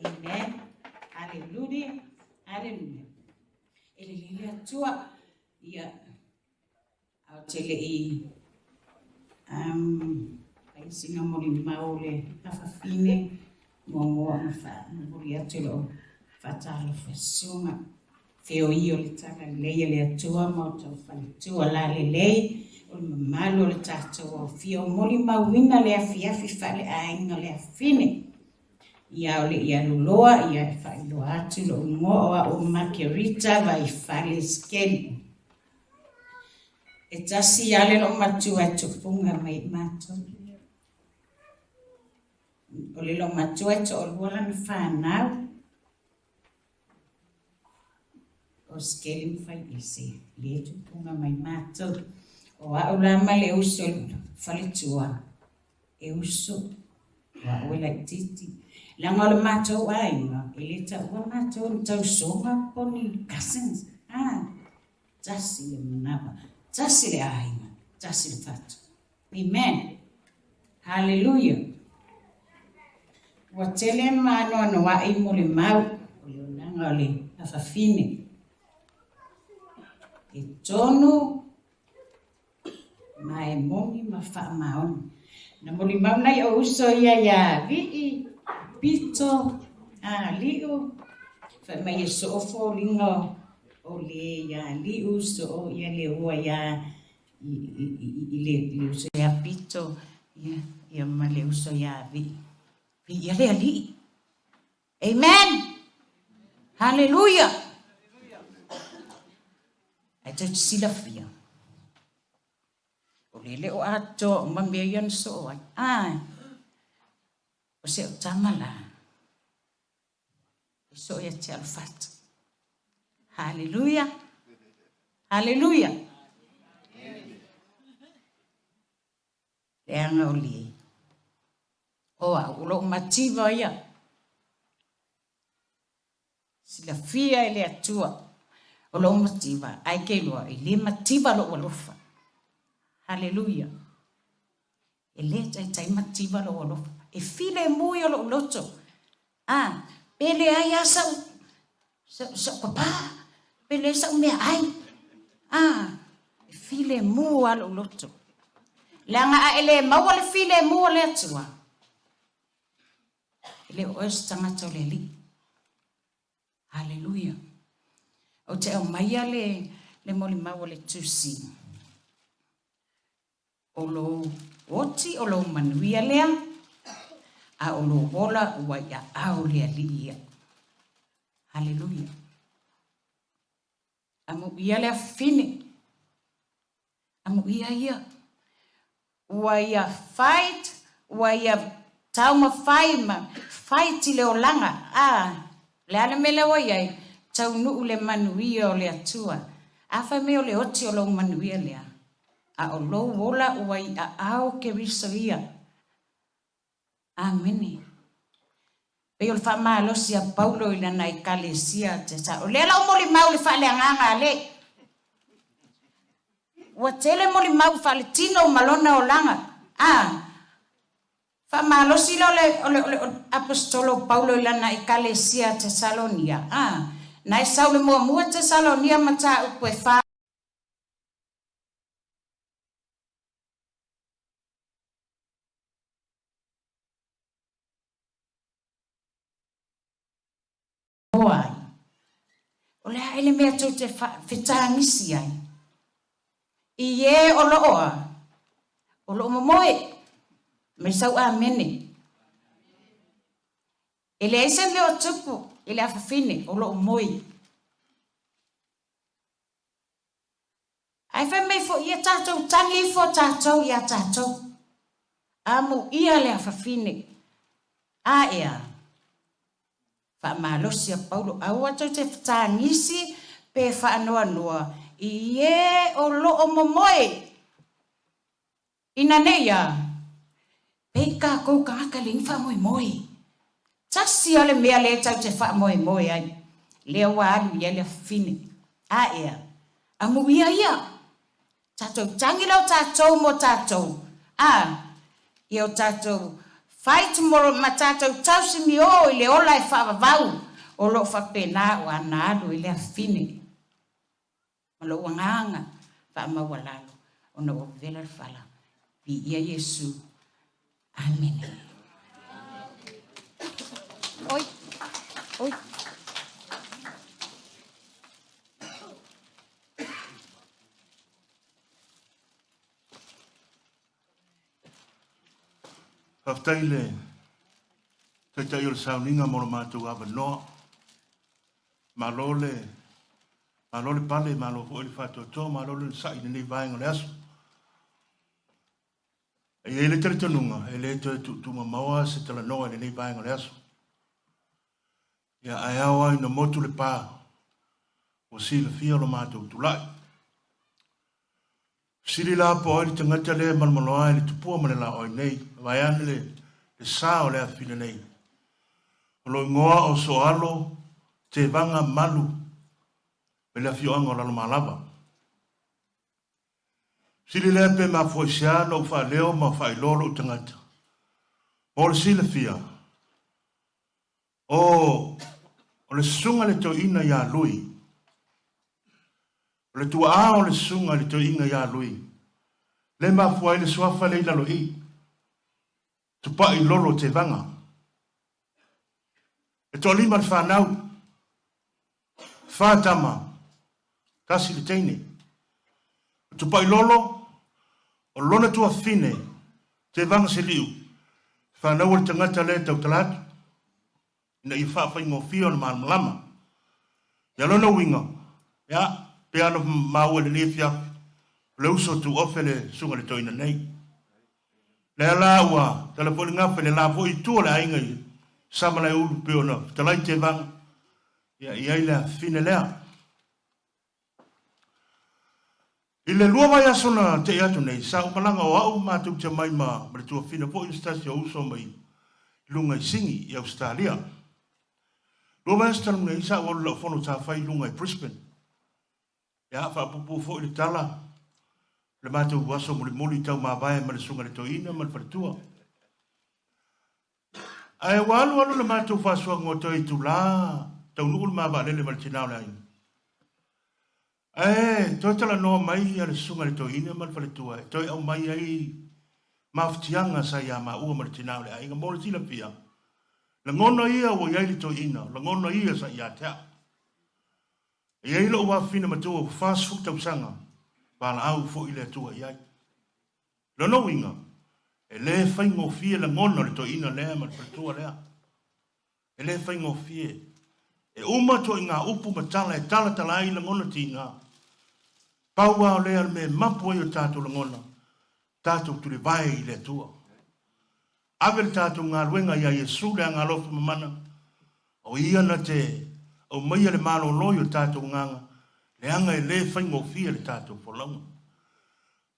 S9: Amen. Hallelujah. Hallelujah. Ele atua ia au tele i ai singa moni maole afafine mo fa mo ia telo fatalo fesunga. Feo io le tanga lei le atua mo tau fale tua la le lei o le mamalo le tatou fio moli mawina le afiafi fale ainga le afine ia o le ia luloa ia e whailo atu lo ungoa o makirita vai fale skeli e tasi ale lo matua e tupunga mai mato o le lo matua e to o luola ni whanau o skeli fai ese le tupunga mai mato o a ulama le uso fale tua e uso wa ola titi la ngol mato ainga ele ta wa mato tau songa poni cousins tasi le manava tasi le ainga tasi le fatu amen hallelujah wa tele mano no wa i mole mau o le nanga le afafine e tonu mai moni ma fa maon na moni mau nai o uso ya vi pito liu fa mai so fo lingo o le ya liu so ya le o ya le uso ya pito ya ma le uso ya vi ya le ali amen hallelujah ato sila fia o lele o ato mambian so o se tamala so ya chalfat hallelujah hallelujah le anga o li. Oa, ulo mativa ia. Sila fia ele atua. Ulo mativa. Ai ke loa, ele mativa lo walofa. Hallelujah. Ele tai mativa lo walofa. E file mui o lo loto. Pele ai asau. Sa papa. Pele sa mea ai. E file mu alo loto. Langa a ele maua le file mu le atua. Ele oes tangata le li. Hallelujah. O te au maia le moli maua le tusi. O lo oti o lo manuia lea. A o lo ola ua ia au lea li ia. Hallelujah. Amu ia lea fine. Amu ia. Ua ia fight. Ua ia tauma faima. Fight le o langa. Le ale mele o iai. Tau nuu le manuia o le atua. Afa me o le oti o lo manuia lea. A o lo wola ua ia au ke riso ia. Amene. Pe o le wha maa losi a Paulo ina na ikalesia te sa. O le lau moli mau le wha le anganga le. Ua tele moli mau wha le tino malona o langa. Wha maa losi lo le apostolo Paulo ina na ikalesia te Salonia. Na e sau le mua te Salonia mata upo e wha. O le haele mea tau te whetangisi ai. I e o lo oa. O lo momoe. Me sau amene. E le eise leo tupu. E le awhawhine. O lo moe. Ai wha mei fo ia tātou. Tangi fo tātou ia tātou. Amu ia le awhawhine. Ea. Malosi a Paulo au atu te whatangisi pe whaanoa noa i e o loo momoe ina neia pe ka kou kaka ling wha moe moe tasi ale mea le tau te wha moe moe ai lea wa alu ia lea fine ea amu ia tātou tangilau tātou mo tātou i o tātou fight moro matato tausi mi o ile ola e whaavavau o lo whapena o anado ile a fine. Malo wanganga whaamawalalo o no o vela whala. Pi ia Yesu. Amen. Oi.
S15: Haftaile, tata i o le sauninga moro mātou awa noa. Malole pale, malo fo ili whatoto, malole sa ina nei vaenga le aso. E ele tere tanunga, ele to tunga maua se tala noa ele nei vaenga le aso. Ia ai awa ina motu le pā, o si le fia lo mātou tulai. Siri la po oi tangata le malmaloa le tupua male la oi nei, vai ane le sa o le afina nei. O lo ngoa o soalo te vanga malu me le afioanga o lalo malava. Siri le pe ma foisiano fa leo ma fa ilolo tangata. O le sila fia. O le sunga le to ina ya lui. O le tua o le sunga le to inga ya lui. Le mafuai le suafa le ilalo i. Tupai lolo te vanga. E to lima le whanau. Whātama. Kasi le teine. Tupai lolo. O lona tua fine. Te vanga se liu. Whanau le tangata le tau talatu. Ina i whawhai ngō fio na malama. Ia lona winga. Ia. Pe ano maua le nefia, le uso tu ofe le sunga le toina nei. Le ala ua, telefoni ngafe le la po i tua le ainga i, sama le ulu pe ona, talai te vanga, ia i le fine lea. I le lua mai aso na te atu nei, sa umalanga o au mātou te mai ma le tua whina po i stasi o uso mai lunga i singi i Australia. Lua mai aso nei, sa ua lau whono tā whai lunga i Brisbane. Ia, whaapupu fo i le tala, le mātou waso muli tau mawai ma le sunga le toina ma le wharitua. Ai walu le mātou whasua ngotoi tu la, tau nukul mawai le ma le tinau le aina. Toi tala noa mai a le sunga le toina ma le whaletua. Toi au mai ai mawhtianga sa ia ma ua ma le tinau le ainga. Mo le tila pia. La ngona ia o iai le toina. La ngona ia sa ia tea. Iai lo ua fina matua o fast food tau sanga. Pala au fo i le atua iai. Lo no inga. E le whaingo fie la ngona le toina lea ma le whaletua lea. E le whaingo fie. E uma to inga upu matala e tala tala ai la ngona tina. Paua o lea me mapu ai o tātou langona. Tātou tuli vai i le tua. Awe tātou ngā ruenga ia Yesu le ngā lofu mamana. O ia na te, o maia le malo loi o tātou nganga. Le anga e le whaingo fia le tātou polanga.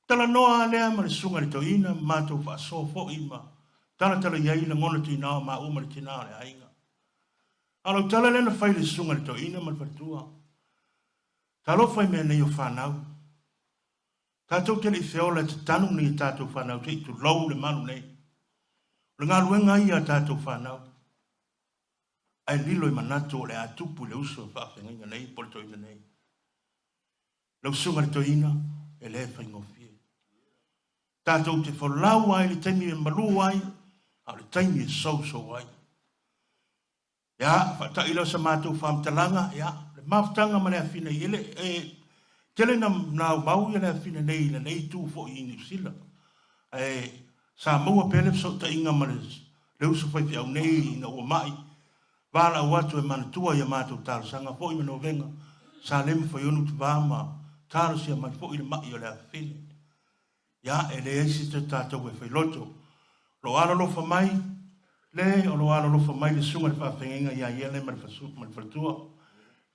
S15: Tala noa lea ma le sunga le toina, mātou whaaso fo ima. Tala tala iai la ngona tina o ma uma le tina le ainga. Alo tala lena whai le sunga le toina ma le whatua. Talo fai mea nei o whanau. Tātou tele i whiola te tanu ni tātou whanau te i tu lau le manu nei. Le ngā luenga ia tātou whanau. Ai lilo i manato le atupu le uso whaafenga nei, pole toina nei. Lau sunga le toina e le whaingofie. Tātou te wholau ai le taimi e malu ai, a le taimi e so ai. Ia, whata ilo sa mātou whamtalanga, ia, maftanga ma le afina i ele, tele na mau i le afina nei, le nei tū fo i New Zealand. Sa maua pele so ta inga ma le uso fai fiau nei na ua mai. Vala watu e manatua i a mātou tāru sanga, fo i mano venga, sa lemu fai onu tu vāma, tāru si a mai fo i le mai o le afina. Ia, e le eisi te tātou e fai loto. Lo ala lofa mai, le o lo ala lofa mai le sunga le whawhenga ia iele ma le whatua.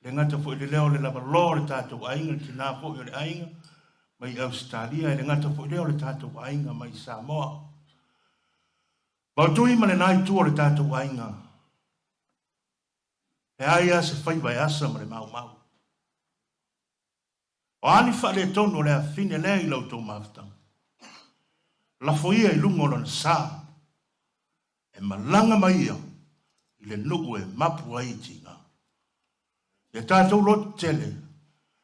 S15: Le ngata fo i le leo le lava lo le tātou ainga, le tina fo i le ainga, mai Australia, le ngata fo i leo le tātou ainga, mai Samoa. Bautui ma le nai tua le tātou ainga. E aia se whai vai asa ma le mau. O ani wha le tono le a fine lea i lau tō maftang. La fo ia i lungo lana sā. E malanga mai ia, i le nuku e mapu ai tinga. E tātou lot tele,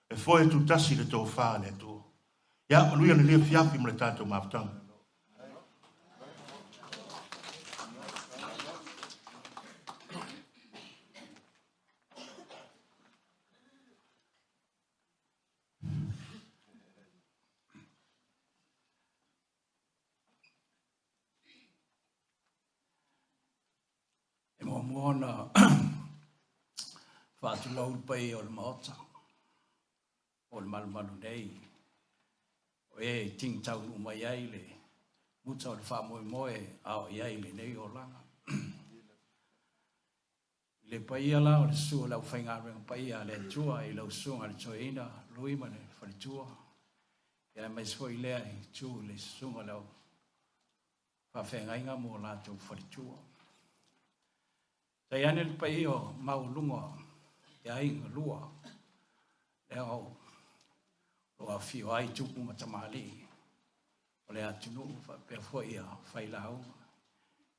S15: e fo e tu tasi le tō whā le tō. Ia, manuia le lea fiapi ma le tātou maftang.
S9: Moana whaatu lau pai o le maota, o le malu nei, o e ting tau umai ai le, muta o le wha moe ao iai le nei o langa. Le pai ala o le sua lau whainga renga pai a le tua i lau sunga le toina, lui ma le whalitua. Ia mai sfo i lea i tu le sunga lau whawhenga inga mo la tu whalitua. Tai ane le pai o maulunga e ainga lua. Le au loa fio ai tuku matamali. O le atunu pe foi a whailau.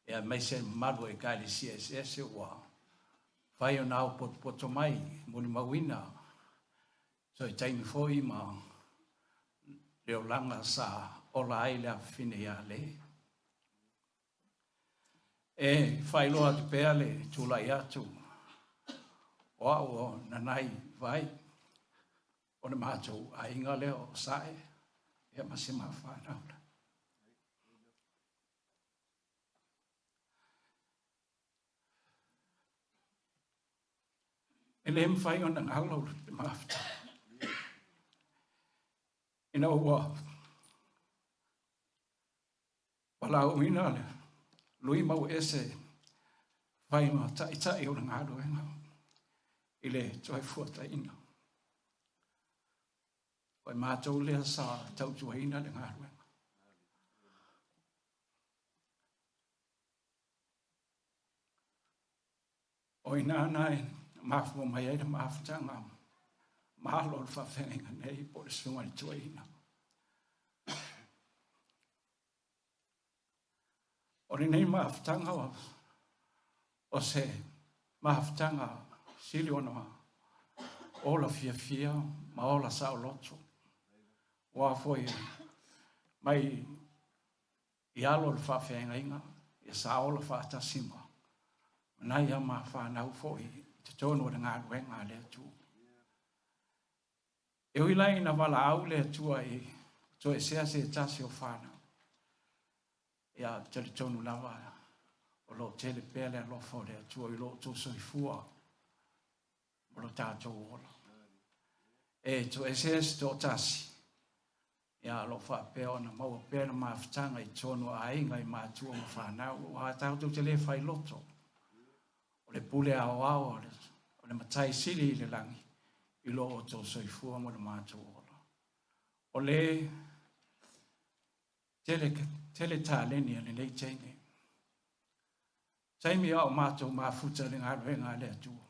S9: E a mai se malu e kai le CSS ua. Whai o nao poto mai muli mawina. So i taimi foi ma leo langa sa ola ai le a fine ia le. E whai loa te pēa le tūlai atu. O au nanai vai. O ne mātou a inga leo sae. E masi maa whānaura. E le mwhai o na ngālau te mafta. Ina ua. Wala o ina le. Lui mau ese vai ma tai o ngā roenga. I le toi fuata ina. Oi mātou lea sa tautuaina le ngā ruenga. Oi nāna e mafua mai e mafutanga mahalo le whawhenga nei po le sunga i tuaina. Oi nei mafutanga o se mafutanga sili ona ola fia ma ola sa loto. Wa foi mai i alo le whawhenga inga i sa ola whaatasima. Nai ama whanau foi te tono o ngā ruenga le atu. E ui lai na wala au le atua e to e sea se tasi o whanau. Ia te le tono lava o lo tele pele lo fo le atua i lo to soifua o lo tātou ola. E to e sea se to tasi. Ia lo wha peo na maua pēna mawhitanga i tono a inga i mātua ma whanau. O a tātou te le whai loto. O le pule ao ao, o le matai sili i le langi, i lo o tō soifua mo le mātou ola. O le tele tā leni a le nei teine. Taimi au mātou mafuta le ngā ruenga le atua.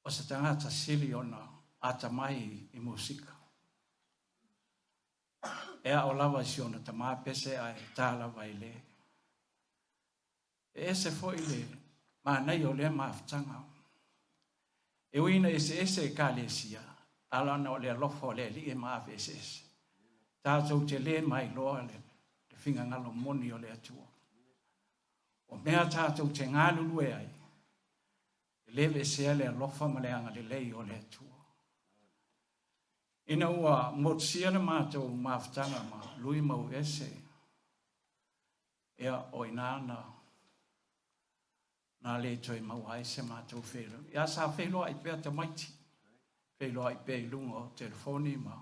S9: O se tangata sili ona ata mai i musika. Ea o lava si ona ta māpese ai tā lava i le. E se foi le manai o le mafutanga. E uina ese e kalesia. Alana o le alofo le li e maafe ese. Tātou te le mai loa le whinga ngalo moni o le atua. O mea tātou te ngālulu e ai. Lewe se le alofa ma le anga le lei o le atua. Ina ua motsia le mātou mafutanga ma lui mau ese. Ea o inana na le toi mau ai se mātou whelo. Ia sa whelo ai pēr te maiti. Whelo ai pēr lunga o telefoni ma.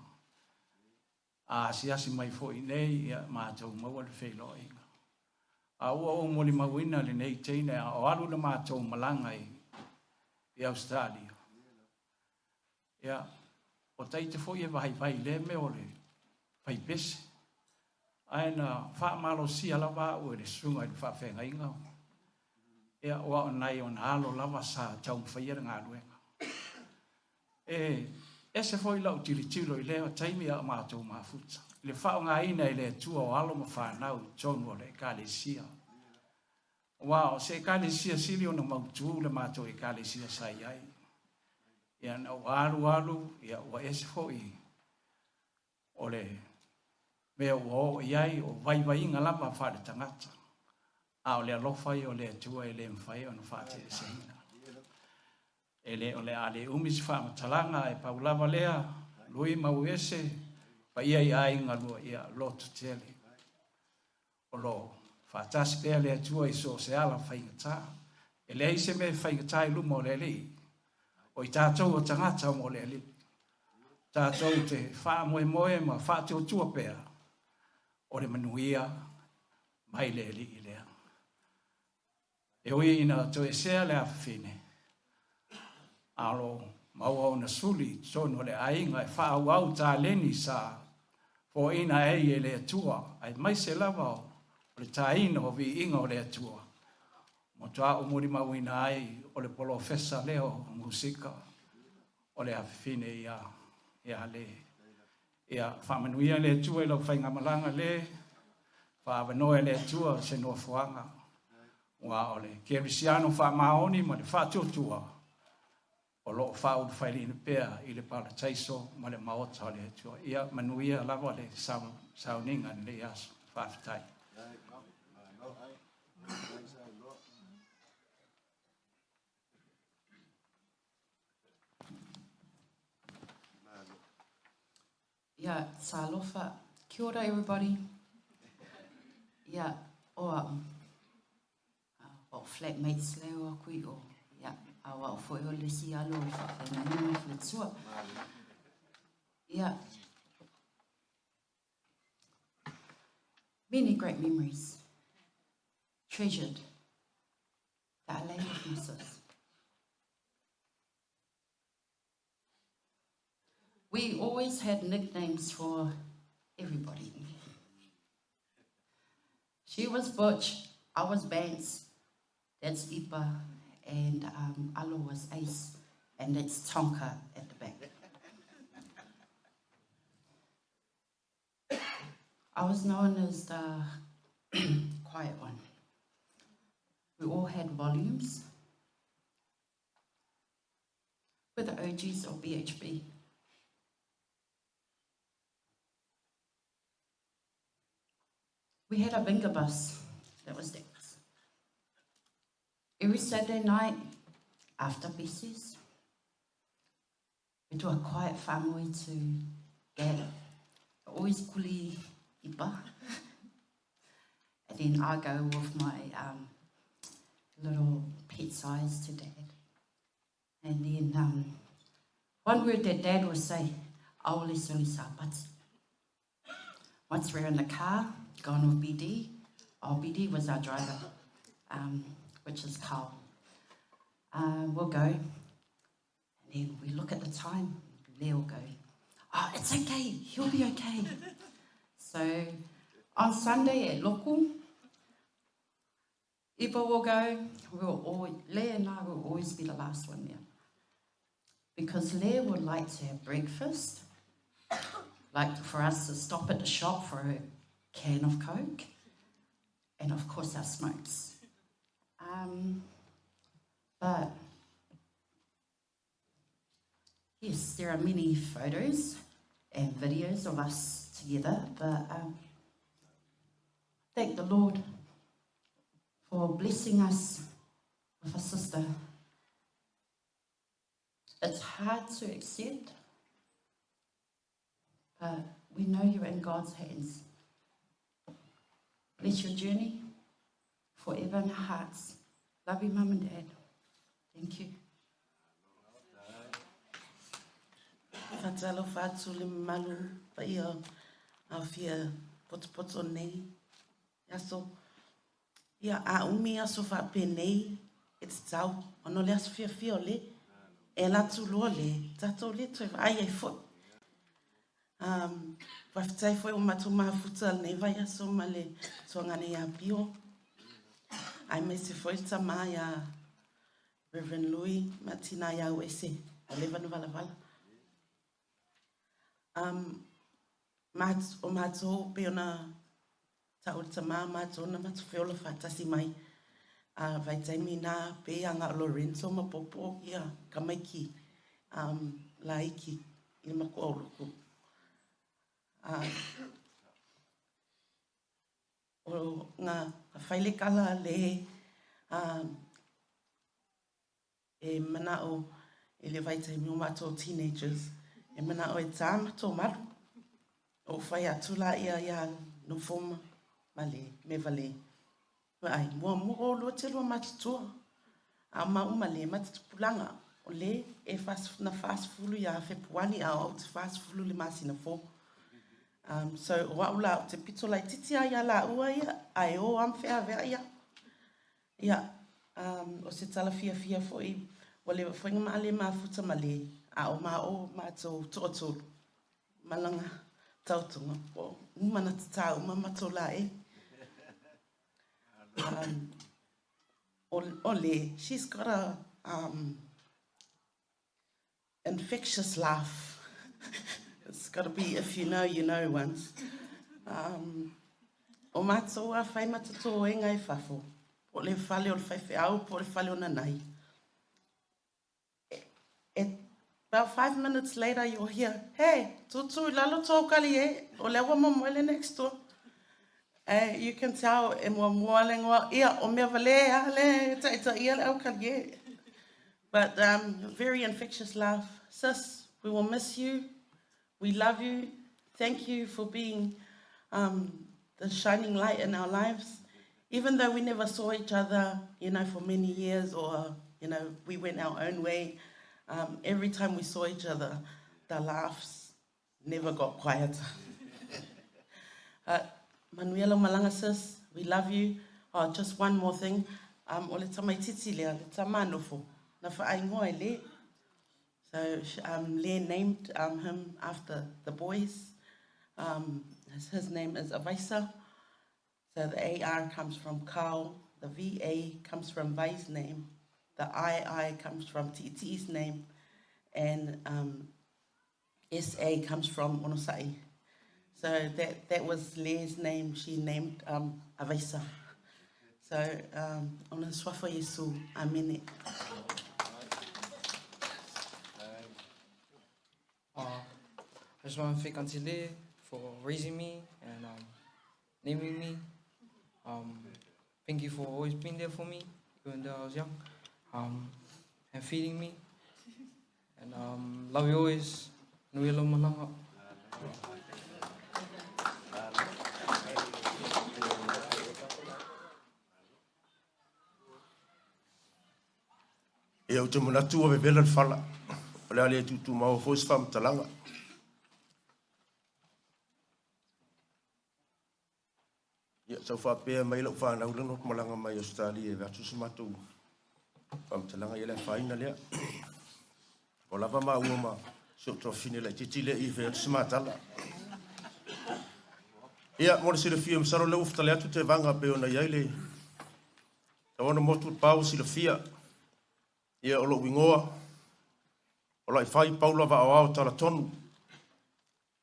S9: A siasi mai fo i nei ia mātou mau al whelo inga. A ua o moli mawina le nei teine a o alu le mātou malanga i Australia. Ia o taite fo i e vai le me o le vai pese. Aina wha malo si ala wā ue le sunga i le wha whenga inga. Ea oa o nai o nalo lava sa tau mwhaia ngā ruenga. E se foi lau tilo i leo taimi a mātou mafuta. Le whao ngā ina i le tua o alo ma whanau tonu o le kalesia. Wow, se kalesia sili o na mautu le mātou e kalesia sai ai. Ia na alu, ia o e se foi o le mea o iai o vai inga lama whare tangata. A o le alofai o le atua e le mwhai o na whate e sehina. E le o le ale umisi whamatalanga e paulava lea, lui mau ese, pa ia i ainga lua ia loto tele. O lo whatasi pēr le atua i so se ala whaingata. E le eise me whaingata i luma o le li. O i tātou o tangata o mo le li. Tātou te wha moe ma whate o tua pēr. O le manuia mai le li i lea. E oi ina to e sea le awhine. Alo maua o na suli, sono le ainga e whaau au tā leni sa. Po ina e le atua, ai mai se lava o le tā ina o vi inga o le atua. Mo tua o muri mawina ai o le polofesa leo o musika. O le awhine ia le. Ia whamanuia le atua i lau whainga malanga le. Whaavanoe le atua se noa fuanga. Wa ole kerisiano fa maoni ma le fa tutua o lo fa u fa le pea i le pala taiso ma le maota le tu ia manuia lava le sauninga le as fa tai
S6: Yeah, salofa. Kia ora everybody. Yeah, o flatmates leo a kui o awa o foi o le si alo i whawhenga ni le tua. Yeah. Many great memories. Treasured. That land of Moses.
S16: we always had nicknames for everybody. She was Butch, I was Bance, that's Ipa, and Alo was Ace, and that's Tonka at the back. I was known as the quiet one. We all had volumes. Whether OGs or BHB. We had a bingo bus, that was Dex. Every Saturday night, after BCs, we do a quiet family to gather. Always kuli ipa. And then I go with my little pet size to Dad. And then one word that Dad would say, aole soli sa pati. Once we're in the car, going with BD, BD was our driver, which is Carl. We'll go, and then we look at the time, Leo will go, oh, it's okay, he'll be okay. So on Sunday at local, Ipa will go, Leah and I will always be the last one there. Because Leah would like to have breakfast, like for us to stop at the shop for a can of Coke, and of course our smokes. But yes, there are many photos and videos of us together, but thank the Lord for blessing us with a sister. It's hard to accept, but we know you're in God's hands. Bless your journey forever in our hearts. Love you, Mum and Dad. Thank you.
S7: Fatalo fatu le malu pa ia a fia poto nei. Yaso ia a umi aso fa penei it's tau ono le as fia le e la tu lo le tato le tu ai ai fo. Waftai foi uma tuma futsal nei vai aso male tongane ya bio. Ai me se foi tama ya Reverend Louis Martina ya wese aleva no vala. O mato peona ta o tama mato na mato feola fatasi mai. Vai taimi na pe anga Lorenzo mapopo ia kamaiki laiki i mako oluku. O nga whaile kala le e mana o le vai taimi o mato teenagers. E mana o e tāma tō maru. O whai atula ia no foma male, Meavalē. Ai, mua o lo te lua matatua. A mauma le matatupulanga. O le e na fast fulu ia Februari a o te fast fulu le masina fo. So o waula o te pito lai titi ia la ua ia. Ai o am whea vea ia. Ia, o se tala fia fo i. O le whainga maa le maa futa male. A o mātou tōtōru, malanga tautunga, o umana tatau, mamato la e. Ole, she's got a infectious laugh. It's got to be, if you know, you know once. O mātou a whai matato e ngai whafo, po le whale o le whaiwhi au, po le whale o nanai. About 5 minutes later, you'll hear, hey, tutu lalo tōkali e, o lewa mamuele next door. You can tell, e mamuele ngwa, ia, o Meavalē, ale, taita ia le au kali e. But very infectious laugh. Sis, we will miss you. We love you. Thank you for being the shining light in our lives. Even though we never saw each other, for many years, or, we went our own way, every time we saw each other, the laughs never got quieter. Manuela Malanga sis, we love you. Oh, just one more thing. O le tamai titi lea, le tamanofo. Na whaai ngoa le. So Leah named him after the boys. His name is Avaisa. So the AR comes from Carl, the VA comes from Vai's name, the II comes from Titi's name, and SA comes from Onosai. So that was Leah's name. She named Avaisa. So ona swafa Yesu, amene.
S17: I just want to thank Auntie Leah for raising me and naming me. Thank you for always being there for me, even though I was young, and feeding me. And love you always. Nui alo malanga.
S15: E au te manatu o vevela le fala. O le ale tutu mau fos fam talanga. Ia sau fa pe mai lo fa na ulo malanga mai Australia e vatu smatu. Fam talanga ia le faina le. O lava ma uma so to fine le titile I ve smatala. Ia mo se le fia msaro le ufta le atu te vanga pe ona yaile. Tawana motu pau si le fia. Ia o lo wingoa. O lai fai paula va ao tala tonu.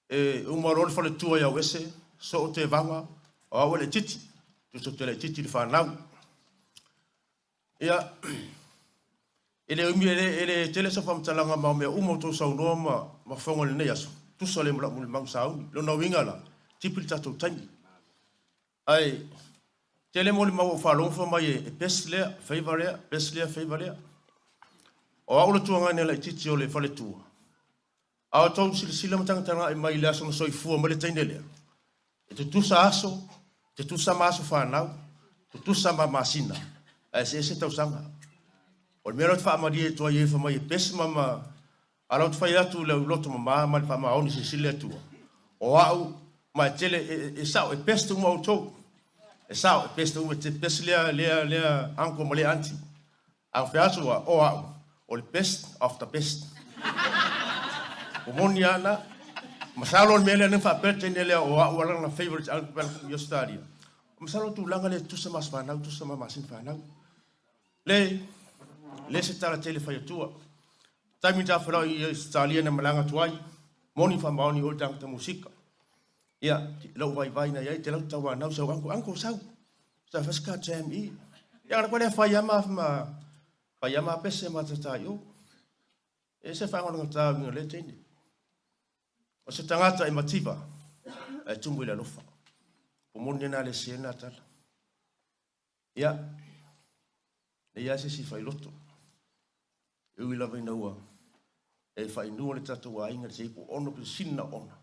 S15: E umaro le fale tua ia wese. So o te vanga. O awe le titi. Tu so te le titi le whanau. Ia. Ele umi ele tele sa whamtalanga mau mea umo tō sau noa ma whonga le nei aso. Tu sa le mula muli mang sauni. Lo na winga la. Tipili tatou taimi. Ai. Tele moli mau whalongfa mai e peslea, feivalea, peslea, feivalea. O aula tuanga nela I titi o le fale tua. Awa tau sila matanga e mai le aso na soifua ma le tainelea. E te tusa aso, te tusa maso whanau, te tusa ma masina. E se tau sanga. O le mera te wha amari e tua iefa mai e pesi mama, alau te whai atu le uloto ma ma le wha maoni se sile atua. O au, ma e tele e sao, e pesi tu mau tau. E sao, e pesi tu te pesi lea anko ma le anti. Ang whiatua, o au. O le best of the best. O moni ana, masalo le mele nfa pete nele o wala na favorite alphabet yo study. Masalo tu langa le tu sama sfana, tu sama masin fana. Le se tala tele fa tua. Tami ta fala I study na malanga tuai. Moni fa maoni o tang ta musika. Ya, lo vai na ya te lo tawa na so anko sau. Sa faska jam I. Ya ko le fa yama ma Payama pese matata yo. E se whango ngata winga le teine. O se tangata I mativa. E tumbu ila lofa. O mone na le siena tala. Ia. Le ia se si fai loto. E wila vaina ua. E fai nua le tatu wa inga se ipo ono pe sinna ona.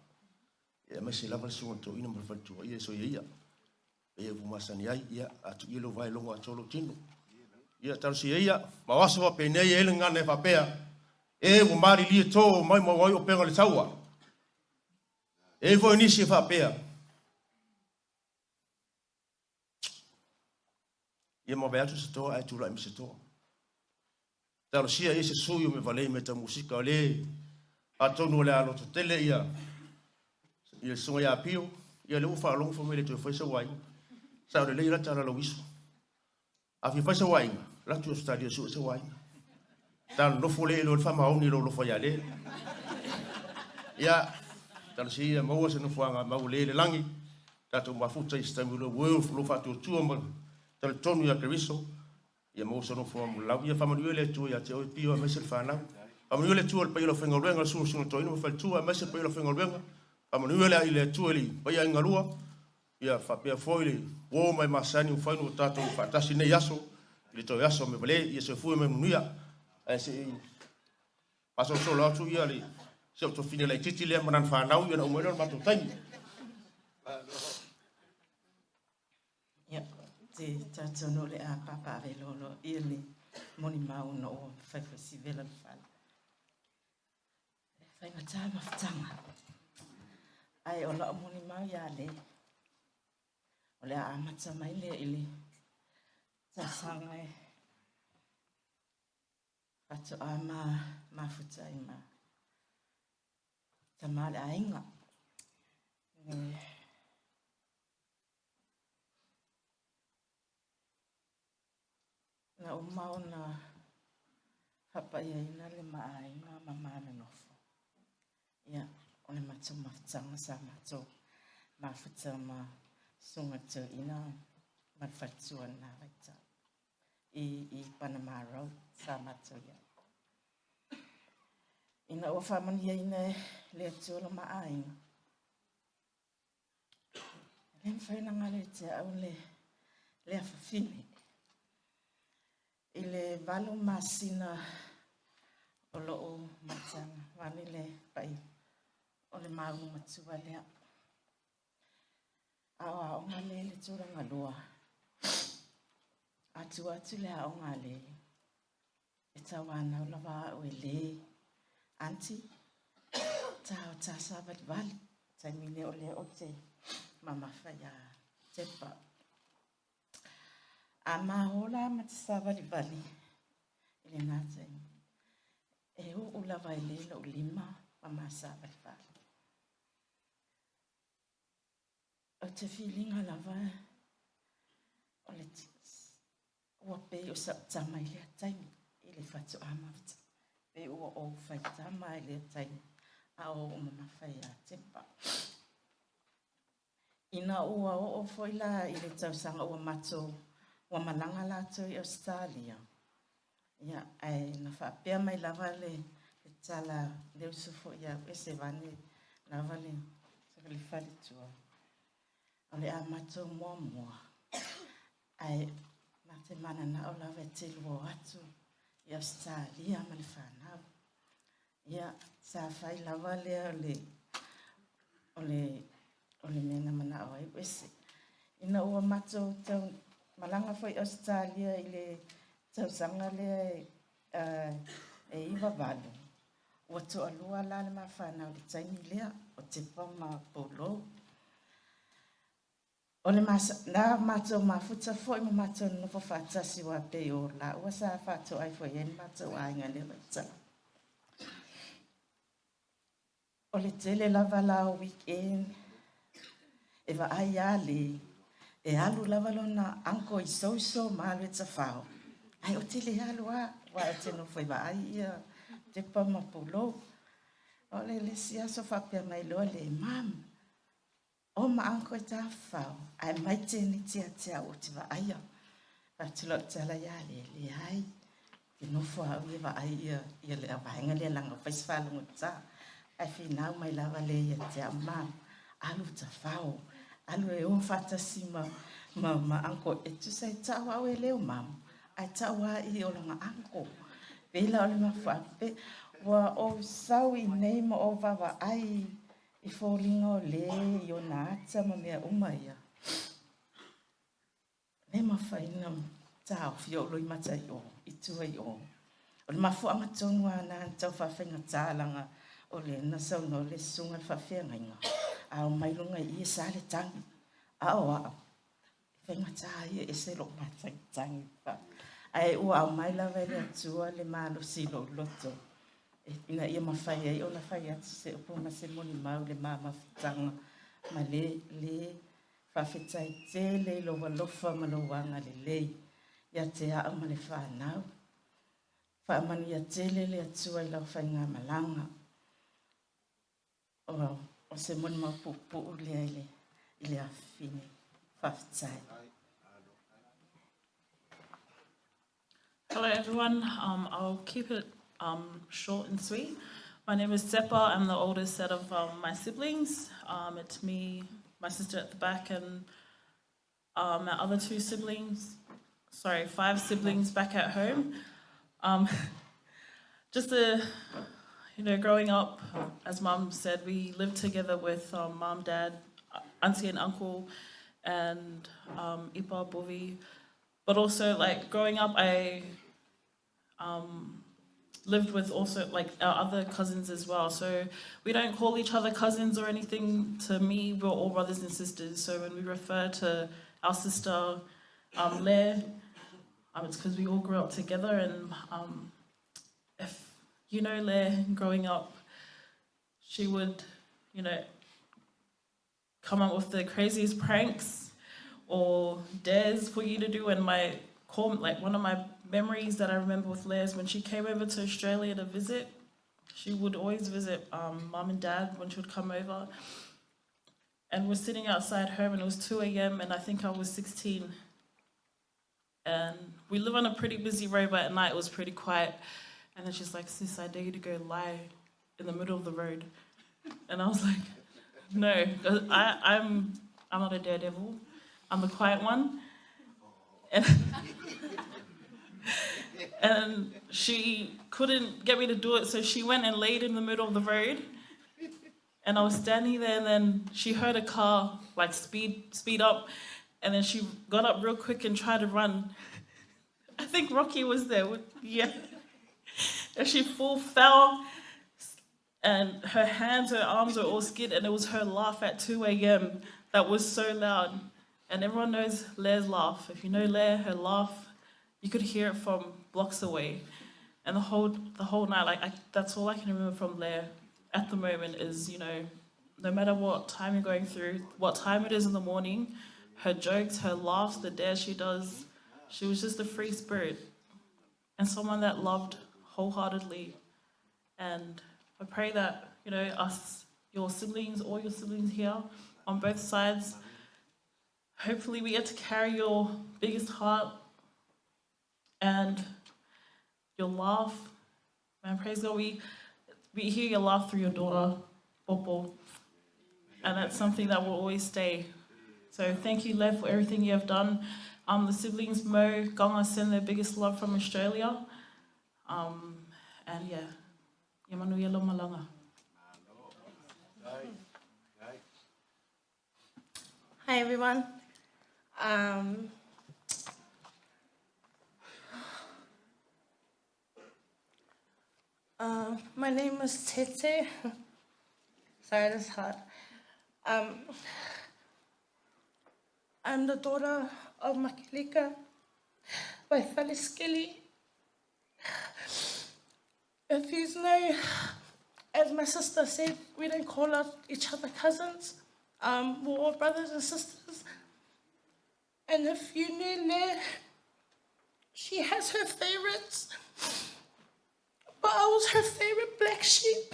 S15: E me se lava le sunga to ina mrafaltua. Ia so ia. E vumasani ai. Ia atu ilo vai longo atolo tino. Ia tarusi ia, mawaso wa penei ele ngane whapea. E o mari lia tō mai mawai o penga le taua. E voi nisi whapea. Ia mawai atu se toa, ai tūra imi se toa. Tarusi ia se sui o Meavalē me ta musika o le. A tonu o le aloto tele ia. Ia sunga ia pio. Ia le ufa alongo fomele tu whaisa wai. Sa o le leira tala lo iso. A fi fasa wainga, la tu stadia su se wainga. Tal no fole lo fa mauni lo fa ya le. Ya, tal si ya mo se no fuanga ma le langi. Tatu mafuta istamulo wo lo fa tu tu mo. Tal tonu ya kriso. Ya mo se no fuanga la ya fa manuele tu ya te o pio me se fa na. A manuele tu el pelo fengo venga su to no fa tu me se pelo fengo venga. A manuele ile tu eli pa ya ngalua. Ia whapea foile, wō mai masani u whainu o tātou whaatasi nei aso, le tau aso Meavalē, ia se fue me munuia, e se paso solo atu ia le, se o to fine lai titi lea manan whanau, ia na umero mato taimi.
S5: Ia, te tātono le a papa ave lolo, ia le moni mau no o whaiwhasi vela le whala. Whainga tā mawhatanga. Ai o la moni mau ia le, o le a amata mai le ili ta sanga e mato a mafuta i ma tamale a inga. Na umau na hapa ia ina le maainga mamana nofo. Ia, ole mato mafutanga sa mato mafuta ma sunga to ina mafatua na waita. I Panama Road sa mato ia. Ina o whamani ina le tuola maainga. Le mwhaina ngare te au le awhawhine. I le valo masina o loo matanga. Wani le pai o le maunga matua lea. Awa o ngā le tūranga loa. Atu le o ngā le. E tawana o lawa o e le. Anti, tau tasa vali. Taimine o le o te mamawhaya tepa. A mahola matasa vali. Ile nātai. E o lawa e le lo lima mamasa vali. O te feelinga lava o le ua pe o sa tama i lea taimi i le whatu amawta. Pe ua o whai tama i lea taimi a o mamawhai a tepa. Ina ua o foila i le tausanga ua mato ua malanga lato i Australia. Ia ai na whapea mai lava le tala le usufo ia e se vane lava le sakali whali tua. O le a mato mua. Ai mate mana na o lawe te luo atu i Australia ma le whanau. Ia sa whai lawa lea o le mena mana o ai wese. Ina ua mato tau malanga foi Australia i le tau sanga lea e iwa valo. Ua to alua la le ma whanau le taimi lea o te pama polo. O le na mato mafuta foi mo mato no fo fata si wa pe o la o sa fato ai foi en mato ai nga le mata. O le tele lava la o weekend e va ai ale e alu lava lona anko i so ma le tafao. Ai o tele alu wa te no foi va ai ia te pa ma polo. O le sia so fa pe mai lo le mam. O ma anko e tafao, ai mai tēni tia o te wa aia. Patula tala ia le ai. Te nofo au ia wa aia ia le awainga le langa whaiswhala ngota. Ai whinau mai lava le ia te mam. Alu tafao. Alu e o fatasi ma anko e tu sai tau au e leo mam. Ai tau a i o langa anko. Pela o le mawhape. Wa o sau i nei ma o wawa ai. I fōlinga o le i o nā ata ma mea umaia. Ne mawhaina tau fio loi mata i o, i tua i o. O le mafu anga tonu ana tau whawhainga tālanga o le nasau no le sunga le whawhianga inga. A o mailunga i e sa le tangi. A o a. Whainga tā i e se lo mata i tangi. Ai ua au mailawa le atua le malo silo loto. Ina ia mawhai ai o na whai atu se upuna se moni mau le mama fitanga. Ma le whawhitai te le loa lofa ma lo wanga le lei. Ia te a ma le whanau. Whaamanu ia te le atua i lau whai ngā malanga. O se moni mau pupu lea i le awhine. Whawhitai.
S18: Hello everyone, I'll keep it short and sweet. My name is Sepa. I'm the oldest out of my siblings. It's me, my sister at the back, and my other 2 siblings. Sorry, 5 siblings back at home. Just growing up, as Mum said, we lived together with Mum, Dad, Auntie and Uncle, and Ipa, Bovi. But also, growing up, I lived with also our other cousins as well. So we don't call each other cousins or anything. To me, we're all brothers and sisters. So when we refer to our sister Le, it's because we all grew up together, and e you know, Leah, growing up, she would, you know, come up with the craziest pranks or dares for you to do. And one of my memories that I remember with Leah is when she came over to Australia to visit. She would always visit mum and dad when she would come over. And we're sitting outside home and it was 2 a.m. and I think I was 16. And we live on a pretty busy road, but at night it was pretty quiet. And then she's like, sis, I dare you to go lie in the middle of the road. And I was like, no, I'm not a daredevil. I'm the quiet one. And she couldn't get me to do it, so she went and laid in the middle of the road. And I was standing there, and then she heard a car like speed up, and then she got up real quick and tried to run. I think Rocky was there. Yeah. And she fell, and her hands, her arms were all skid, and it was her laugh at 2 a.m. that was so loud. And everyone knows Leah's laugh. If you know Leah, her laugh, you could hear it from blocks away. And the whole night, that's all I can remember from Leah at the moment is, you know, no matter what time you're going through, what time it is in the morning, her jokes, her laughs, the dares she does, she was just a free spirit and someone that loved wholeheartedly. And I pray that, you know, us, your siblings, all your siblings here on both sides, hopefully we get to carry your biggest heart and your laugh. Man, praise God, we hear your laugh through your daughter, Popo. And that's something that will always stay. So thank you, Lev, for everything you have done. The siblings, Mo, Gonga, send their biggest love from Australia. And yeah, Yamanu Yelo Malanga.
S12: Hi, everyone. My name is Tete. Sorry, that's hard. I'm the daughter of Makilika by Faliskili. If you know, as my sister said, we don't call each other cousins. We're all brothers and sisters. And if you knew Leah, she has her favorites. But I was her favorite black sheep.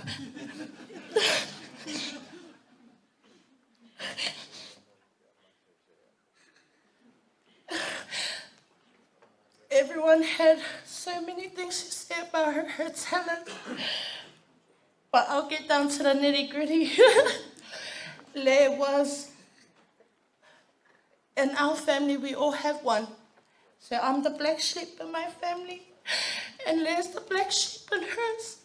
S12: Everyone had so many things to say about her talent. But I'll get down to the nitty-gritty. Leah was, in our family, we all have one. So I'm the black sheep in my family, and Leah's the black sheep in hers.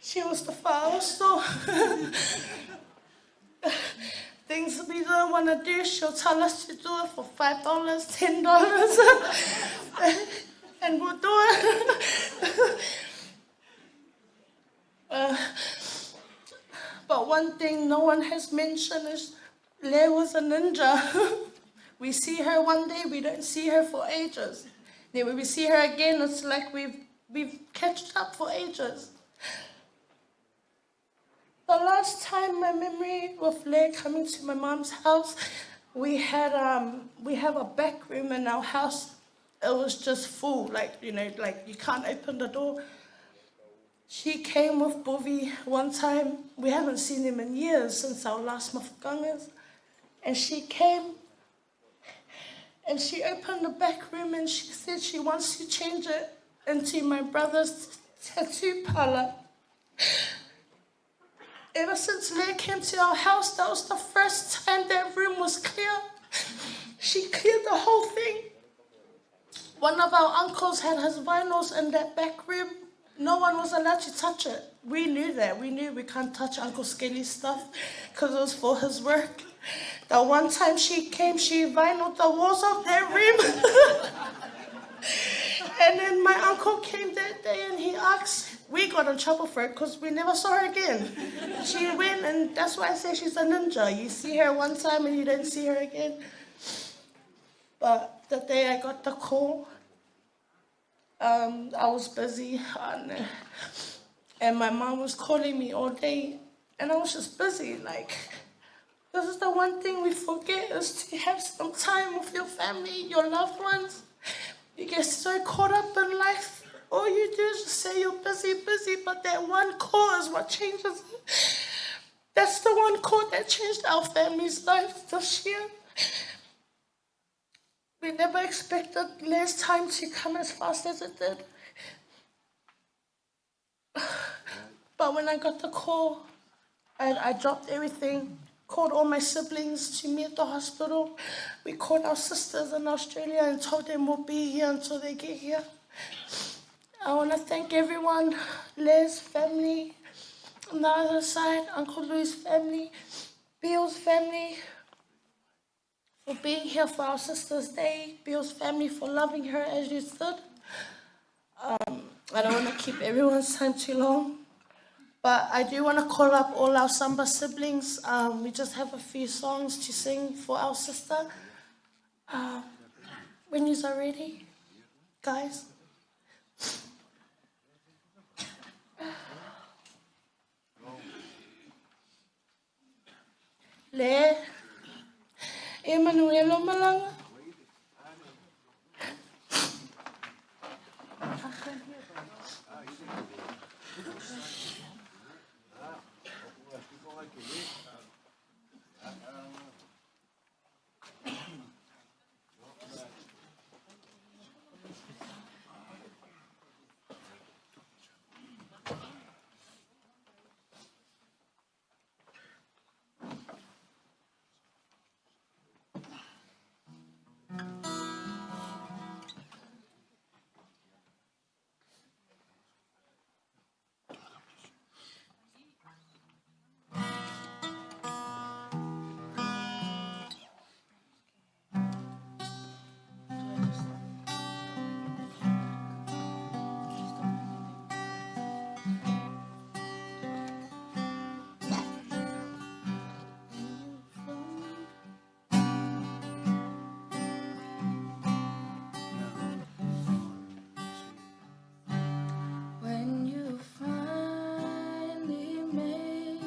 S12: She was the flower store. Things we don't want to do, she'll tell us to do it for $5, $10, and we'll do it. But one thing no one has mentioned is Leah was a ninja. We see her one day, we don't see her for ages. Then when we see her again, it's like we've catched up for ages. The last time my memory with Leah coming to my mom's house, we have a back room in our house. It was just full, you can't open the door. She came with Bovi one time. We haven't seen him in years since our last mafukangas. And she came and she opened the back room and she said she wants to change it into my brother's tattoo parlor. Ever since Leah came to our house, that was the first time that room was clear. She cleared the whole thing. One of our uncles had his vinyls in that back room. No one was allowed to touch it. We knew that. We knew we can't touch Uncle Skelly's stuff because it was for his work. The one time she came, she vinyled the walls of that room. And then my uncle came that day and he asked, we got in trouble for it because we never saw her again. She went, and that's why I say she's a ninja. You see her one time and you don't see her again. But the day I got the call, I was busy and my mom was calling me all day and I was just busy. Like, this is the one thing we forget, is to have some time with your family, your loved ones. You get so caught up in life. All you do is just say you're busy, but that one call is what changes it. That's the one call that changed our family's life this year. We never expected less time to come as fast as it did. But when I got the call, I dropped everything, called all my siblings to me at the hospital. We called our sisters in Australia and told them we'll be here until they get here. I want to thank everyone, Les' family, on the other side, Uncle Louis' family, Bill's family, for being here for our sister's day, Bill's family for loving her as you stood. I don't want to keep everyone's time too long, but I do want to call up all our Samba siblings. We just have a few songs to sing for our sister. When you are ready, guys. Le Emmanuel Malanga. When you finally make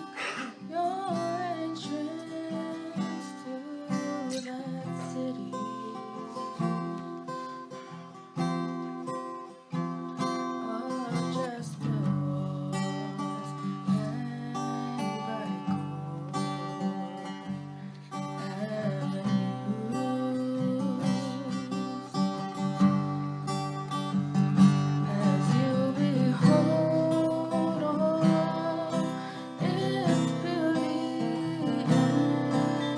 S12: your entrance to that city, or just the walls hang by gold avenues, as you behold all its beauty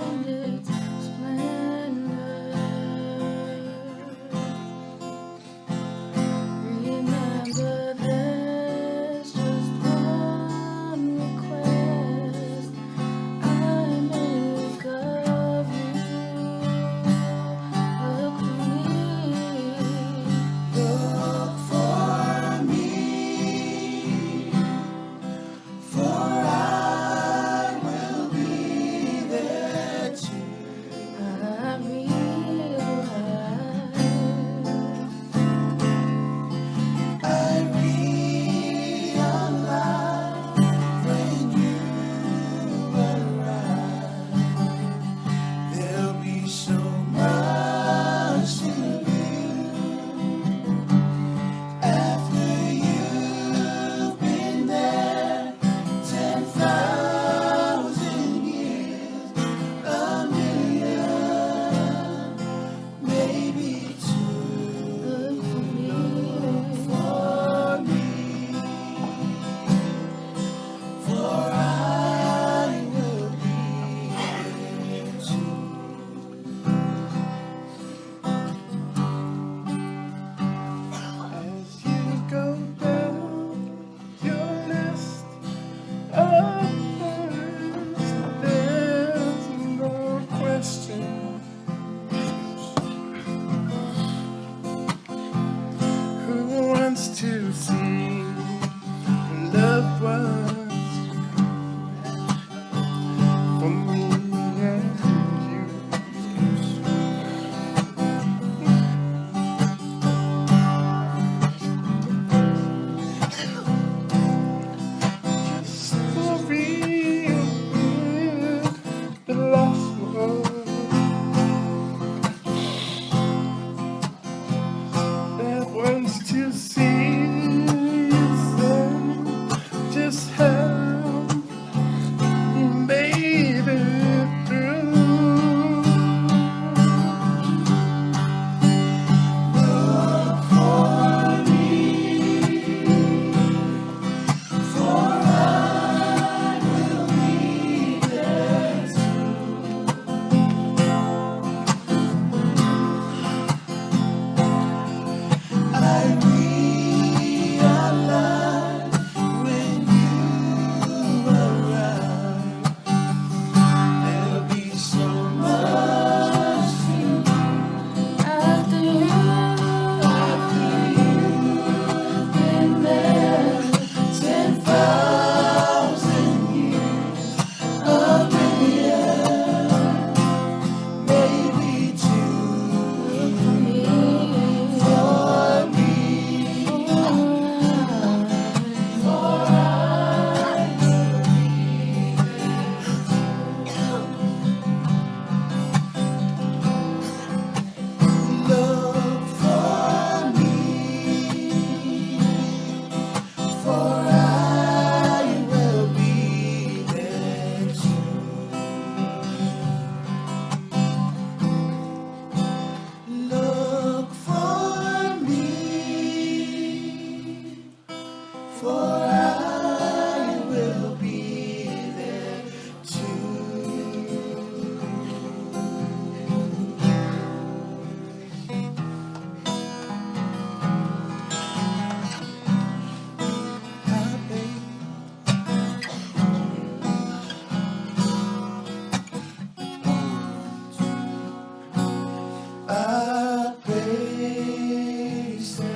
S12: and its splendor, remember there's just one request I make of you. Look for me, for I will be there too. I realize when you arrive, there'll be so much to do. After you've been there 10,000 years, a million, maybe two. Look for me, for I will be there too. As you go down your list of words, there's no question who wants to see loved ones for me and you.
S15: to see just how you made it through. Look for me, for I will be there I realize when you arrive, there'll be so much to do. After you've been there 10,000 years, a million, maybe two for me, for I will be there. Look for me, for I will be there too. Look for me, for I will be there I praise and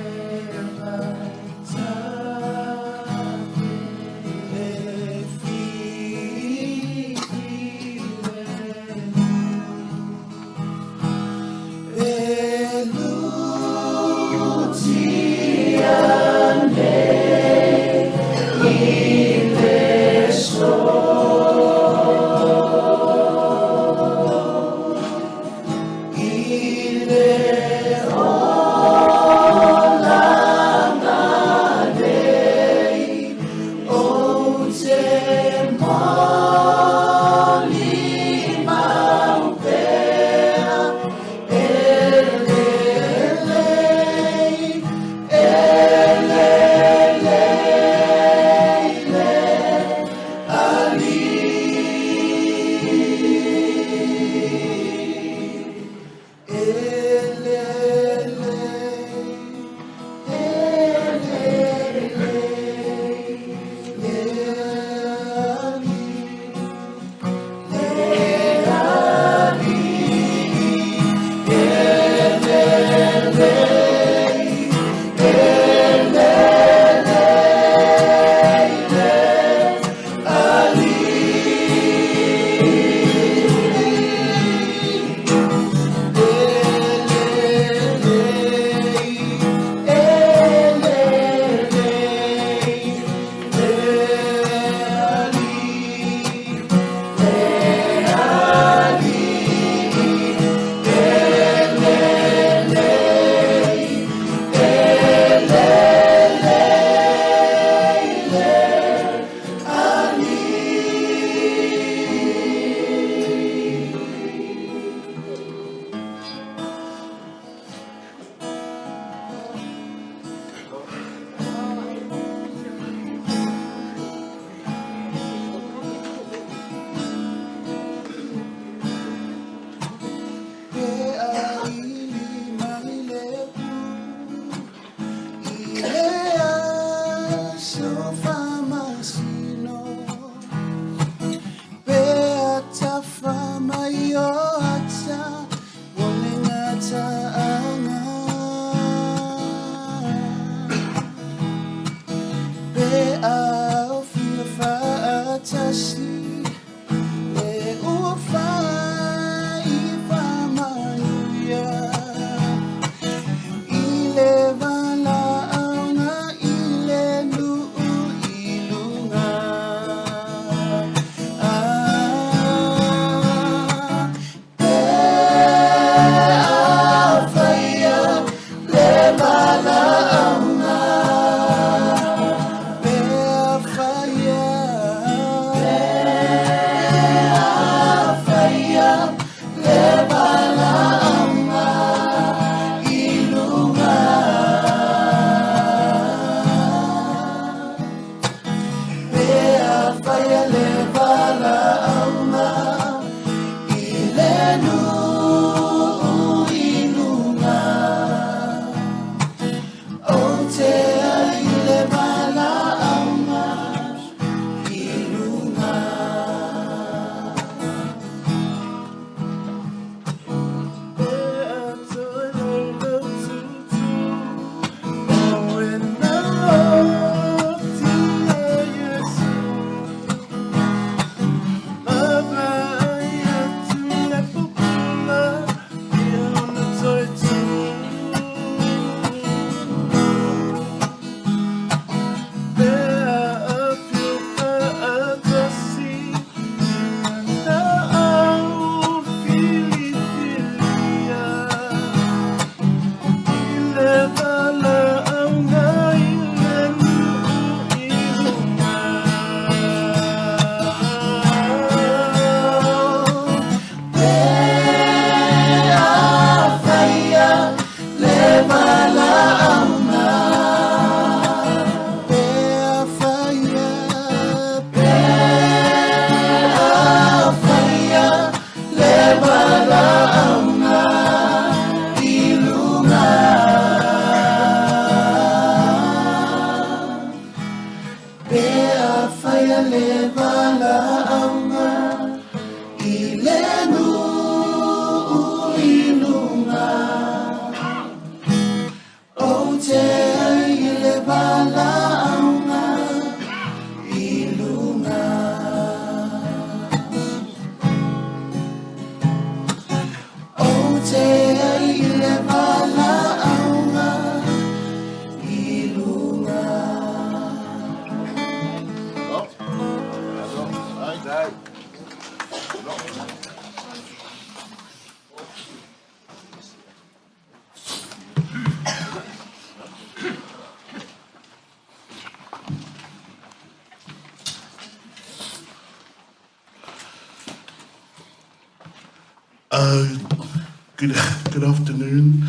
S19: Good afternoon.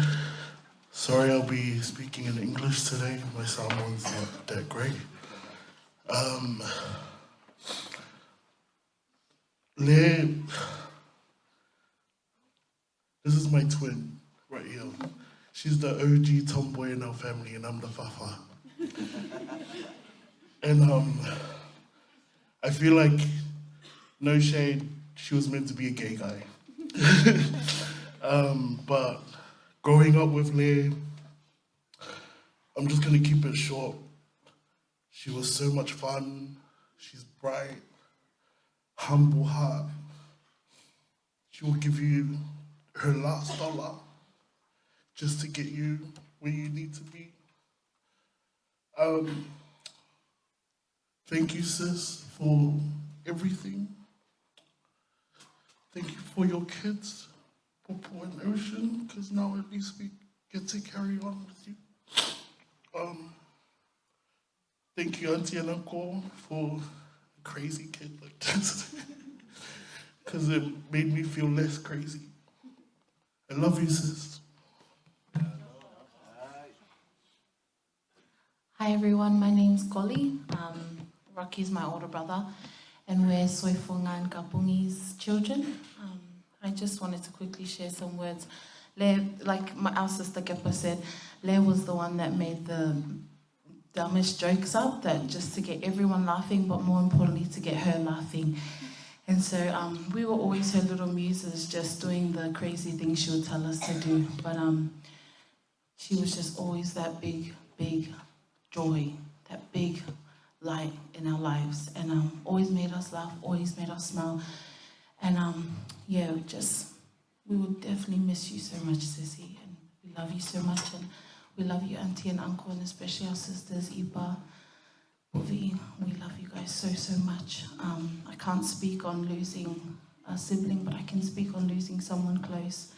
S19: Sorry, I'll be speaking in English today. My Samoan's not that great. This is my twin right here. She's the OG tomboy in our family, and I'm the fafa. And I feel like, no shade, she was meant to be a gay guy. But growing up with Leigh, I'm just gonna keep it short. She was so much fun. She's bright, humble heart. She will give you her last dollar just to get you where you need to be. Thank you, sis, for everything. Thank you for your kids, Popo and Ocean, because now at least we get to carry on with you. Thank you, Auntie and Uncle, for a crazy kid like this, because it made me feel less crazy. I love you, sis.
S20: Hi everyone, my name's Golly. Rocky's my older brother, and we're Soifonga and Kapungi's children. I just wanted to quickly share some words. Like our sister Kepa said, Leigh was the one that made the dumbest jokes up, that just to get everyone laughing, but more importantly to get her laughing. And so we were always her little muses, just doing the crazy things she would tell us to do. But she was just always that big, big joy, that big light in our lives, and always made us laugh, always made us smile. And yeah, we would definitely miss you so much, Sissy, and we love you so much, and we love you, Auntie and Uncle, and especially our sisters, Ipa, Bovi. We love you guys so, so much. I can't speak on losing a sibling, but I can speak on losing someone close.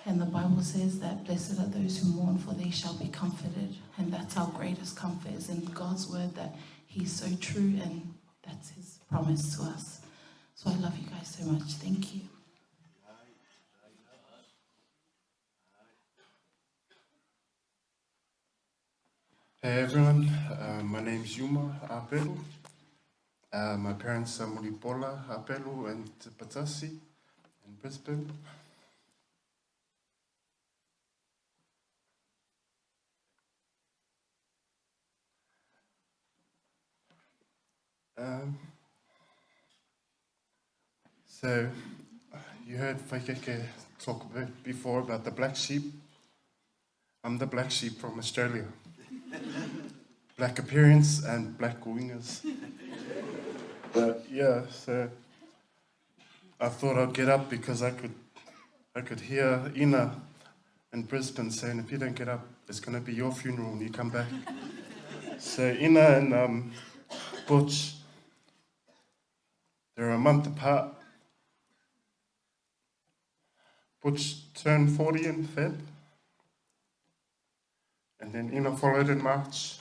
S20: And the Bible says that blessed are those who mourn, for they shall be comforted. And that's our greatest comfort, is in God's word, that He's so true, and that's His promise to us. So I love you guys so much. Thank you.
S21: Hey everyone, my name is Yuma Apelu. My parents are Muripola Apelu and Patasi in Brisbane. So, you heard Whaikeke talk before about the black sheep. I'm the black sheep from Australia. Black appearance and black wingers. But yeah, so I thought I'd get up because I could hear Ina in Brisbane saying, if you don't get up, it's going to be your funeral when you come back. So Ina and Butch, they're a month apart. Butch turned 40 in Feb. And then Ina followed in March.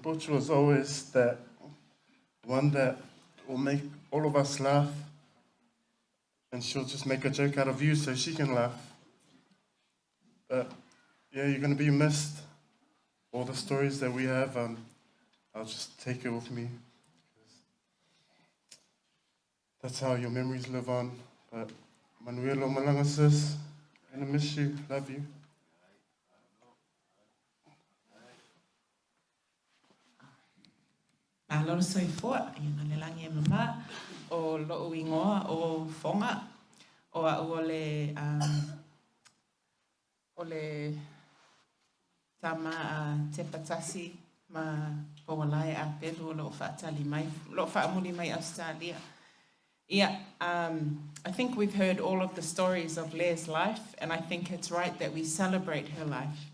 S21: Butch was always that one that will make all of us laugh, and she'll just make a joke out of you so she can laugh. But yeah, you're going to be missed. All the stories that we have, I'll just take it with me. That's how your memories live on. But Manuelo Malanga sis, I'm going to miss you. Love you.
S8: Malolo soifua, ina le langi e mama, o loo ingoa o fonga, o a o le tama a te patasi ma pawalai a pedo lo whaatali mai, lo whaamuri mai Australia. Yeah, I think we've heard all of the stories of Leah's life, and I think it's right that we celebrate her life.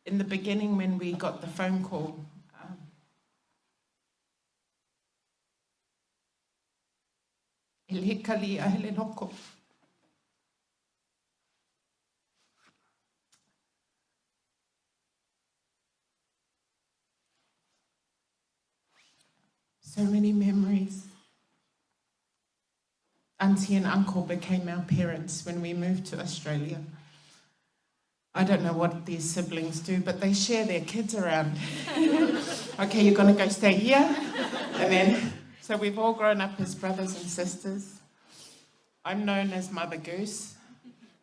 S8: In the beginning, when we got the phone call, so many memories. Auntie and uncle became our parents when we moved to Australia. I don't know what these siblings do, but they share their kids around. Okay, you're going to go stay here. And then, so we've all grown up as brothers and sisters. I'm known as Mother Goose.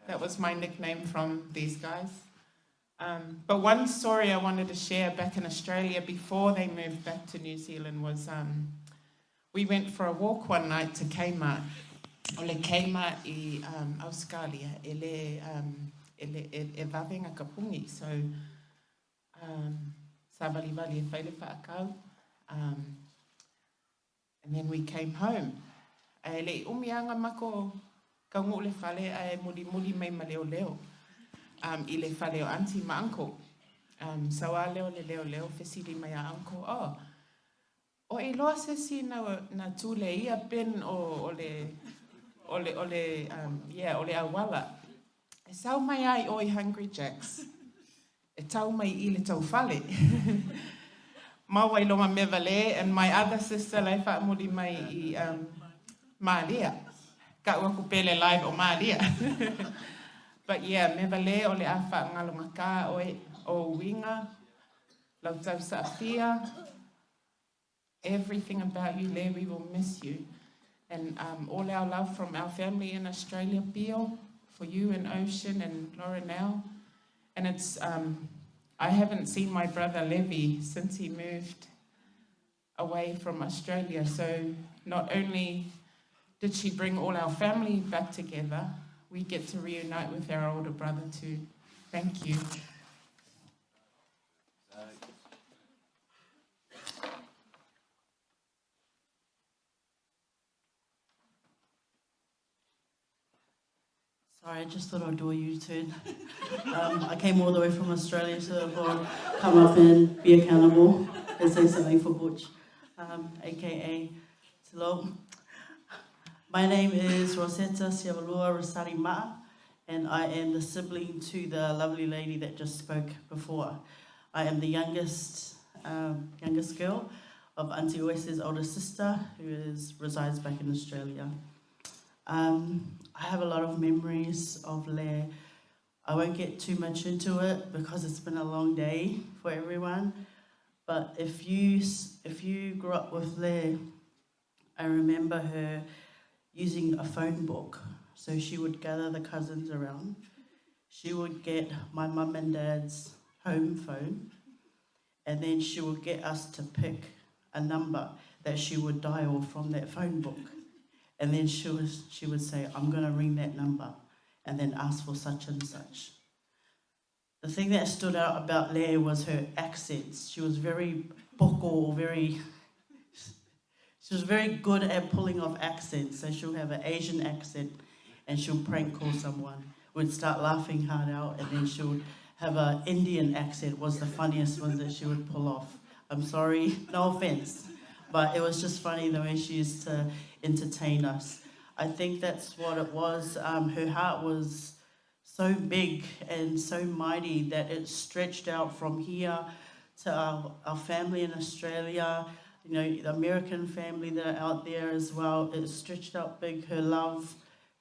S8: That was my nickname from these guys. But one story I wanted to share back in Australia before they moved back to New Zealand was we went for a walk one night to Kmart. Ole Kmart I Australia. E vavenga kapungi, so sabali vali e whaile whaakau. And then we came home. E le umianga mako kaungu le whale e muli mai ma leo leo. I le whale o auntie ma uncle. So a leo le leo whesiri mai a uncle. O e loa sesi na tūle ia pen o le awala. E sau mai ai oi Hungry Jacks. E tau mai I le tau whale. Mawai loma Meavalē, and my other sister lai whaamuri mai I Mālia. Ka ua kupele live o Mālia. But yeah, Meavalē o le a whaangalonga ka o winga, lau tau saafia. Everything about you, Leah, we will miss you. And all our love from our family in Australia, Pio, for you and Ocean and Laurenelle. And it's, I haven't seen my brother Levi since he moved away from Australia. So not only did she bring all our family back together, we get to reunite with our older brother too. Thank you.
S2: Sorry, I just thought I'd do a U-turn. I came all the way from Australia to come up and be accountable and say something for Butch, aka Tilo. My name is Rosetta Siavalua Rosari Ma'a, and I am the sibling to the lovely lady that just spoke before. I am the youngest girl of Auntie Oese's older sister, who resides back in Australia. I have a lot of memories of Leah. I won't get too much into it because it's been a long day for everyone. But if you grew up with Leah, I remember her using a phone book. So she would gather the cousins around. she would get my mum and dad's home phone, and then she would get us to pick a number that she would dial from that phone book. And then she would say, I'm going to ring that number, and then ask for such and such. The thing that stood out about Leah was her accents. She was very boko, she was very good at pulling off accents. So she'll have an Asian accent and she'll prank call someone. We'd start laughing hard out, and then she'll have an Indian accent, was the funniest one that she would pull off. I'm sorry, no offense, but it was just funny the way she used to entertain us. I think that's what it was. Her heart was so big and so mighty that it stretched out from here to our family in Australia, you know, the American family that are out there as well. It stretched out big. Her love,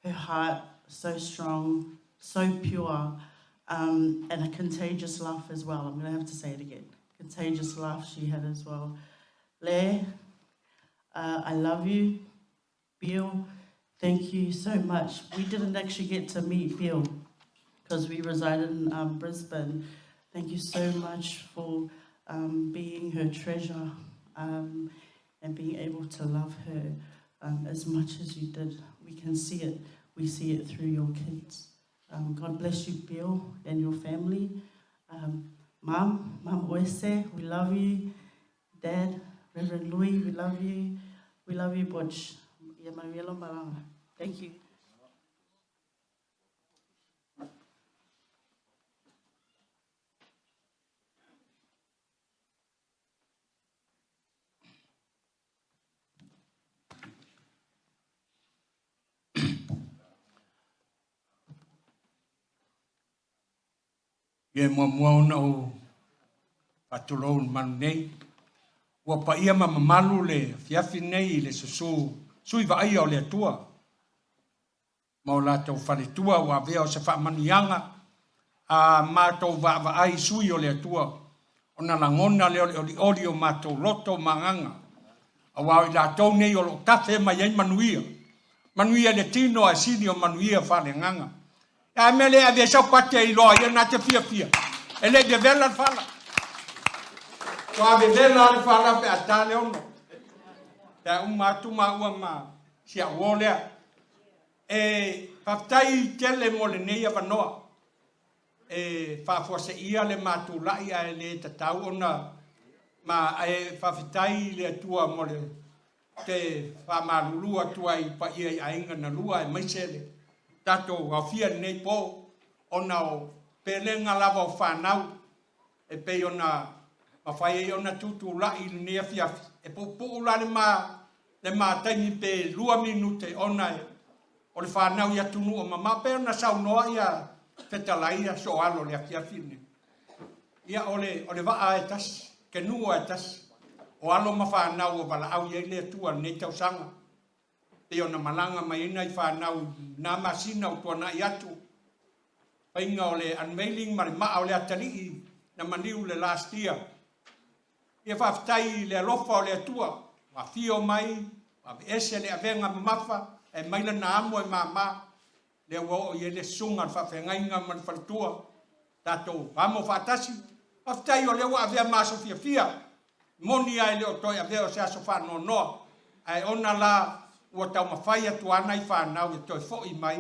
S2: her heart, so strong, so pure, and a contagious laugh as well. I'm going to have to say it again. Contagious laugh she had as well. Le, I love you. Bill, thank you so much. We didn't actually get to meet Bill because we resided in Brisbane. Thank you so much for being her treasure and being able to love her as much as you did. We can see it. We see it through your kids. God bless you, Bill, and your family. Mom Oese, we love you. Dad, Reverend Louis, we love you. We love you, Butch. Thank you.
S10: Ye mua ona o patulou manu nei. Ua pa ia mamalu le fiafi nei le susu. Sui vaia o le atua. Ma o lātou whaletua ua vea o se whaamanianga. A mātou vaai sui o le atua. O na langona le oli o mātou loto manganga. A wau I lātou nei o lo tafe mai ai manuia. Manuia le tino a sini o manuia whale nganga. A mele a vea sau pate I loa ia nā te fia. E le de vela fala. Wa be vela fala pe atale ono. Ta umatu ma ua ma sia wolea. E patai tele mole nei a vanoa. E fa forse ia le matu lai a le tatau ona ma e fa fitai le tua mole te fa malulu atua I pa ia ainga na lua e maisele. Tato a fia nei po ona o pelenga lava o whanau e pe ona ma whai e ona tutu lai nea fiafi e po la le ma taimi pe 2 minute ona e o le whanau ia tunu o mama pe ona sau noa ia te talai ia so alo le fiafi ne ia o le waa e tas ke nua e tas o alo ma whanau o wala au ia le tua ne tau sanga te ona malanga mai ina I whanau na masina o tuana I atu. Painga o le unveiling ma le maa o le atali'i na maniu le last year. Ia whaftai le alofa o le atua. Wa fio mai, wa ese le avenga mamafa, e maila na amo e mama. Le ua o ie le sunga al whawhengainga ma le whalatua. Tato, wamo whatasi. Whaftai o le ua avea maso fia. Moni ai le o toi avea o se aso whano noa. Ai ona la ua tau mawhai atu ana I whanau e toi fo I mai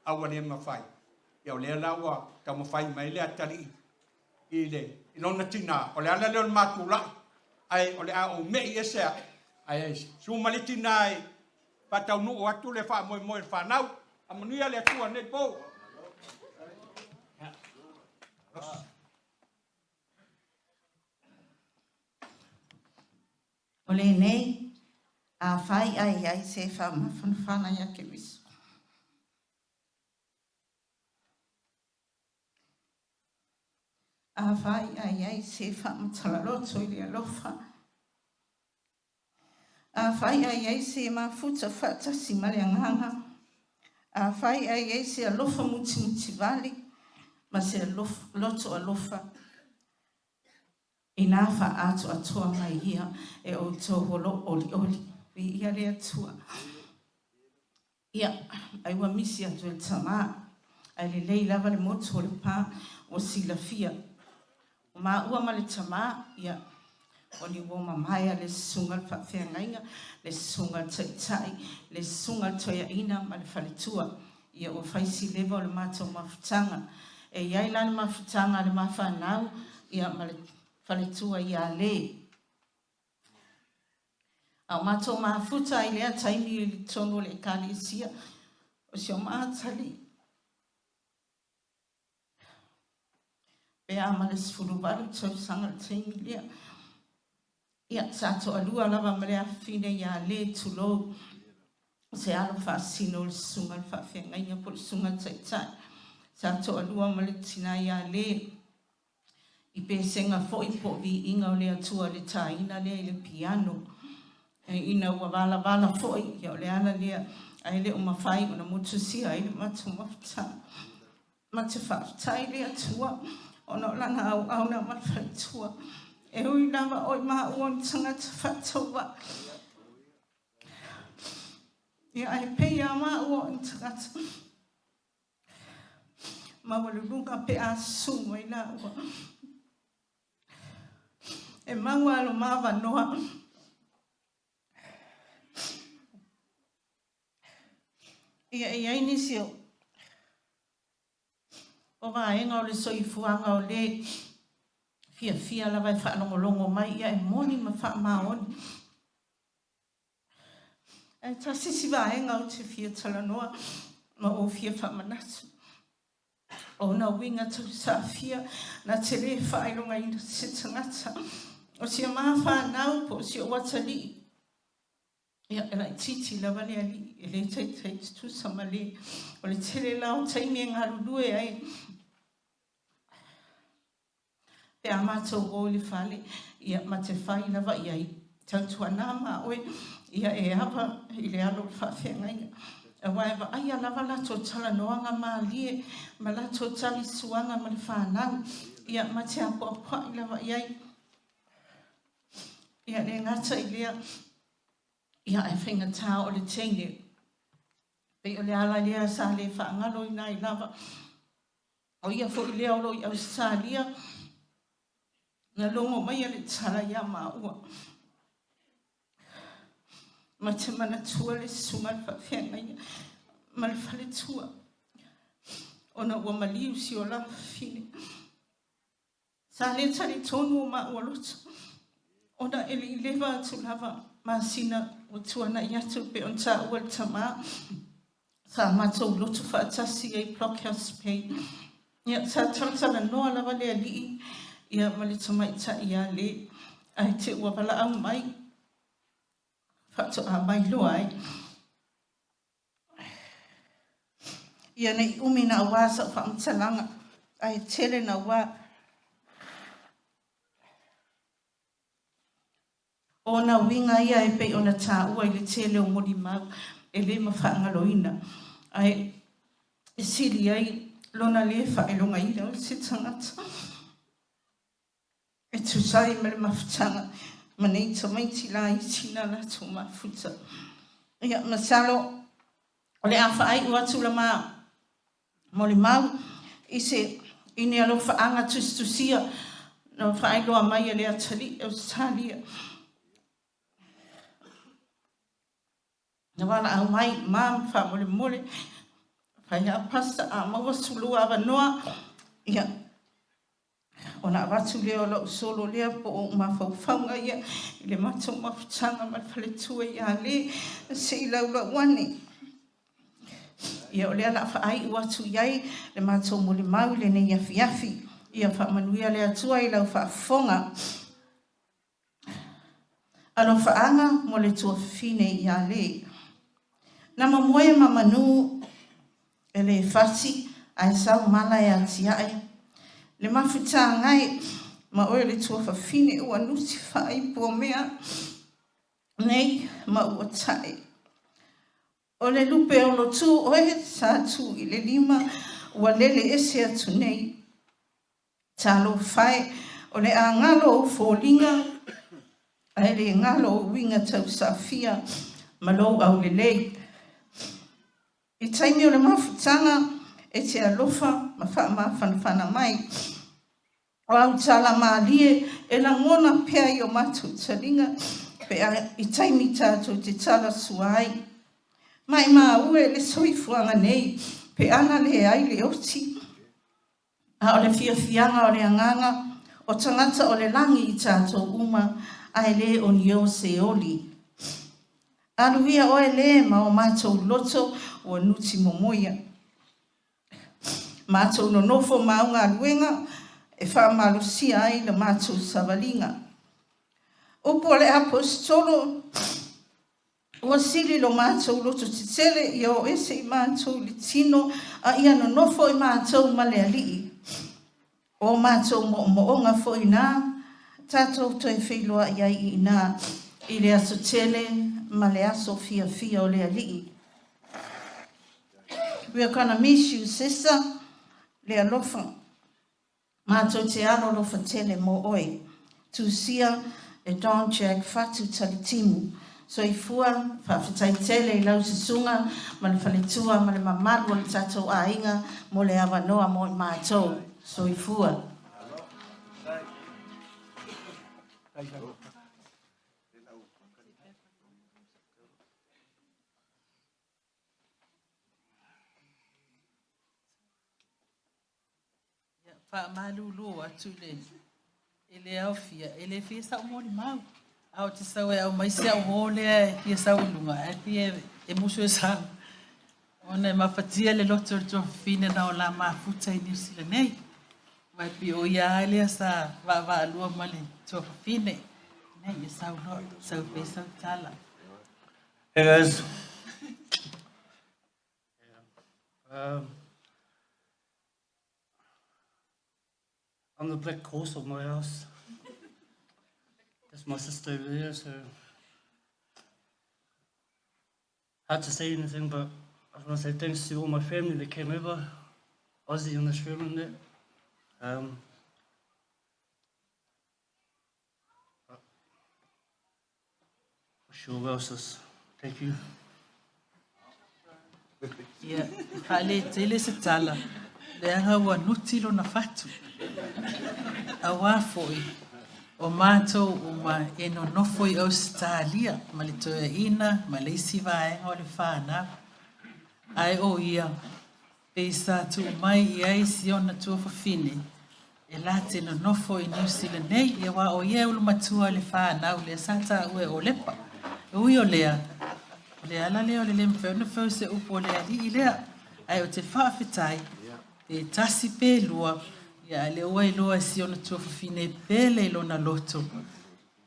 S10: awa le mawhai. Ia o lea la ua tau mawhai mai le atari I le ilona tina. O le ala leo matu lai. Ai o le a o mei esea. Ai suma le tina ai patau nuu atu le wha moe le whanau. A manuia le atua nei po.
S5: O le nei. A whai ai se whamawhanawhana ia ke wiso. A whai ai se whamatalaroto I le alofa. A whai ai se mafuta whatasi ma le anganga. A whai ai se alofa muti vali. Ma se loto alofa. I nā wha atu atua mai ia e o tō holo oli. Vi ia le atua. Ia, ai wa misi atu e tama. ai le lei lava le motu o le pā o silafia. O mā ua ma le tamā, ia, o ni wo mamaya le sunga le whawhiangainga, le sunga taitai, le sunga toia ina ma le whaletua, ia o whaisi lewa o le mātou mawhutanga. E iai la le mawhutanga le mawhanau, ia ma le whaletua ia le. Au mātou mawhuta i lea taimi le tono le kali isia, o si o mātali. Pea ma le sifuru waru tau sanga le taimi lea. Ia sato alua lava ma le awhine ia le tulo. Se alo whaasino le sunga le whawhiangainga po le sunga taitai. Sato alua ma le tina ia le. I pesenga fo i po vi inga o le atua le taina le i le piano. E ina ua wala fo i ia o le ana lea. Ai le o mawhai o na motusia ai le matu mawhata. Matu whawhatai le atua. Ono lana au na mawhaitua. E hui lava oi maa uon tangata whataua. Ia ai pei a maa uon tangata. Mawalurunga pe a sumo i la ua. E maua alo mawa noa. Ia e aini sio. O vaenga o le soifuanga o le fia la vai whaanongolongo mai ia e moni ma wha maoni. E ta sisi vaenga o te fia talanoa ma o fia wha manatu. O na winga tau sa fia na te le whaelonga ina se tangata. O si a maa whanau po si o watali. Ia e lai titi la wale ali e le teitai tu samale. O le tele lao taimi e ngarulue ai. Pe a mātou o le whale, ia ma te whai lava iai. Tautua nā mā oe, ia e hapa i le alo le whawhiangainga. A waiwa, aia lava lato tala noanga mā lie, ma lato tali suanga ma le whanau. Ia ma te apo apua i lava iai. Ia le ngata i lea, ia e whinga tā o le teine. Pe o le ala lea sa le whaangalo i nā i lava. O ia fo i lea olo i Australia, na longo mai ale tala ia maua. Ma te mana tua le sunga le whawhiangainga, ma le whale tua. Ona ua maliu si o la whine. Sa le tari tonu o maua loto. Ona ele i lewa atu lava, ma sina o tuana i atu pe on ta ua le tama. Sa matou loto whaatasi ei Blockhouse Pay. Ia sa taratala noa lava le alii. Ia mali tamaita ia le ai te ua wala au mai. Whato a mai loa ai. Ia nei umi na wā sa whaamtalanga. Ai tele na wā. O na winga ia e pei o na tā ua i le tele o mori mau. E le ma whaangaloina. Ai e siri ai lona le whaelonga ina o se tangata. E tu sai ma le mawhutanga, ma nei tamaiti la i tina la tu mawhuta. Ia masalo, o le awha ai ua tu la maa, mo le mau, i se ini alo whaanga tustusia, na whaai loa mai a le atali, Australia. Na wala au mai, maa mwha mole mole, whai a pasta a mawa sulua awa noa, ia, ona watu leo lo solo lea po o mawhauwhaunga ia i le matou mawhutanga ma le tua ia le se i laula wane. Ia o lea la whaai watu iai le matou mole mau le nei afi afi. Ia whamanuia lea tua i lau whaafonga. Alo whaanga mo le tua fine ia le. Na mamoe mamanu e le fasi ai sau mala e atiae. Le mawhuta ngai, ma oe le tua whawhine ua nusi whai po mea, nei ma ua tae. O le lupe o lo tu oe sa tu i le lima, ua lele ese atu nei. Talo whai, o le a ngalo o fōlinga, ai le ngalo o winga tau safia, ma lo au le lei. I taimi o le mawhutanga,
S4: e te alofa ma whanawhana mai. O au tala maalie e la ngona pea i o mātou taringa pe i taimi tātou te tala suai. Mai maa ue le soifuanga nei pe ana le ai le oti. A o le fiafianga o le anganga o tangata o le langi i tātou uma ai le o nio se oli. Aluia o e le ma o mātou loto o nuti momoia. Mātou no nofo maunga aluenga e whaamalusia ai le mātou savalinga. Upo le apostolo ua sili lo mātou loto titele i o ese i mātou li tino a ia no nofo i mātou male alii. O mātou moonga fo i nā, tātou toi whiloa i ai i nā, i le aso tele ma le aso fia o le alii. We are gonna miss you, sister, le alofa. Mātou te alo lofa tele mo oi. Tusia e Don Jack fatu talitimu. So i fua, whawhitai tele i lau se sunga, ma le whaletua, ma le mamaru o le tātou a inga, mo le awa noa mo i mātou. So i fua.
S9: Whaamalulu atu le awhia, le fia sa umori mau. Au te sau e au maisi au hōlea fia sa ulunga, fia e musu e sa. Ona e mawhatia le loto le tua whine na o la mafuta i New Zealand nei. Mai pi o ia lea sa wa alua ma le tua whine. Nei e sau no, sau pe sau tala.
S11: Hey guys. I'm the black horse of my house. That's my sister over there, so hard to say anything, but I just want to say thanks to all my family that came over, Aussie and Australian there. For sure, well, sis. Thank you.
S9: Ia, whaale tele se tala. Le anga ua nuti lo na fatu. A wafoi. O mātou o ma e no nofoi au Australia. Ma le toa ina, ma le isi vaenga o le whāna. Ai o ia. Pe sa tu mai i ai si ona tua whawhine. E late no nofoi New Zealand nei. Ia wa o ia ulu matua le whāna. O le sata ue o lepa. Ui o lea. Le ala leo le lemwhau na whau se upo le ali i lea. Ai o te whaafetai. Te tasi pe lua. Ia le ua i loa si ona tua whawhine pele ilo na loto.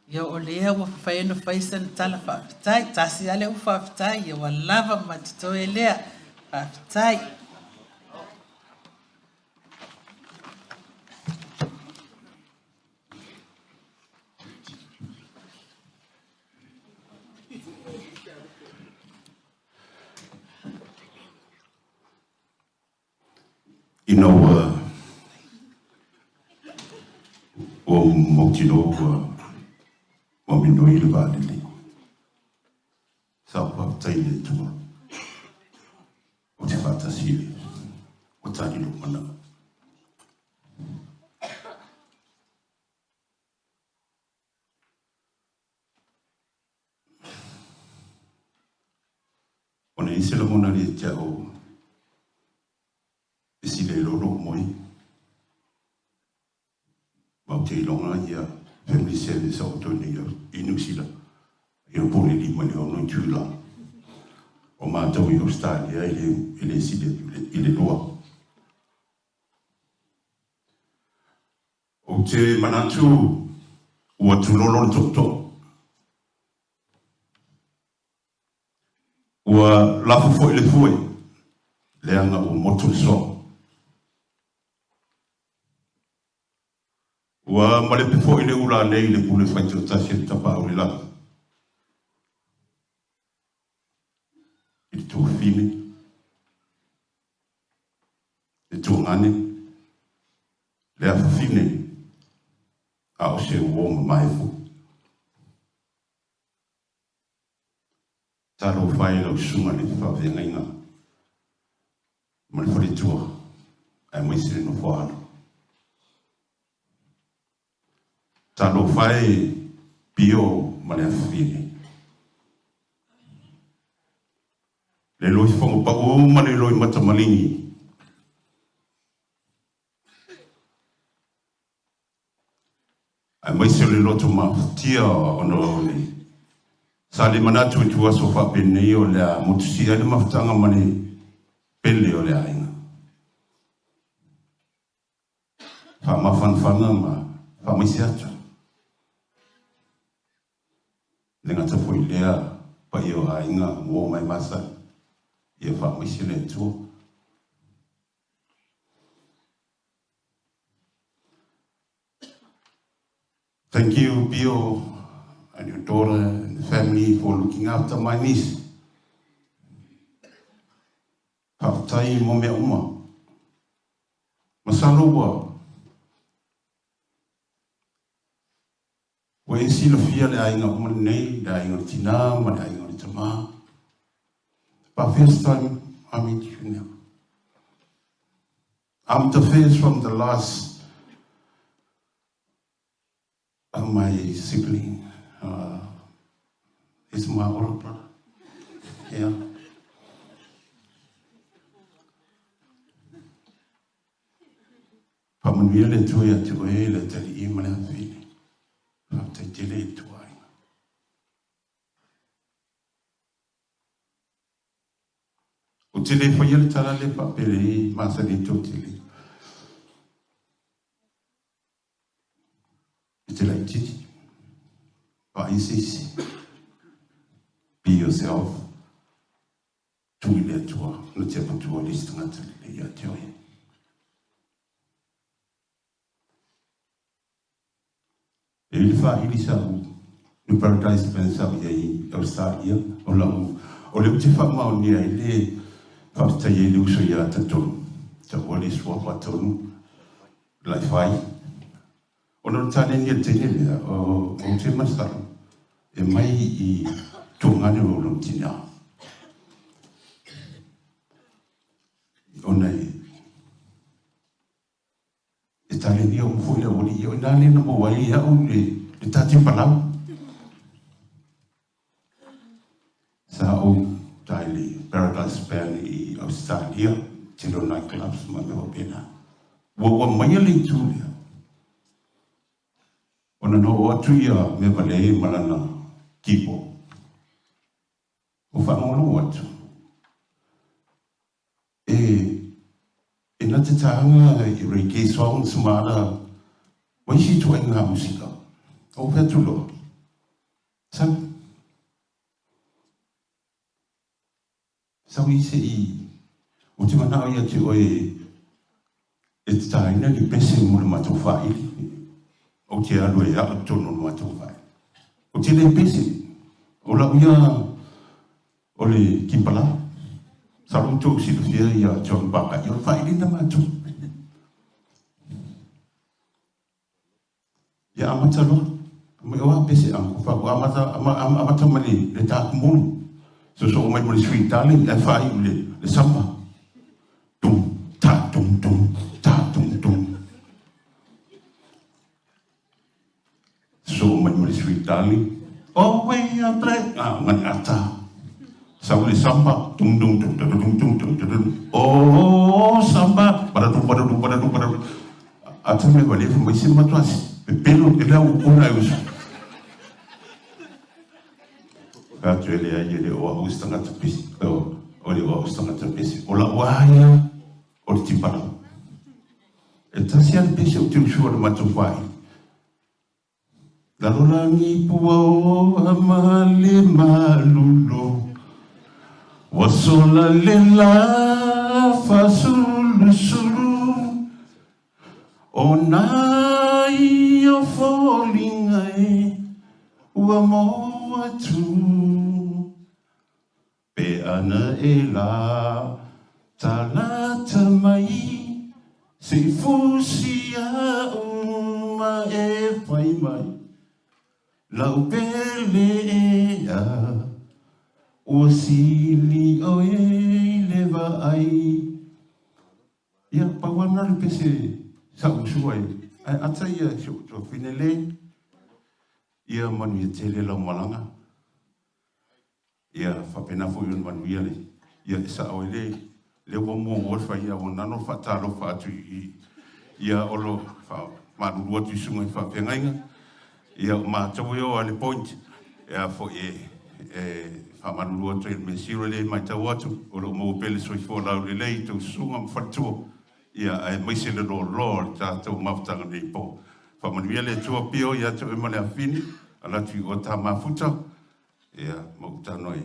S9: Ia o lea ua whawhai no whaisa na tala whaafetai. Tasi ale u whaafetai. Ia wa lava matito e lea. Whaafetai.
S22: You know, o mokino o mino i le vālele. Sa pa taile tua. O te whātasile. O tani lo mana. O ne isi la mona le te au isi le lolo moi. Mau te ilonga ia family service au tōne i New Zealand. I o pōne li mani o noi tūla. O mātou i Australia i le sile i le loa. O te manatu ua tūlolo toto. Ua lafu fo i le fue. Le anga o motu so. Ua male pefo i le ula nei le pule whaito tasi e tapa au le langa. I le tō whine. Le tō ngane. Le afa whine. A o se uoma mai fu. Taro whai lau sunga le whawhenga inga. ma le fole tua ai mai sile no foalo talo fai pio ma le afine le loi fongo pa o ma le loi mata malingi ai mai sile loto ma tia ono le sale manatu tua so fa penne o le mutusia le maftanga mane pelle o le ainga fa ma fanfana ma fa mai siata le ngata foi lea pa io ainga mo mai masa ia fa mai sile tu thank you Bio and your daughter and the family for looking after my niece. Haftai mo me uma. Masaloa. Wa isi lo fia le ainga uma nei, le ainga tina, ma le ainga tama. But first time I meet you now. I'm the first from the last of my sibling. It's my older brother. Yeah. Pamanuia le tue a tue le tali I male afini. Pata tele tuai. O tele foi ele tala le papele masa di totele. Tele titi. Pa insisi. Be yourself. Tu ile tua, no te putua list ngata le ya joy. Il fa il sa no paradise pensa i Australia o la o le ti fa ma ni ile fa sta ye lu so ya tato. Ta wali swa patonu. La fai. O non tane ni tene o te masta. E mai I tungane o lo tina. Onai. E tale dia o foi o li o nani no wali ya o le tati palau. Sa o tale Paradise Band I Australia tilo night clubs ma me pena. Wo mai le tulia. Ona no o tuia Meavalē malana kipo. O whanongo atu. E na te tahanga I reggae songs mara wai si tua inga musika. O petulo. Sam. Sawi se I. O te mana ia te oe e te tahina ni pese mula matawhai. O te alo e a tono matawhai. O te le pese. O la uia o le kimpala. Salu tu si fia ia John Baka ia fai linda matu. Ya amata lo. Me o pese ang fa ko amata mali le ta kumun. So mai mali sweet darling e fai le samba. Tum ta tum tum ta tum tum. So mai mali sweet darling. Oh way up like manata. Sauli samba tung tung tung tung tung tung tung tung. Oh samba pada tu. Atas Meavalē foi mais cima tu assim. Pelo ele é o na uso. Kato ele o ustang at pis. O o ustang at pis. Ola wahaya o timpala. Etasian pis o tiu suara matu fai. Lalu langi puau amale malulo. Wasola lela fasulu sulu onai o falling wa mo atu pe ana ela talata mai se fusia uma e fai mai lau pele ea o sili o e leva ai Ia, pauana le pese sa usua e. Ata ia so finele. Ia manu ia tele la malanga. Ia whapena fo yun manu ia le. Ia isa o le. Le wa mua wolfa ia o nano whatalo whatu i. Ia olo marurua tu sunga i whapengainga. Ia mātau eo a le point. Ia fo whamarurua tu e me siro le mai tau atu. Olo mo pele soi fo lau le lei tu sunga mwhatua. Ia ai maise le Lord tātou mawtanga nei po. Whamanuia le tua pio ia tu e male a fini. Ala tu o tā mafuta. Ia mautano e.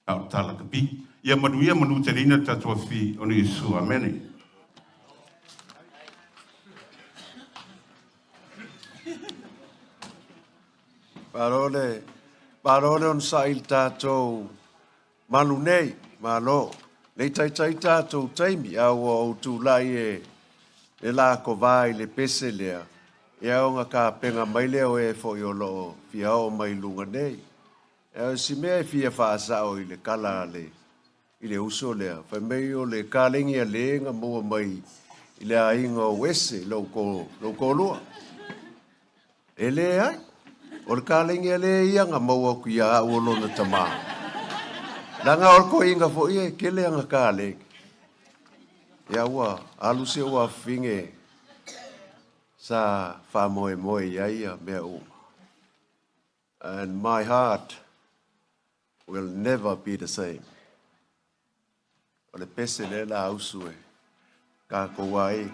S22: Au tāla kapi. Ia manuia manu te rina tātua fi onu Yesu. Amene.
S1: Parole on sa il tātou malu nei, malo. Nei tai tātou taimi au o tūlai e la ko vai le pese lea. E au ngā ka penga mai leo e fo i o loo fia o mai lunga nei. E au si mea e fia whaasao i le kala le, i le uso lea. Whai mei o le kālengi a leenga mua mai i le ainga o wese lau ko lua. E le ai. O le kālengi a le ianga maua ku ia au o lona tamaa. Nanga o ko inga fo ie kele anga kālengi. Ia ua, alu se ua finge sa wha moe moe ia mea uma. And my heart will never be the same. O le pese le la ausue, ka kouai.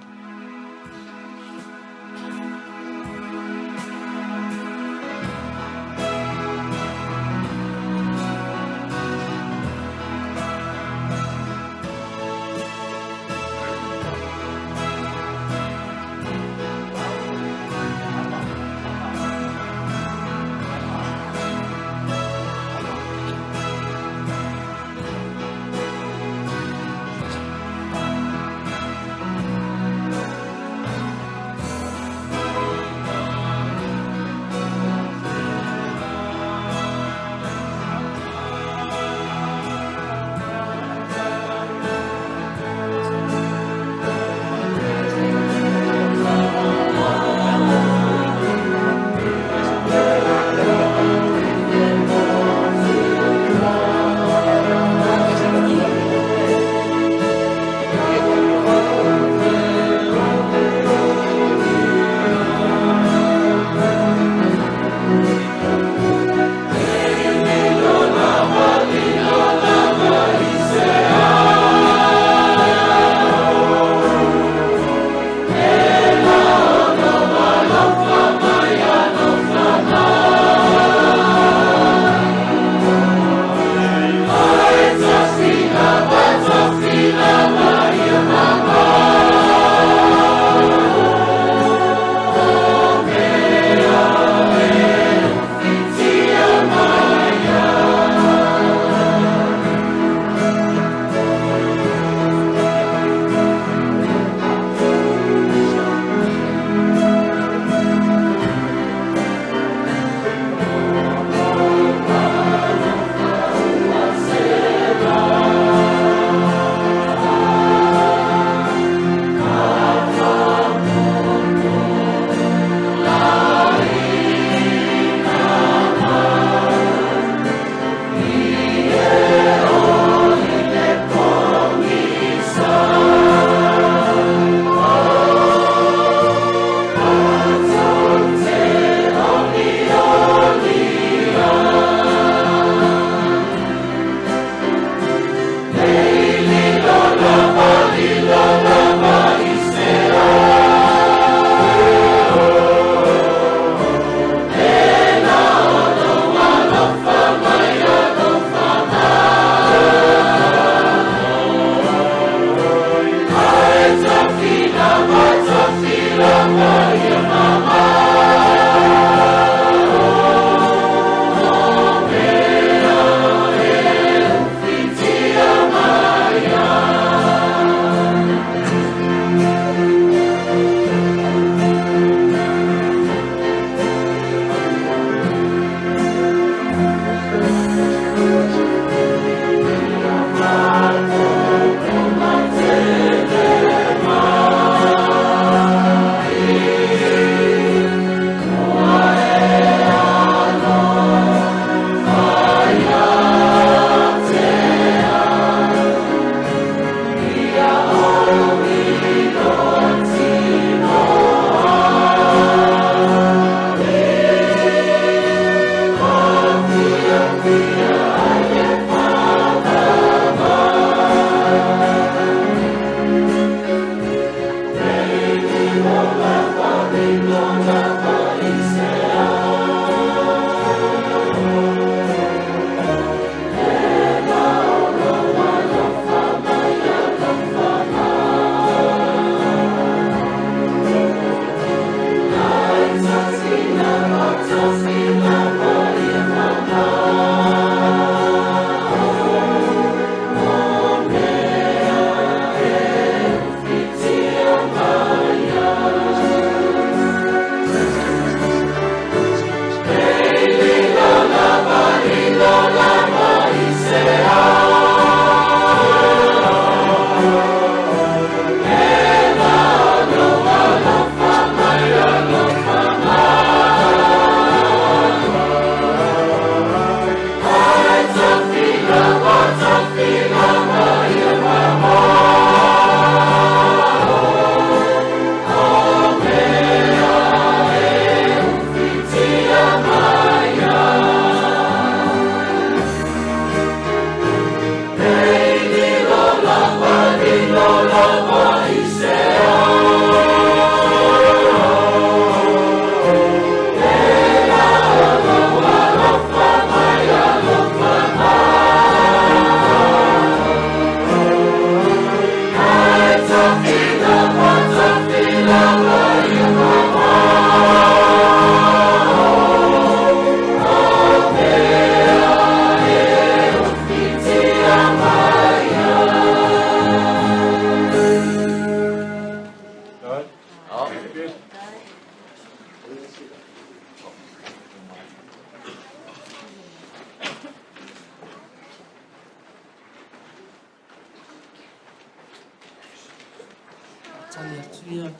S2: tali atuia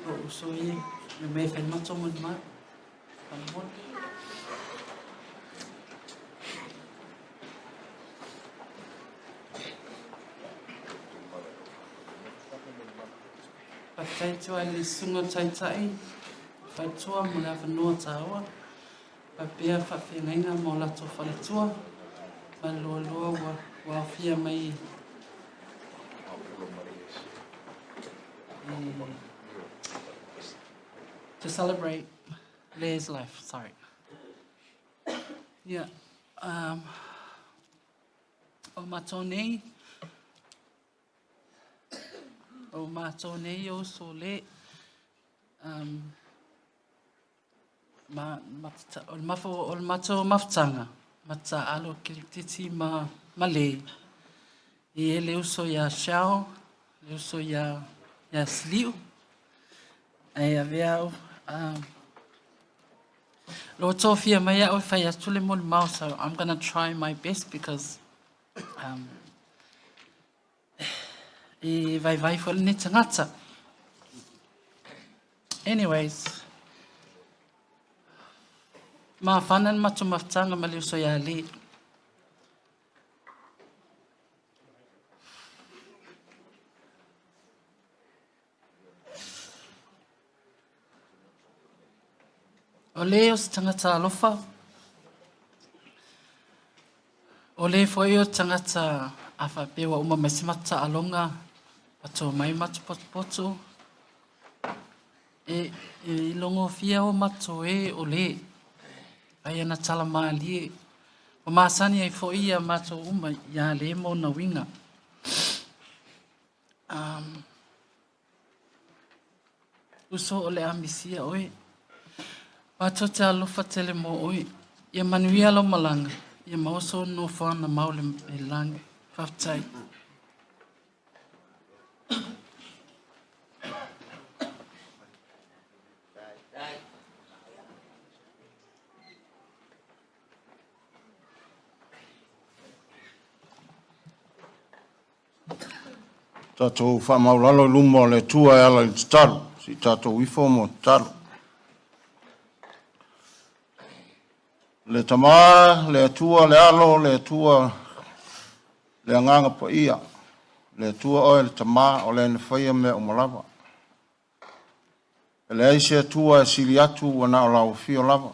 S2: o usoie me me whai mato mo ni mai. Pamon. Patai tua ni sunga tai tai. Whai tua mo le whanua tāua. Pa pia whawhengainga mo lato whalatua. Pa lua lua wa whia mai. To celebrate Leah's life, sorry. Yeah. O mātou nei. O mātou nei o so le. O mātou mawtanga. Mata alo kilititi ma le. I e le uso ia shao. Le uso ia sliu. Ai a veau. Lo tofia mai o whai atule mo le mau, so I'm going to try my best because vai fo le tangata. Anyways, ma whanan matu maftanga ma le uso ia le. O le o se tangata alofa. O le foi o tangata a whapewa uma mai se mata alonga. Pato mai matu poto. E longo fia o mato e o le. Ai ana tala maa lie. O maasani ai foi ia mato uma ia le mo na winga. Uso o le ambisia oe. Pato te alofa tele mo oi. Ia manuia lo malanga. Ia mauso no whana maule e langi. Whaftai.
S15: Tatou whamaulalo lumo le tua e ala i taru. Si tatou ifo mo taru. Le tama, le atua, le alo, le atua, le anganga pa ia. Le atua oe le tama o le nefaya me o malava. Le aise atua e sili atu wana o lau fio lava.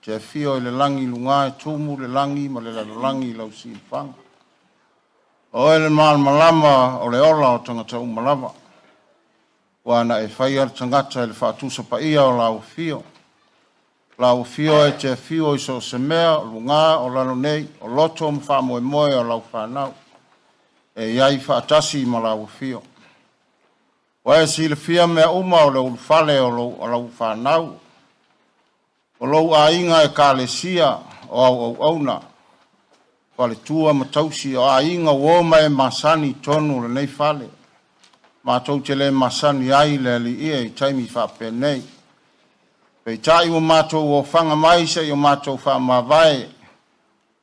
S15: Te fio le langi lunga e tumu le langi ma le langi lau si panga. Oe le malama o le ola o tangata umalava. Wana e whaia tangata e le whaatusa pa ia o lau fio. Lau fio e te fio i so se mea, o lunga, o lalo nei, o loto mwha moe moe o lau whanau. E iai whaatasi ma lau fio. Wae si le fia mea uma o le ulfale o lau whanau. O lau a inga e ka le sia o au auna. Wale tua matausi o a inga uoma e masani tonu le nei fale. Mātou te le masani ai le li ia i taimi whape nei. Pei tai o mātou o whanga mai se o mātou wha mawai.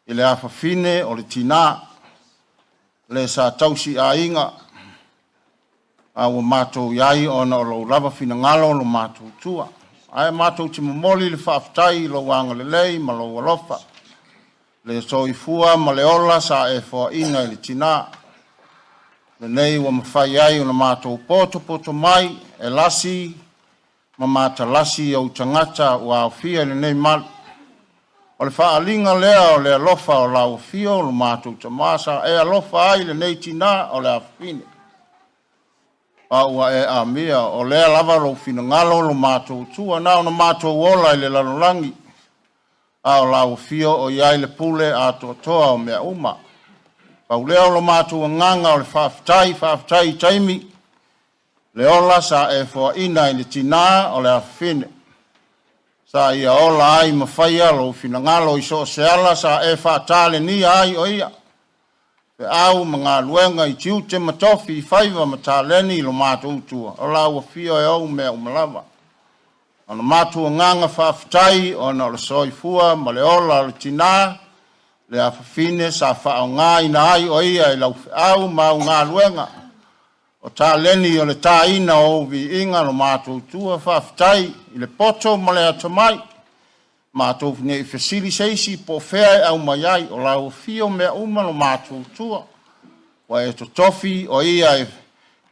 S15: I le awhawhine o le tina. Le sa tausi a inga. A o mātou iai o na o lau lava whina ngalo lo mātou tua. Ai mātou te mamoli le whaaftai lo wanga le lei ma lo walofa. Le soi fua ma le ola sa e fua ina le tina. Le nei wa mawhai ai o na mātou poto mai e lasi. Ma mata lasi au tangata o au fia le nei mal. O le whaalinga lea o le alofa o lau fia o le mātou tamasa e alofa ai le nei tina o le awhine. A ua e a mea o lea lava lo fina ngalo lo mātou tua na o na mātou ola i le lalolangi. A o lau fia o iai le pule a toa o mea uma. Pau lea o lo mātou nganga o le whaaftai taimi. Le ola sa e fo ina i le tina o le awhine. Sa ia ola ai mawhaia lo fina ngalo i so se ala sa e whaatale ni ai o ia. Pe au mga luenga i tiu te matofi i whaiva mataleni lo mātou tua. O la ua fio e au mea umalava. Ana mātua nganga whaaftai o na le soifua ma le ola le tina. Le awhine sa whaau ngā ina ai o ia i lau au mau ngā luenga.
S3: o tā leni o le tā ina o vi inga lo mātou tua whawhitai i le poto ma le atamai. Mātou nei whesiri seisi po whea au mai ai o lau fio mea uma lo mātou tua. Wa e to tofi o ia e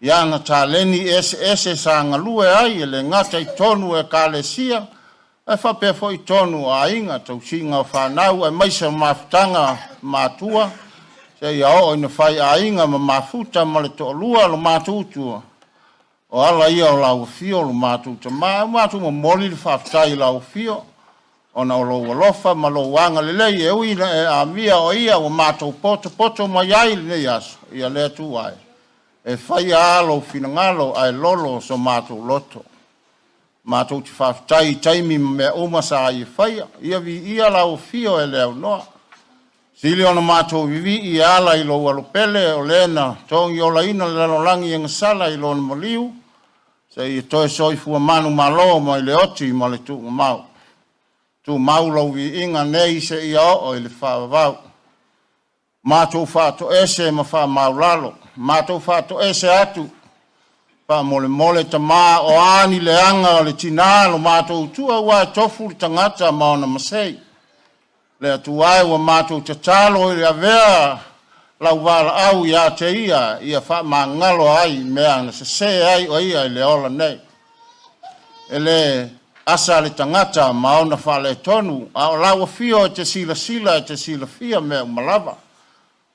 S3: iana tā leni ese sa ngalue ai e le ngata i tonu e kālesia e whapea fo i tonu a inga tau singa o whanau e maisa mawhitanga mātua. Se ia o ina whai a inga ma mafuta ma le to lua lo mātou tua. O ala ia o lau fio lo mātou ta mātou ma moli le whaftai lau fio. O na o lo walofa ma lo wanga le lei e uina e a mia o ia o mātou poto ma iai le nei aso. Ia lea tu ai. E whai a alo finangalo ai lolo so mātou loto. Mātou ti whaftai taimi me uma sa i whai. Ia vi ia lau fio e leo noa. Sili ona mātou vivi i ala i lo walopele o lena tongi o laina le lalolangi e ngasala i lo na maliu. Se i toe soi fua manu malo ma i le oti ma le tu mau. Tu mau lau vi inga nei se i o i le whaavau. Mātou whaato ese ma wha maulalo. Mātou whaato ese atu. Wha mole ta maa o ani le anga o le tina lo mātou tua ua tofu le tangata ma ona masei. Le atu ai wa mātou te talo i a vea lau wala au i a te ia wha mangalo ai mea na se ai o ia i le ola nei. E le asa le tangata ma ona wha le tonu a o lau fio e te sila e te sila fia mea umalawa.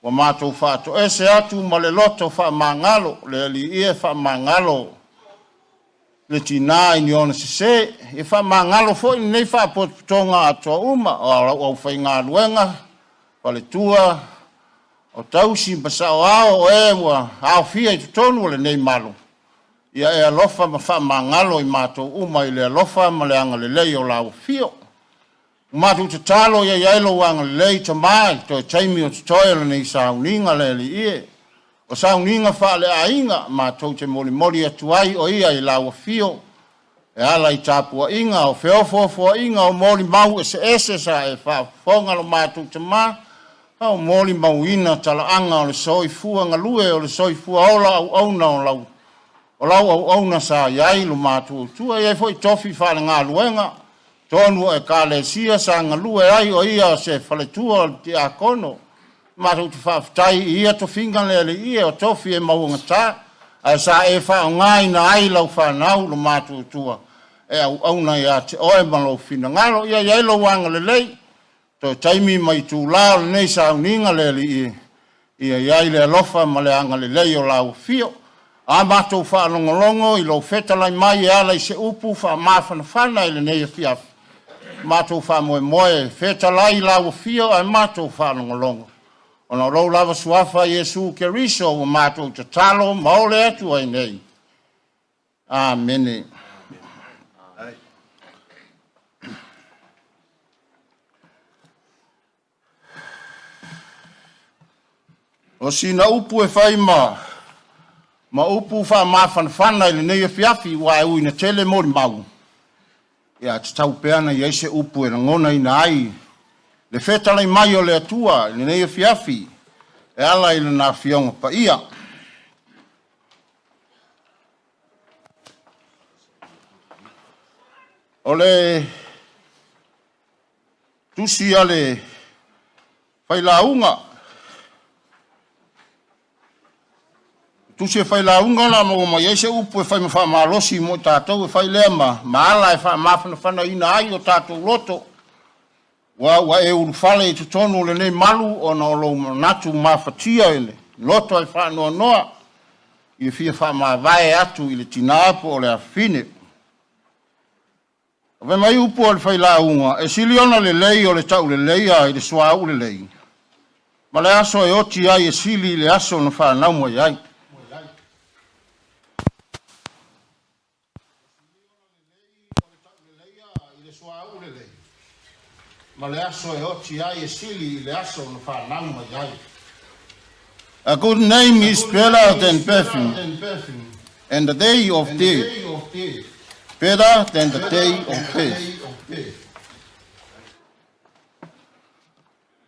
S3: Wa mātou whaato ese atu ma le loto wha mangalo le li ia wha mangalo le tina i ni ona se e wha mangalo fo i nei wha potonga atua uma o whai ngā luenga pa le tua o tausi basa o ao e wa ao fia i tutonu le nei malo ia e alofa ma wha mangalo i mātou uma i le alofa ma le anga le lei o lau fio mātou te talo ia iailo wanga le lei ta mai to e taimi o te toile nei sauninga le li ie o sauninga wha le ainga mātou te moli atu ai o ia i lau fio e ala i tāpua inga o whiofofo inga o moli mau ese sa e wha whonga lo mātou te mai o moli mau ina tala anga o le soifua ngalue o le soifua ola au auna o lau au auna sa iai lo mātou tua e foi tofi wha ngā luenga tonu e kālesia sa ngalue ai o ia se whaletua te akono mātou te whaftai ia to finga le ia o tofi e maunga tā a sa e wha ngai na ai lau whanau lo mātou tua e au auna ia te oe malo fina ngalo ia ielo wanga le lei to taimi mai tu lao nei sa uninga le ia iai le alofa ma le anga le lei o lau fio a mātou wha longolongo i lo fetalai mai e ala i se upu wha mawhanawhana i le nei a fiafi mātou wha moe fetalai lau fio a mātou wha longolongo ona rau lava suafa Yesu Keriso o mātou te talo maole atu ai nei. Amene. O sina upu e whai ma upu wha mawhanawhana i le nei a fiafi wa e uina tele mori mau. Ia te tau peana i eise upu e rangona ina ai. Le fetalai mai o le atua, le nei fiafi, e ala i le nā fionga pa ia. O le tusi a le whailaunga. Tusi e whailaunga na mo mai eise upu e whaimawha malosi mo tātou e whailea ma ala e whaimawhana ina ai o tātou loto. Wa e urufale i tutonu le nei malu o na olo natu mawhatia ele. Loto ai whanua noa. I fia whamawai atu i le tinapo o le afine. Ave mai upu o le whailaunga. E siliona le lei o le tau le lei a i le swau le lei. Ma le aso e oti ai e sili le aso na whanau mo ai. Ma le aso e oti ai e sili le aso na whanau mai ai. A good name is better than perfume, and the day of day better than the day of peace.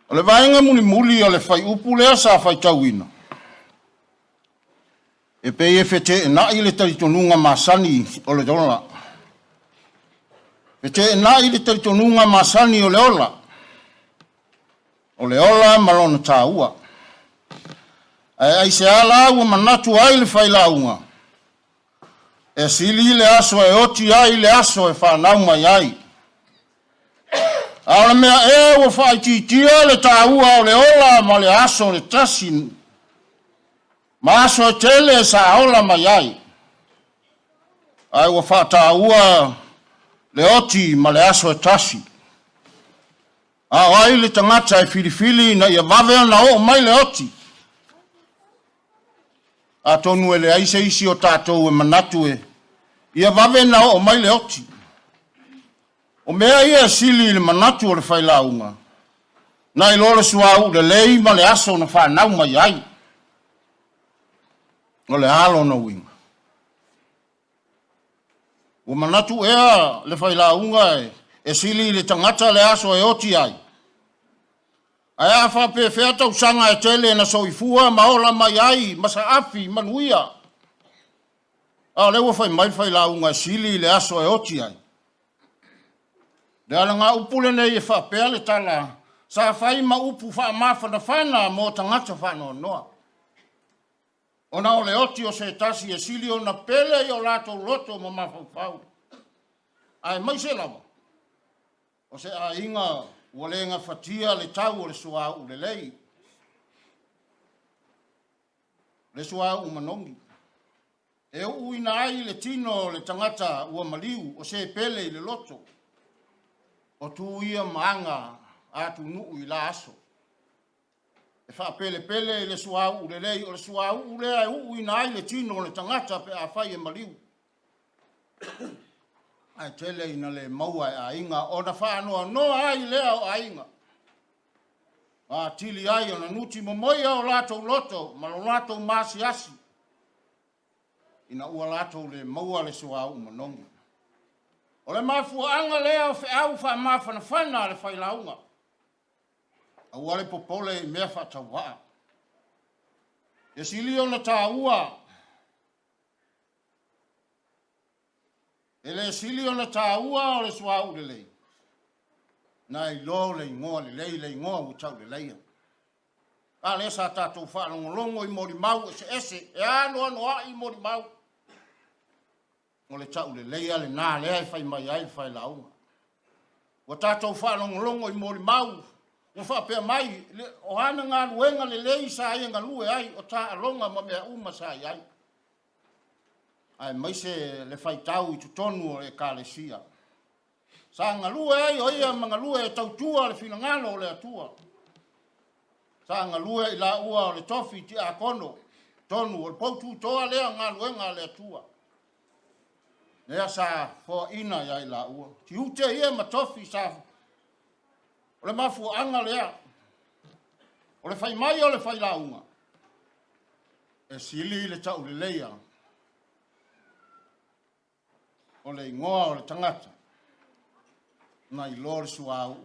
S3: O le vaenga muli o le whai upu lea sa whai tauina. E pe e fete na ile taritonunga masani o le ola. Fete na ile taritonunga masani o le ola. O le ola malona taua. Ai se ala ua manatu ai le whailaunga. E sili le aso e oti ai le aso e whanau mai ai. Ala mea e ua whaititia le taua o le ola ma le aso le tasi. Ma aso e tele sa ola mai ai. Ai ua whataua le oti ma le aso e tasi. Ai le tangata e filifili na ia vavea na o mai le oti. A tonu e le aise isi o tātou e manatu e. Ia vave na o mai le oti. O mea ia sili le manatu o le whailaunga. Na i lore suau le lei ma le aso na whanau mai ai. O le alo na winga. O manatu ea le whailaunga e sili le tangata le aso e oti ai. Ai a whape whea tau sanga e tele na soifua maola mai ai, masa afi, manuia. A lewa whai mai whailaunga sili le aso e oti ai. Le ala ngā upule nei e whapea le tala, sa whai ma upu wha mawhana whana mo tangata whana noa. O na o le oti o se tasi e sili o na pele i o lato loto mo mawhau. Ai mai se lawa. O se a inga ua lenga fatia le tau o le suau le lei. Le suau manongi. E uina ai le tino le tangata ua maliu o se pele i le loto. O tu ia maanga atu nuu i la aso. E wha pele pele i le suau le lei o le suau le ai uina ai le tino le tangata pe a whai e maliu. Ai tele ina le maua a inga o na whaanoa noa ai lea o a inga. A tili ai o na nuti momoia o lato loto, ma lo lato masi asi. Ina ua lato le maua le sua umanongi. O le mafua anga lea o fe au wha mawhana whana le whailaunga. A ua le popole i mea whatawaa. E sili o na tā ua. E le sili o na tāua o le suau le lei. Na i lo le ingoa le ingoa u tau le leia. A le sa tātou whanongolongo i mori mau ese e anu a i mori mau. O le tau le leia le nā lea i whai mai ai whai launga. O tātou whanongolongo i mori mau. O whapea mai o hana ngā luenga le lei sa ai ngā lue ai o tā alonga ma mea uma sa ai. Ai mai se le fai tau i tutonu o le kālesia. Sa ngalue ai o ia mangalue e tautua le finangalo o le atua. Sa ngalue i la ua o le tofi ti a kono. Tonu o le poutu toa lea ngaluenga le atua. Lea sa fo ina ia i la ua. Ti ute ia ma tofi sa. O le mafu anga lea. O le fai mai o le fai launga. E sili le tau le leia. O le ingoa o le tangata. Na i lor suau.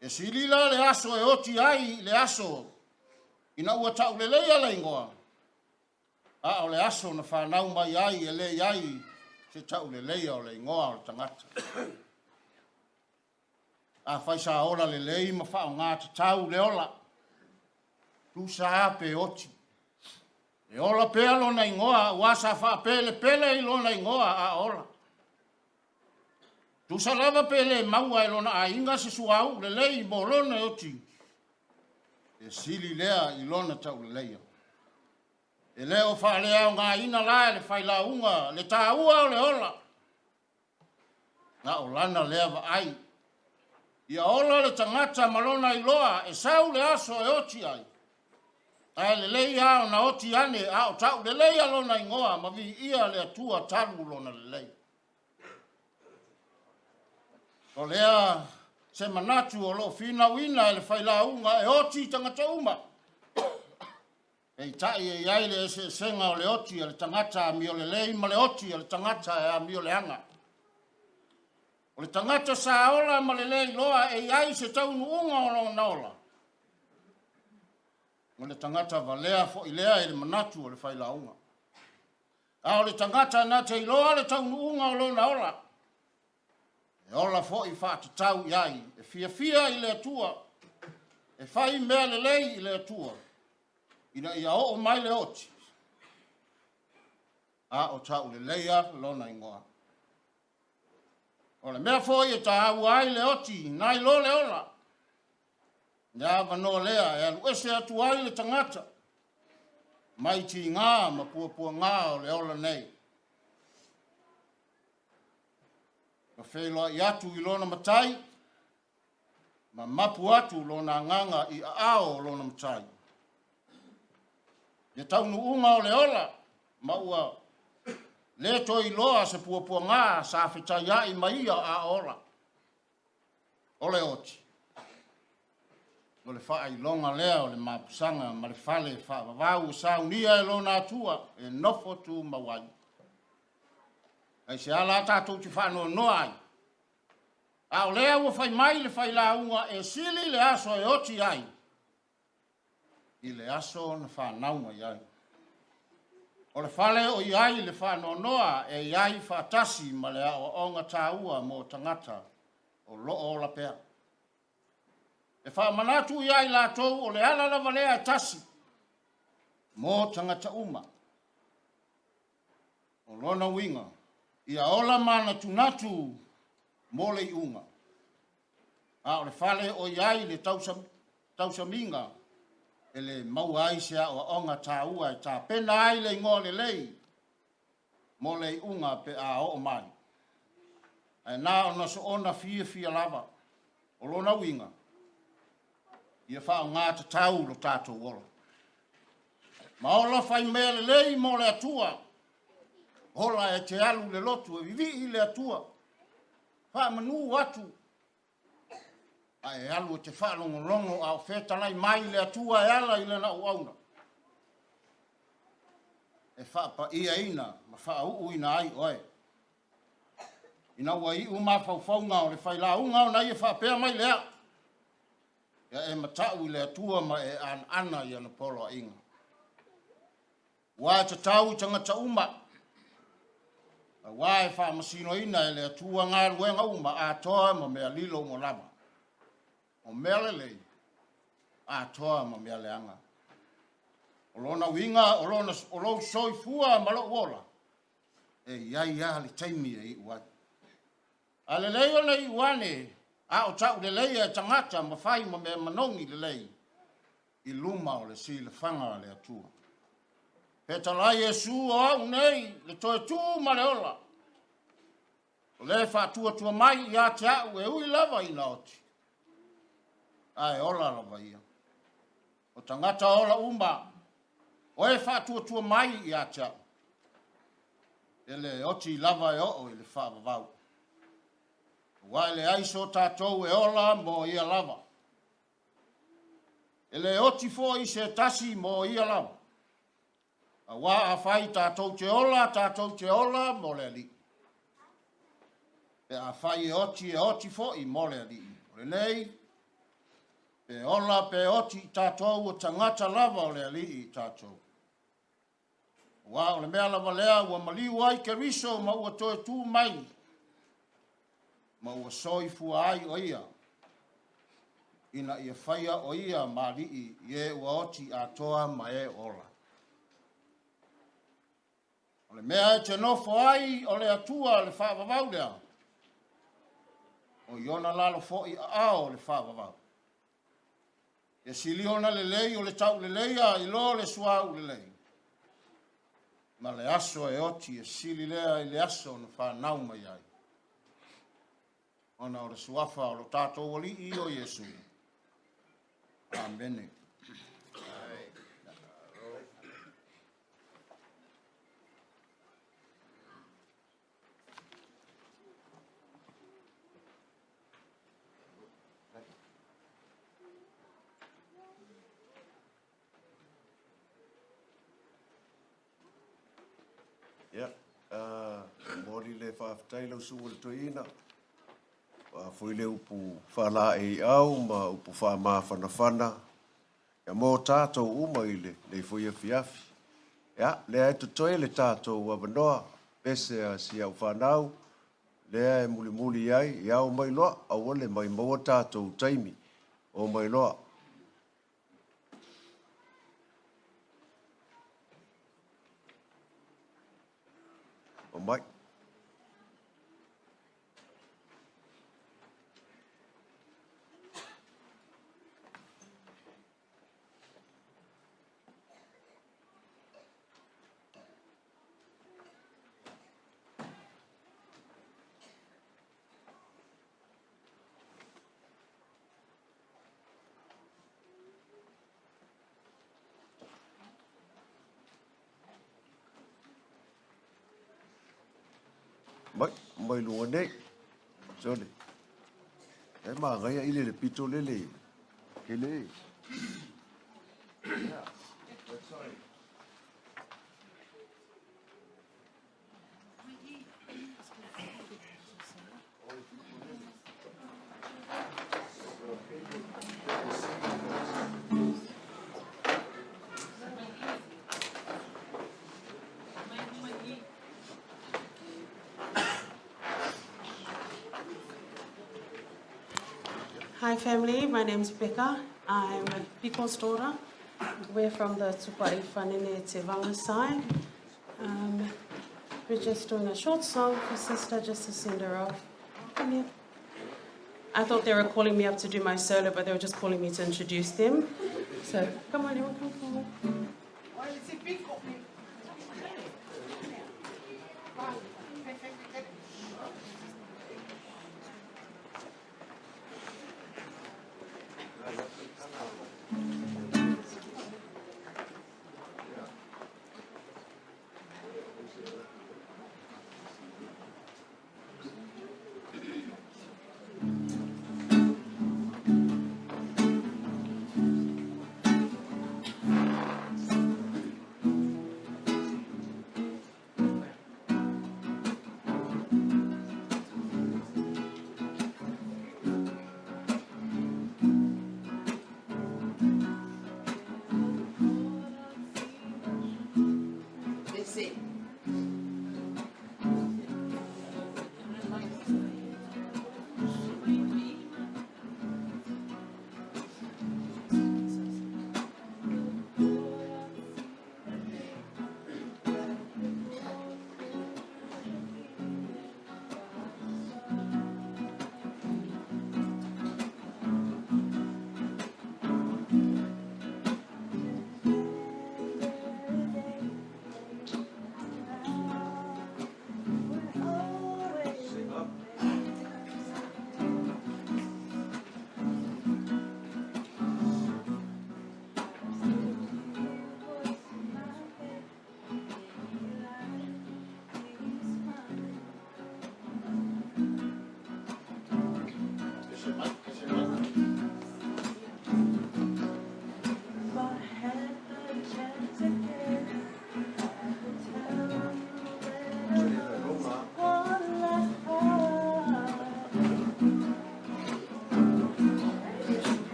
S3: E sili la le aso e oti ai le aso. Ina ua tau le leia le ingoa. A o le aso na whanau mai ai e le ai. Se tau le leia o le ingoa o le tangata. A whaisa ora le lei ma whao ngā tau le ola. Tu sa ape oti. E ola pea lona ingoa, wasa wha pele i lona ingoa a ola. Tu sa lava pele maua e lona a inga se suau le lei mo lona e oti. E sili lea i lona tau le leia. E leo wha lea o ngā ina la le whailaunga, le tāua o le ola. Nga o lana lea wa ai. Ia ola le tangata malona i loa, e sau le aso e oti ai. Ai le leia o na oti ane, a o tau le leia lona ingoa, ma vi ia le atua talu lona le leia. O lea se manatu o lo fina wina e le whailaunga e oti tangata uma. E tai e iai le se senga o le oti e le tangata a mi o le lei ma le oti e le tangata e a mi o le anga. O le tangata sa ola ma le lei loa e iai se taunu unga o lo na ola. O le tangata valea fo ilea e le manatu o le whailaunga. A o le tangata na te iloa le taunuunga o lona ola. E ola fo i whātatau iai, e fia i le atua, e whai mea le lei i le atua, ina ia o mai le oti. A o tau le leia lona ingoa. O le mea fo i e ta au ai le oti, nai lo le ola. Nea vano lea, e alu ese atu ai le tangata. Mai ti ngā, ma pua ngā o le ola nei. Ma wheloa i atu i lona matai, ma mapu atu lona nganga i ao lona matai. Ia taunu unga o le ola, ma ua le toi loa se pua ngā sa whitai ai maia a ola. O le oti. O le whaai longa lea o le mapusanga ma le whale whaavavau sau nia e lona atua e nofo tu mawai. Ai se ala tātou te whanau noa ai. A o lea ua whai mai le whai launga e sili le aso e oti ai. I le aso na whanaunga iai. O le whale o iai le whanau noa e iai whaatasi ma le o onga tāua mo tangata o loo la pea. E whaamanatu iai lātou o le ala lava lea e tasi mo tangata uma. O lona winga, ia ola mana tunatu mo le iunga. A o le whale o iai le tausaminga e le mau ai sea o onga tā ua e tā pena ai le ingo le lei mo le iunga pe a o mai. E nā o naso ona fia lava o lona winga. Ia whao ngā te tau lo tātou wolo. Ma ola whai mea le lei mo le atua. Hola e te alu le lotu e vivi i le atua. Wha manu atu. A e alu e te whalongo longo a o whetalai mai le atua e ala i le na uauna. E wha pa ia ina, ma wha uu ina ai oe. Ina ua i uma whauwhaunga o le whailaunga o na ia wha pēr mai lea. Ia e matau i le atua ma e ana i ana polo a inga. Wa te tau tangata uma. Wa e wha masino ina e le atua ngā ruenga uma a toa ma mea lilo mo lama. O mea le lei. A toa ma mea le anga. O lona winga, o lo soifua ma lo wola. E iai le taimi e i uai. A le lei o nei uane. A o tau le lei e tangata ma whai ma me manongi le lei. I luma o le si le whanga le atua. He talai e su o au nei le toe tū ma le ola. O le whātua tua mai i a te au e ui lava i na oti. A e ola lava ia. O tangata ola uma. O e whātua tua mai i a te au. E le oti lava e o i le whaavavau. Wa le aiso tātou e ola mo ia lava. E le oti fo i se tasi mo ia lava. A wa a whai tātou te ola mo le li. E a whai e oti fo i mo le li. O le nei, pe ola pe oti tātou o tangata lava o le li i tātou. Wa o le mea lava lea ua maliu ai ke riso ma ua toe tū mai. Ma ua soifua ai o ia. Ina ia whaia o ia ma lii i e ua oti a toa ma e ola. O le mea e te nofo ai o le atua le whaavavau lea. O iona lalo fo i ao le whaavavau. E siliona le lei o le tau le leia i lo le suau le lei. Ma le aso e oti e sili lea i le aso na whanau mai ai. Ona o le suafa o lo tātou oli i o Yesu. Amen.
S1: Ia, mori le whaafitai lau su o le toina. Foi le upu whala e au, ma upu wha maa whanawhana. Ia mō tātou uma i le fwoi afiafi. Ia, lea e tutoe le tātou wanoa, pese a si au whanau, lea e muli muli ai, ia o mai loa, au ole mai maua tātou taimi, o mai loa. O mai. Mai lunga nei. Sole. E mā ngai ile le pito lele. Kele. Yeah, that's right.
S13: Hi family, my name is Becca. I'm a people's daughter. We're from the Tupai Fanene Tevaga side. We're just doing a short song for sister just to send her off. Come here. I thought they were calling me up to do my solo, but they were just calling me to introduce them. So come on, everyone, come forward.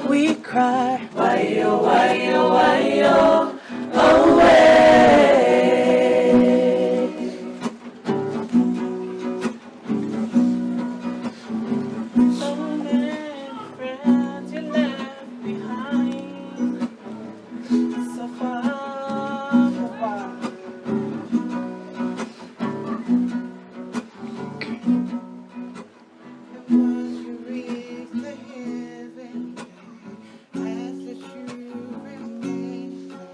S12: We cry, why-yo, why-yo, why-yo, away. So many friends you left behind, so far apart. And once you reach the heaven, ask that you remain there.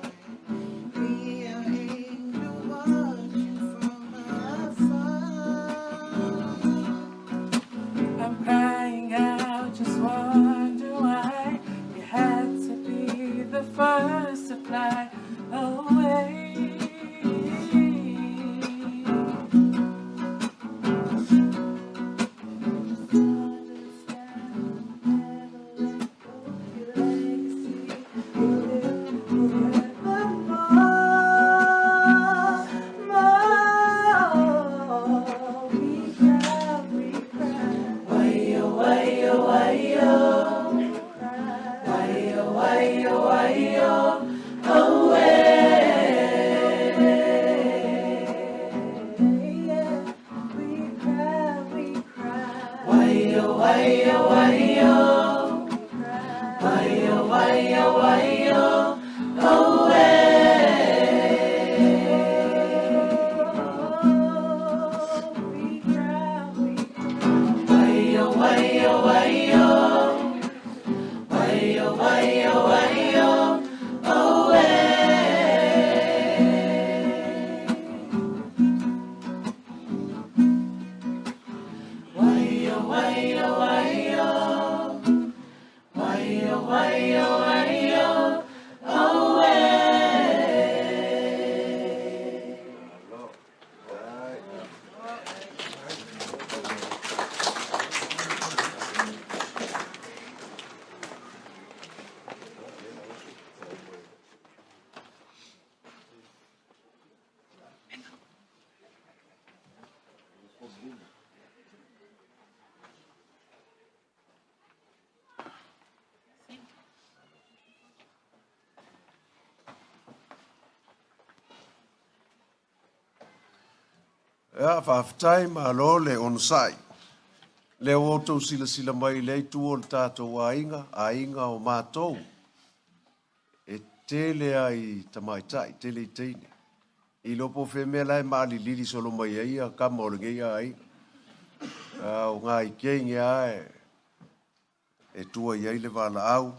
S12: We are angels watching from afar. I'm crying out.
S6: fly away.
S1: Ea, whaafitai ma lo le onsai. Le o tau sila sila mai le tu o le tātou a inga o mātou. E tele ai tamaitai, tele i teine. I lopo whemea lai maali lili solo mai aia, kama o le ngei ai. O ngā i keingi ai, e tua i aile wala au.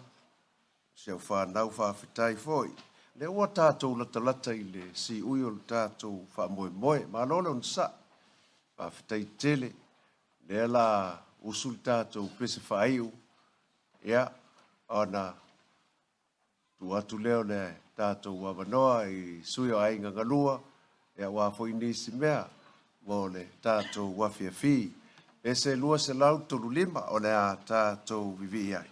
S1: Se au whanau whaafitai foi. Le ua tātou lata i le si ui o le tātou wha moe. Ma lo le onsa. Whaafitai tele. Le la usul tātou pese whaiu. Ia, ona tu atu leo le tātou wawanoa i sui o ainga ngalua. Ia wafoi nisi mea. Mo le tātou wafiafi. E se lua se lau tolu lima o le a tātou vivi ai.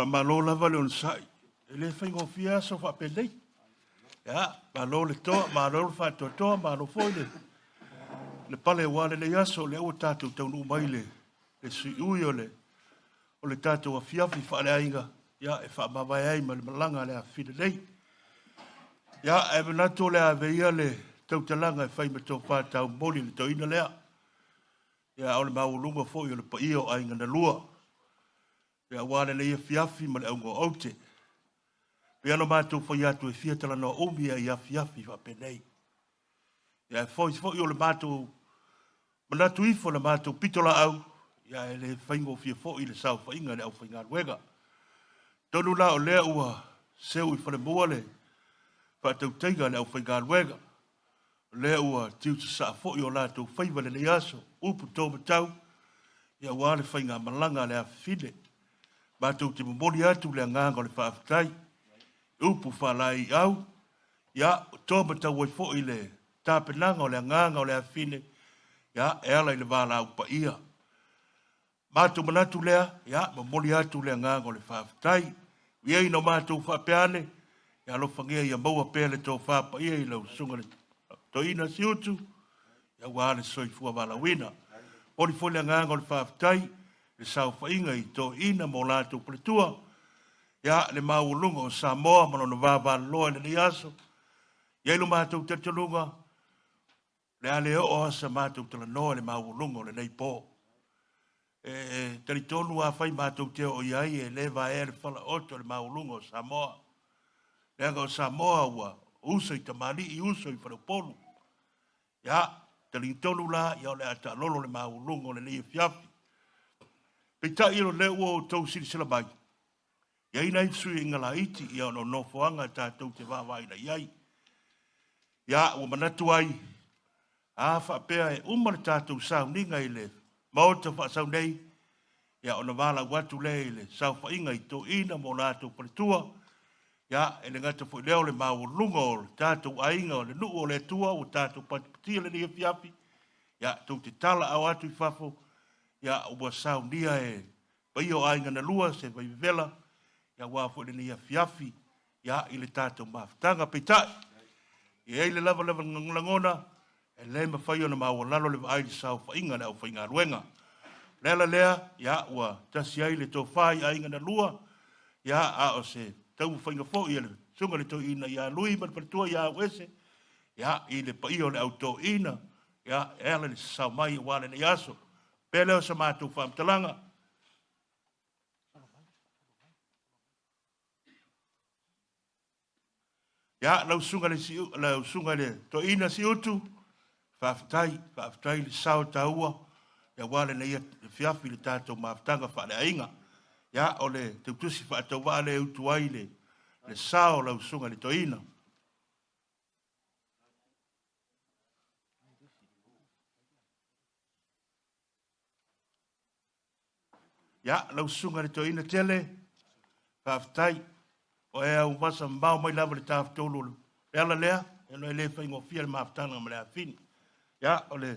S15: Pa malo lava le on sai. Ele whaingo fia so wha pelei. Ya, malo le toa, malo le wha toa, malo foi le. Le pale wale le yaso, le o tātou taunu mai le sui ui o le tātou a fiafi wha le ainga. Ya, e wha mawai ai ma le malanga le a while lei. Ya, e manato le a veia le tautalanga e whai ma tō whātau moli le toina lea. Ya, o le maulunga foi o le pa io ainga na lua. Ya, wale le ia fiafi ma le aungo aute. Pe ano mātou whai atu e fiatala no umi a ia fiafi wha penei. Ya, foi o le mātou manatu ifo le mātou pitola au. Ya, e le whaingo fia foi le sau whainga le au whainga ruega. Tonu la o lea ua seu i whare mua le whaatau teiga le au whainga ruega. Lea ua tiu te saa foi o lātou whaiva le aso. Upu tō matau. Ya, wale whainga malanga le a file. Mātou te momori atu le nganga le whaafitai. Upu whalai au. Ya, tō matau wai foi le tāpenanga o le nganga o le a fine. Ya, e ala i le wala au pa ia. Mātou manatu lea, ya, momori atu le nganga o le whaafitai. Ia ino mātou whapeane. Ya, lo whangia ia maua pēle tō whapa ia i lau sunga le toina si utu. Ya, wale soifua wala wina. Ori foi le nganga o le whaafitai. Le sau whainga i tō ina mo lātou paletua. Ya, le maulunga o Samoa, manono vāwā loa le aso. Ya, ilo mātou tatalunga. Le ale o asa mātou tala noa le maulunga o le nei pō. Tari tonu a whai mātou te o iai e le vai le whala oto le maulunga o Samoa. Le anga o Samoa ua uso i tamani i uso i whare polu. Ya, tari tonu la, ia o le ata lolo le maulunga o le nei fiafi. Pita ilo le ua o tau siri sila mai. Ia ina ifsui inga la iti, ia o no foanga tātou te wāwai na iai. Ia, ua manatu ai, a whapea e umar tātou sau ninga i le maota wha sau nei, ia o na wala watu le i le sau whainga i tō ina mo nātou paritua, ia e le ngata fo leo le mau lunga o tātou ainga o le nuu o le tua o tātou patipatia le nia fiafi, ia tō te tala au atu i whafo, ia ua sau nia e pai o ainga na lua se vai vela, ia wafo le nia fiafi, ia i le tātou mawhtanga peitai, ia i le lava ngangona, e le mawhai o na maua lalo le vai le sau whainga le au whainga ruenga. Lela lea, ia ua tasi ai le tō whai ainga na lua, ia a o se tau whainga fo i le sunga le tō ina, ia lui man paritua ia wese, ia i le pai o le au tō ina, ia e ala le sau mai o wale le aso, pele o sa mātou whamtalanga. Ia lau sunga le tō ina si utu, whaafitai le sao taua, ia wale na ia fiafi le tātou maafitanga whaale ainga. Ia o le tautusi whaatau wale utu ai le sao lau sunga le toina. Ia lau sunga le toina tele, whaafitai, o e au masa mbao mai lava le tāwhitolu. E ala lea, e no e le whaingo fia le maafitanga ma le a fini. Ya, ole,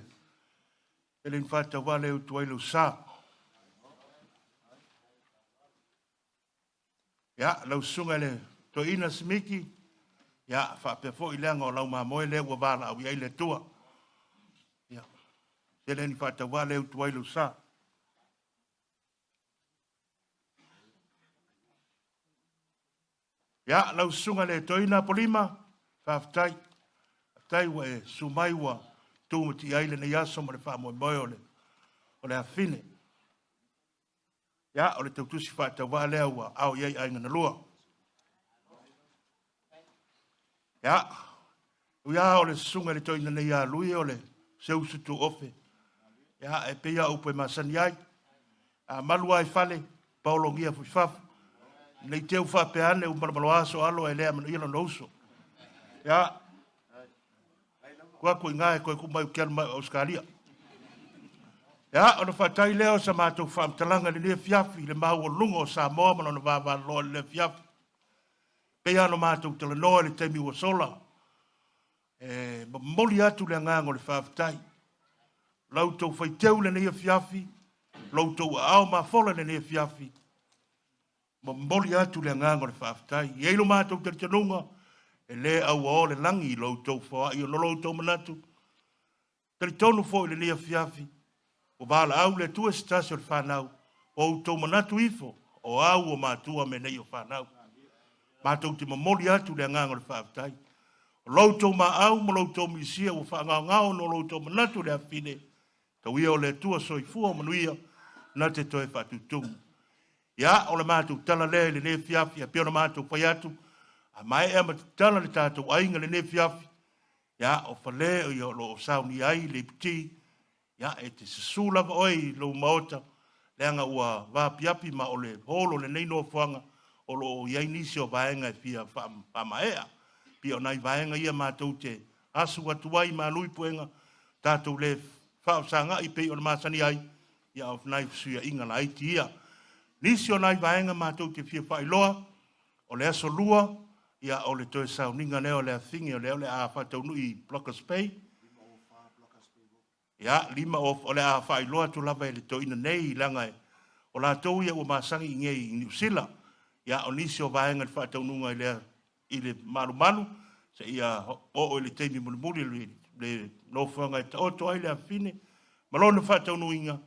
S15: ele infata wale utuai lau sa. Ya, lau sunga le to ina smiki, ya, whapefo i leanga o lau mamoe le ua wala au iai le tua. Ya, ele infata wale utuai lau sa. Ya, lau sunga le to ina polima, whaftai, tai wa e sumai wa, tūmati aile na yaso ma le wha moe o le awhine. Ia, o le tautusi whaata wā lea ua au iai ainga na lua. Ia, uia o le sunga le toina nei a lui o le seusutu ofe. Ia, e peia upe masani ai. A malua ai fale, paulo ngia fuifafu. Nei teu whapeane u maramaloaso alo e lea manu ilo nouso. Ia, kua koe ngae koe kumai ukiana mai Australia. Ya, ona whatai leo sa mātou whaamtalanga le lea fiafi, le mau o lunga o Samoa, mana ona wāwā loa le lea fiafi. Pea ano mātou tala noa le teimi ua sola. Moli atu le ngango le whaafitai. Lau tau whaiteu le lea fiafi, lau tau ao maa fola le lea fiafi. Ma mboli atu le nganga le whaafitai. I eilo mātou te tanunga, e le au o le langi i loutou whaa, i o no loutou manatu. Tari tonu fo i le lia fiafi, o wala au le tua stasio le whanau, o loutou manatu ifo, o au o mātua me nei o whanau. Mātou te mamoli atu le nganga le whaafitai. O loutou ma au, mo loutou misia, o whaangao ngao no loutou manatu le afine, tau ia o le tua soifua o manuia, na te toe whatutungu. Ia, o le mātou tala le ne fiafi, a pia o le mātou pai atu, a mai ea ma tala le tātou ainga le ne fiafi, ia, o whale o ia lo o sauni ai, le piti, ia, e te sasulava oi lo maota, le anga ua vāpiapi ma o le holo le neino fuanga, o lo o iai nisi o vaenga e fia whamaea, pia o nai vaenga ia mātou te asu atuai ma lui puenga, tātou le whaosanga i pei o le māsani ai, ia o nai suia inga la aiti ia, nisi o nai vaenga mātou te fia whailoa, o le aso lua, ia o le toe sauninga leo le athingi o leo le a whataunu i Blockers Bay. Ia, 5 o le a whailoa tu lava e le toina nei langa e. O la tau ia o masangi i ngei i New Zealand. Ia, o nisi o vaenga le whataununga i le malu malu, se ia o le teimi mulimuli le nofuanga e ta oto ai le afine. Malona whataunuinga,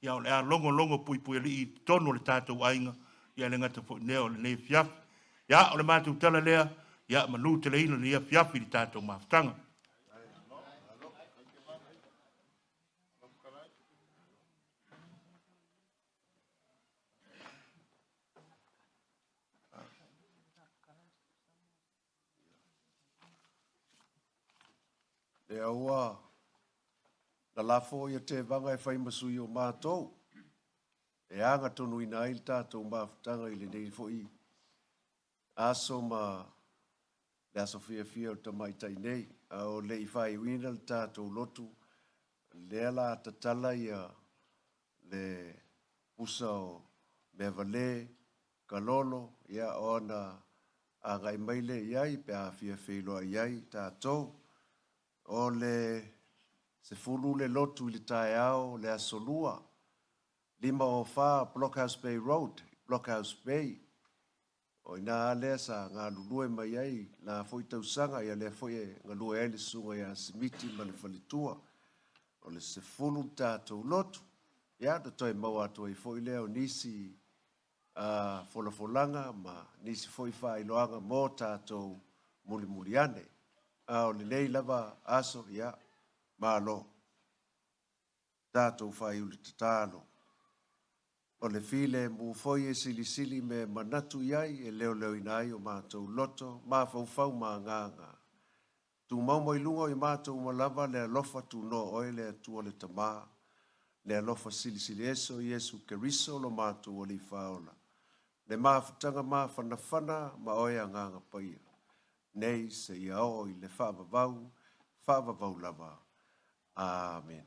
S15: ia o le a longo pui li i tonu le tātou ainga, ia le ngata po neo le ne fiafi. Ia o le mātou tala lea, ia manu te le ina le ia fiafi li tātou maftanga.
S1: Le aua, na lafo ia te vanga e whai masui o mātou. E anga tonu ina ai tātou maftanga i le nei fo i. Aso ma le aso fia o tamaitai nei. A o le i whai wina le tātou lotu. Le ala tatala ia le usa o Meavalē, Kalolo. Ia ona a ngai maile iai pe a fia loa iai tātou. O le se fulu le lotu i le tae ao le asolua. 5 o wha Blockhouse Bay Road, Blockhouse Bay. O ina alea sa ngā lulue mai ai, la foi tausanga ia le foi ngā lue ele sunga ia simiti ma le whalitua. O le se fulu tātou lotu. Ia, da toi mau atu ai foi leo nisi folafolanga, ma nisi foi whailoanga mō tātou muli ane. O le nei lava aso, ia, malo. Tātou whai uli tatalo. O le file mu foi e sili me manatu iai e leo inai o mātou loto, mā fau mā nganga. Tu mau i lunga i mātou malava le alofa tu no oe le atua le tamā, le alofa sili eso i Yesu Keriso lo mātou o li faola. Le māwhatanga mā whanawhana ma oe a nganga paia. Nei se ia o i le whaavavau lava. Amen.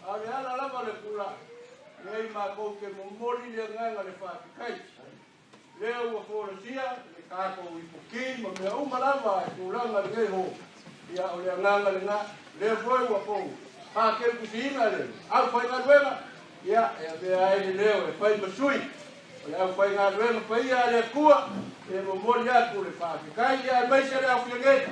S15: Ale ala lava le kula. Nei ma ko ke momoli le nganga le whaakikai. Leo ua kōrasia, le kako i puki, ma mea umalava e kūranga le ngei ho. Ia o le nganga le ngā, le foi ua kou. Hake kusina le, au whai ngā ruenga. Ia, e mea e leo e whai masui. O le au whai ngā ruenga pa ia le kua, e momoli aku le whaakikai. Ia e maise le au whiangeta.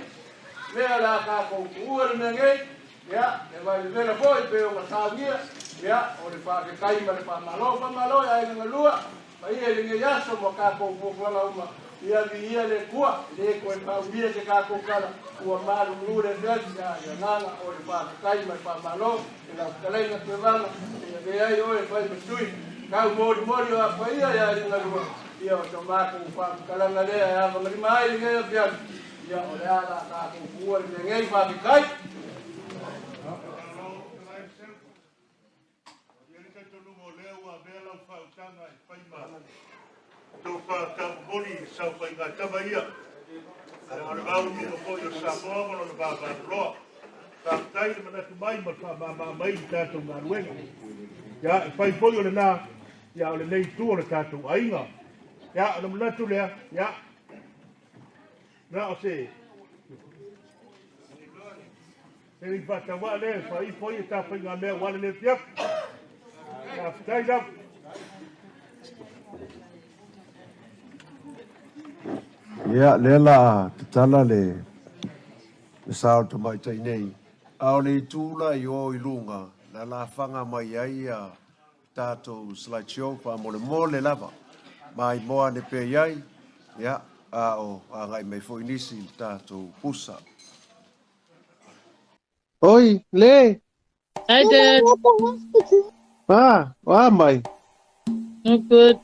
S15: Lea la kako kuua le mea ngei. Ia, e vai le vera foi pe o masawia. Ia, o le whaakikai ma le whamalo, ia e ngā lua. Pa ia le nge yaso mo kako fufuanga uma. Ia vi ia le kua, le koe pauia te kako kala. Ua maru nure veti ia nganga o le whaakikai ma le whamalo. E la kalaina te vanga, ia ve ai oe whai masui. Kau mori o a pa ia e ngā lua. Ia o to mako whaakalanga lea e ava marima ai le ngea piani. Ia o le ala kako fua le ngei whaakikai. Tau whātamori sau whai ngā tawa ia. Ana au ni o koi o Samoa mono na whāwhāroa. Tai le mana tu mai ma mai tātou ngā ruenga. Ia, pai poi o le nā, ia o le nei tu o le tātou ainga. Ia, o le manatu lea, ia. Nā o se. Se ri patawa le, pai poi e tāpai ngā mea wale le tiap. Ia, tai lau.
S1: Ia, lela, tatala le sao to mai tai nei. Ao le tūla I o I lunga, na la whanga mai ai a tātou slideshow pa mole lava. Mai moa ne pe iai, ia, a o a ngai mai fo inisi tātou pusa.
S14: Oi, Le!
S16: Hi, Dad.
S14: Mai.
S16: I'm good.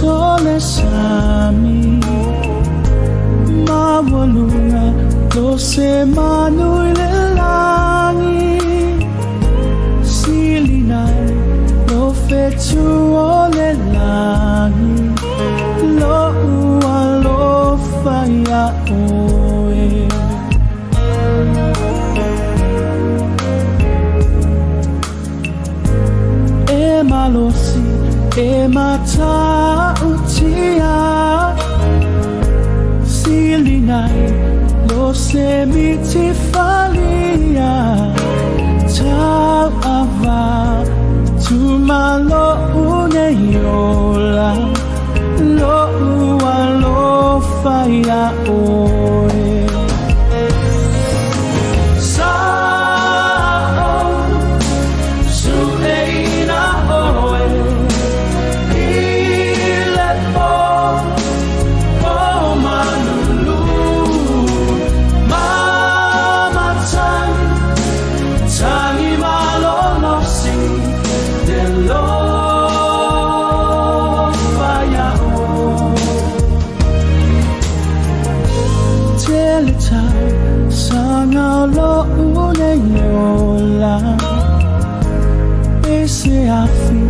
S23: Tole sami mawalunga lo se manui le langi silinai lo fetu o le langi lo ua lo faya oe e malosi e mata utia silinai lo semiti falia tau ava tu malo uneiola lo ua lo faya oe lo uneiola e se afi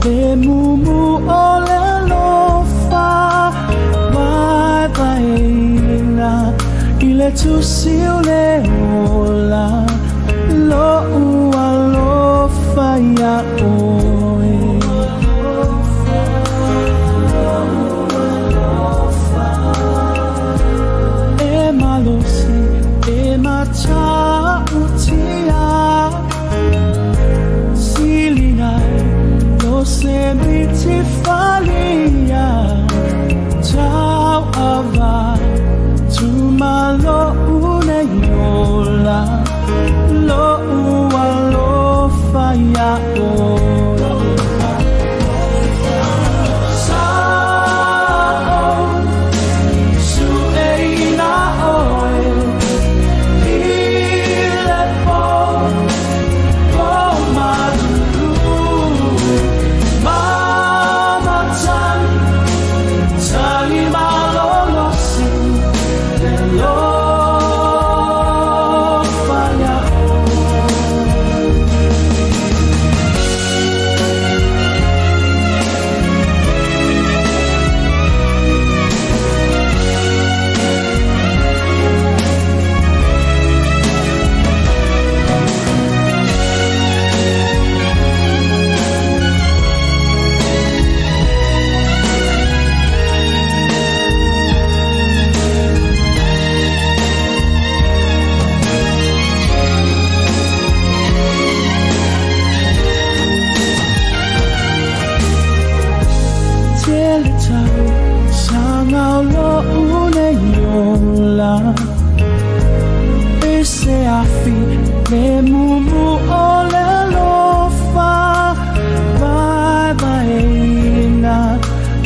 S23: e mumu o le lofa vai vaina I le tusi o le ola lo ua lo faya oe e malosi e mata utia silinai lo semiti falia tau ava tu malo uneiola lo ua lo faya le mumu o le lofa vai vaina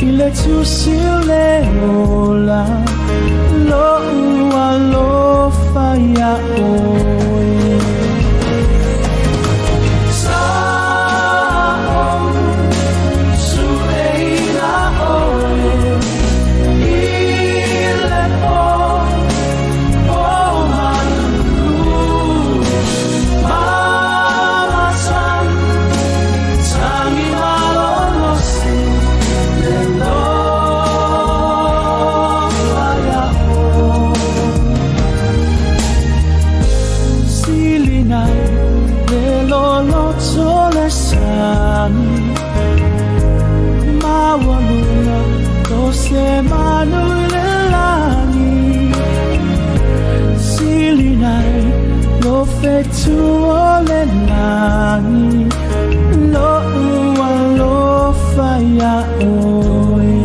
S23: I le tusi le ola lo se manu le langi sili nai lo fetu o le langi lo ua lo faya oe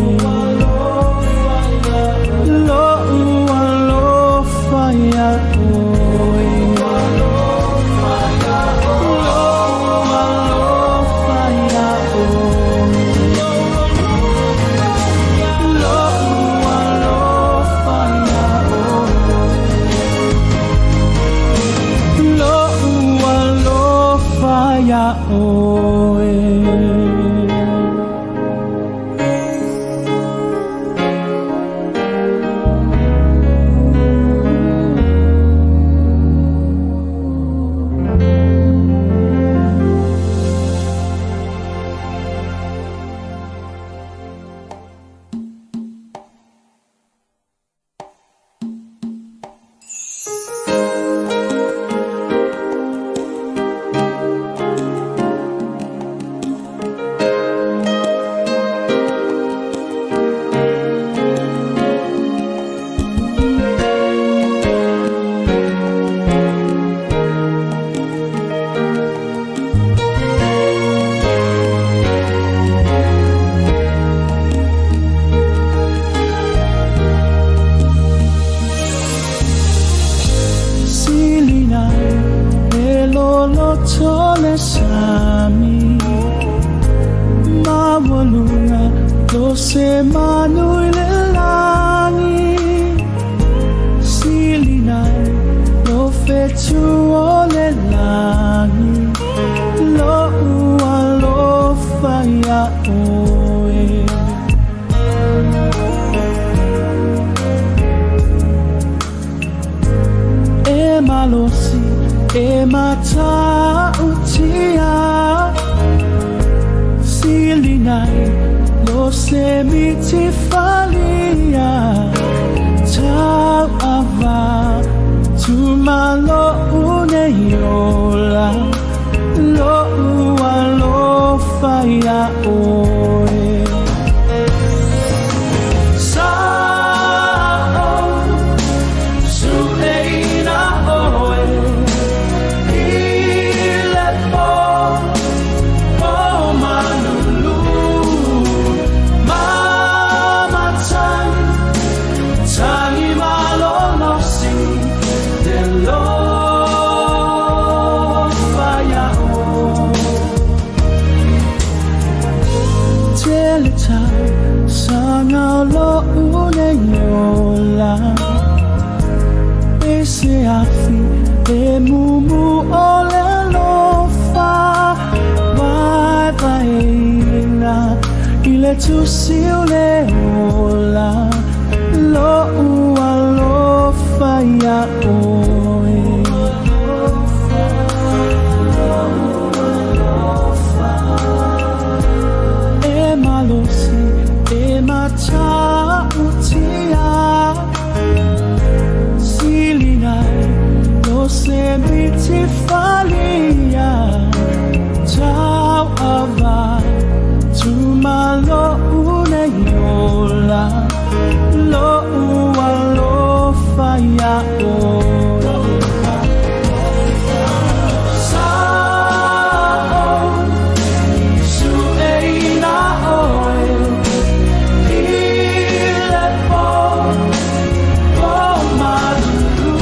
S23: lo ua lo faya oe Se manui le langi sili nai lo fetu o le langi lo ua lo faya oe e malosi e mata utia sili nai se miti falia tau ava tu malo une yola lo ua lo faya oe sao su eina oe ile po o manulu Tangi malo no si de lo faya o Teleta sanga lo une yola Ese afi de mumu ole lo fa Vai vaina ile tu siule ola Lo ua lo faya oe E malosi e mata utia sili nai lo se miti falia tau ava tu malo une yola lo ua lo faya oe sao su eina oe ile po o madulu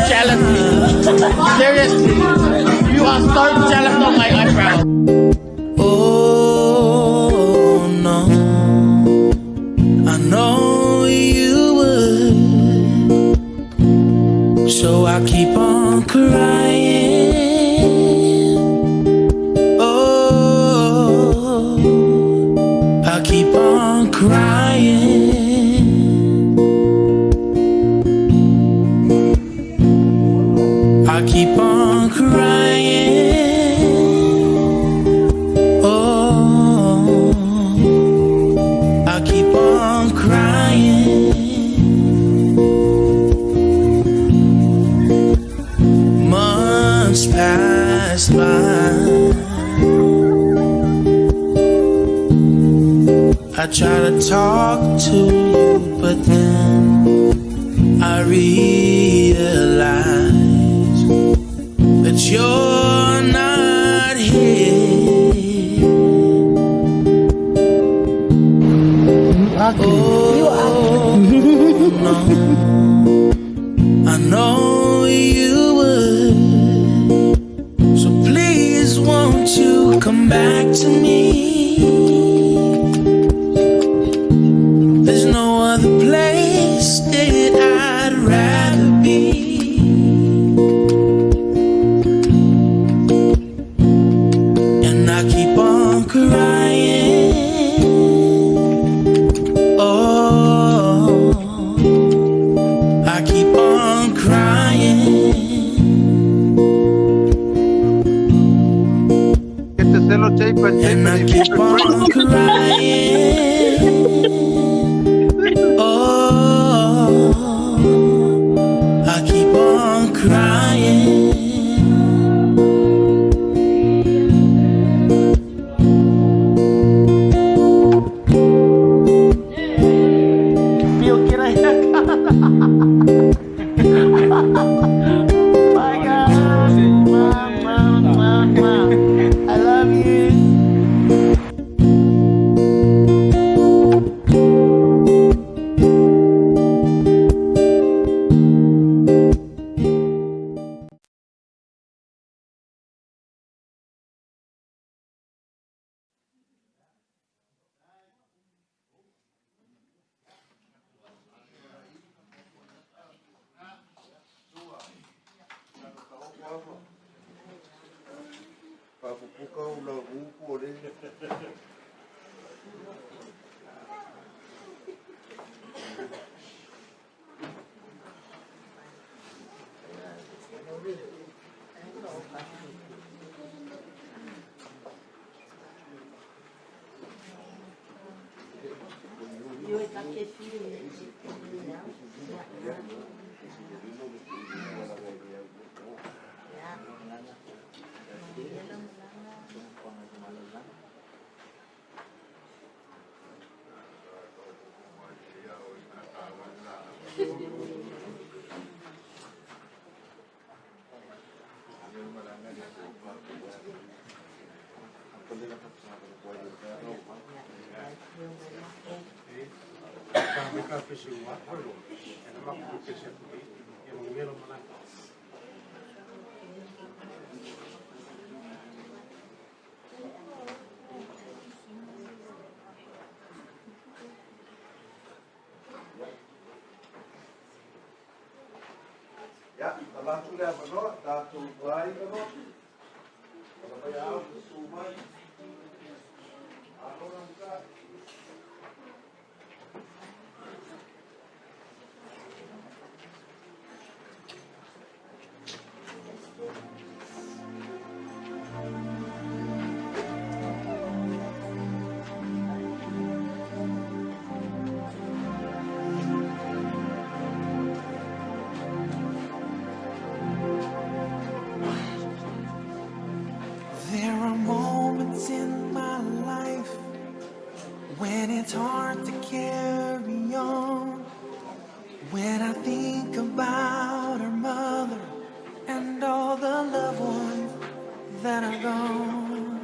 S3: jealousy. Seriously, you are so jealous of my eyebrows.
S23: Oh no, I know you would, so I keep on crying. Oh, I keep on crying. I keep on crying. Oh, I keep on crying. Months pass by. I try to talk to you, but then I realize that you're not here. Oh, no. I know you would, so please won't you come back to me? There's no other place that I'd rather be. And I keep on crying. Oh, I keep on crying.
S1: Get the sellotape and
S23: I keep on crying. Oh, I keep on crying.
S3: Get a haircut. My God. I love you.
S1: Ja, dan laten we even nog, daartoe blijven nog. Dan ben je oud, zo maar.
S23: There are moments in my life when it's hard to carry on. When I think about her mother and all the loved ones that are gone,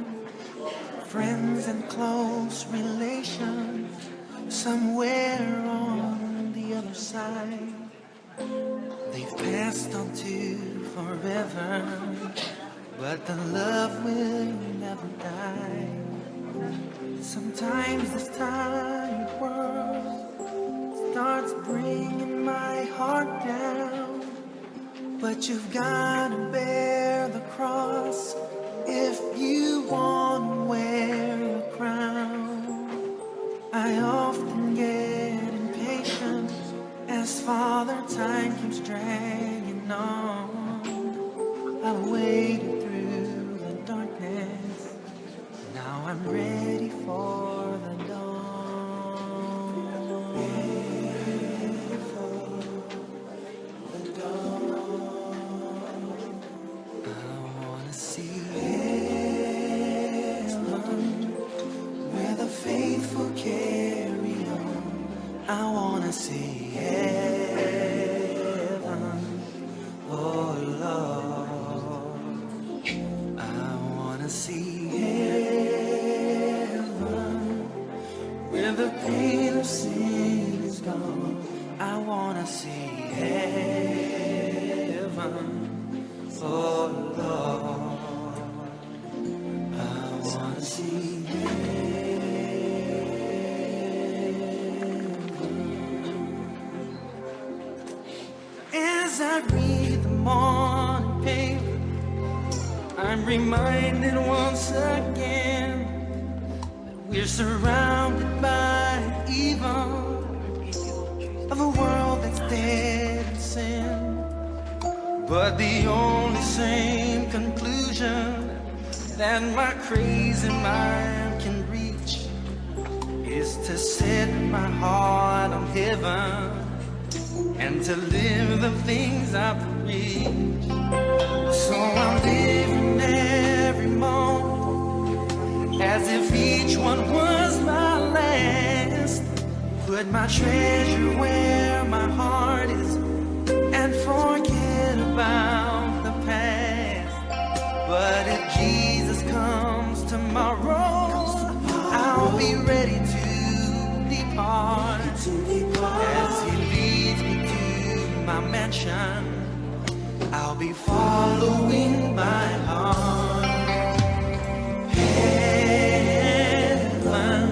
S23: friends and close relations somewhere on the other side. They've passed on to forever, but the love will never die. Sometimes this tired world starts bringing my heart down, but you've got to bear the cross if you want to wear a crown. I often get impatient as Father time keeps dragging on. I've waited through the darkness, now I'm ready for the dawn. Ready for the dawn. I wanna see heaven where the faithful carry on. I wanna see heaven, oh Lord. I wanna see heaven where the pain of sin is gone. I wanna see heaven, oh Lord. I wanna see as I read the morning paper, I'm reminded once again that we're surrounded by evil, of a world that's dead in sin. But the only sane conclusion that my crazy mind can reach is to set my heart on heaven and to live the things I preach. So I'm living every moment as if each one was my last. Put my treasure where my heart is and forget about the past. But if Jesus comes tomorrow, I'll be ready to depart. As he leads me to my mansion, I'll be following my heart. Heaven,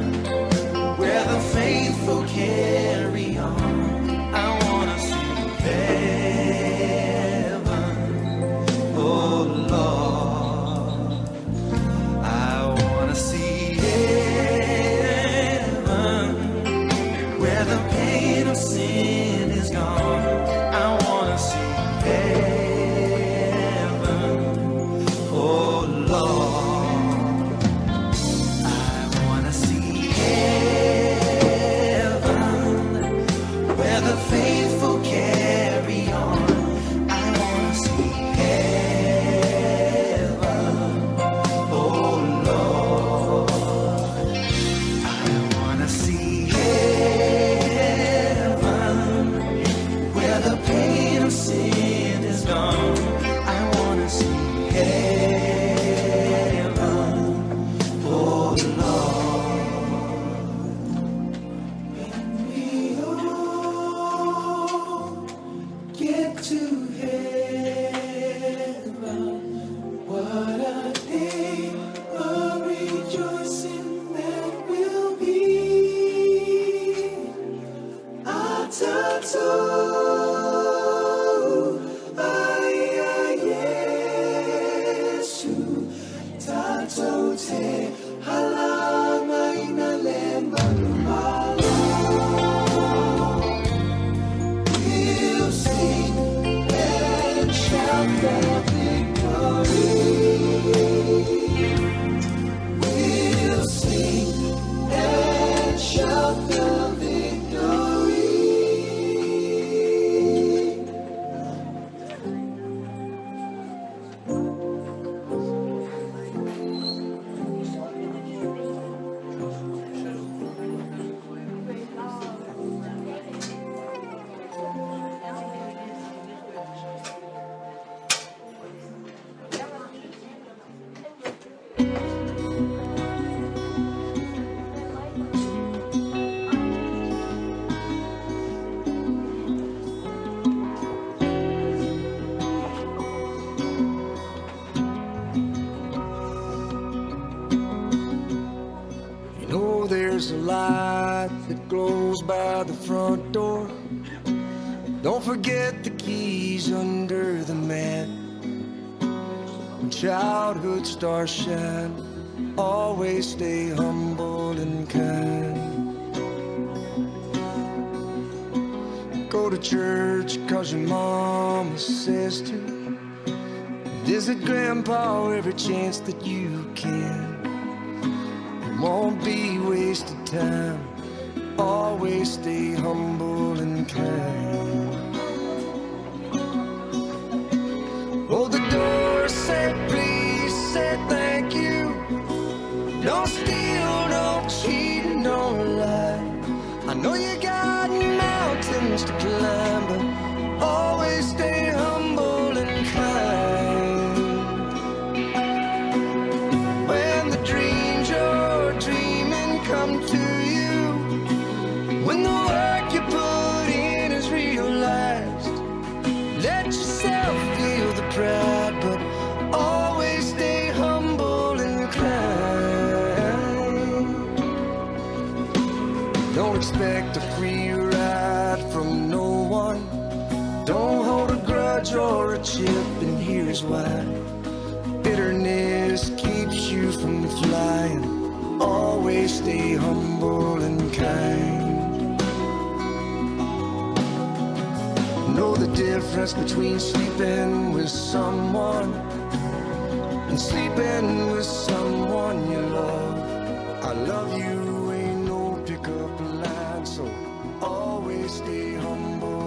S23: where the faithful carry on. I wanna see heaven, oh Lord. I wanna see heaven, where the pain of sin is gone. I wanna see heaven, oh Lord. I wanna see heaven, where the faithful carry on. I wanna see heaven, oh Lord. I wanna see heaven, where the pain of sin is gone. I wanna see heaven, oh Lord. When we all get to heaven, what a day of rejoicing that will be. Atato, Yesu, Tato te halama inalemba lumala. We'll sing and shout the victory. We'll sing and shout the victory.
S7: clothes by the front door. Don't forget the keys under the mat. When childhood stars shine, always stay humble and kind. Go to church 'cause your mama says to. Visit grandpa every chance that you can. It won't be wasted time. Always stay humble and kind. Hold the door, say please, say thank you. Don't steal, don't cheat, and don't lie. I know you got mountains to climb, but always stay humble and kind. When the dreams you're dreaming come to you, when the work you put in is realized, let yourself feel the pride, but always stay humble and kind. Don't expect a free ride from no one. Don't hold a grudge or a chip, and here's why. Bitterness keeps you from flying. Always stay humble and kind. Know the difference between sleeping with someone and sleeping with someone you love. I love you ain't no pickup line, so always stay humble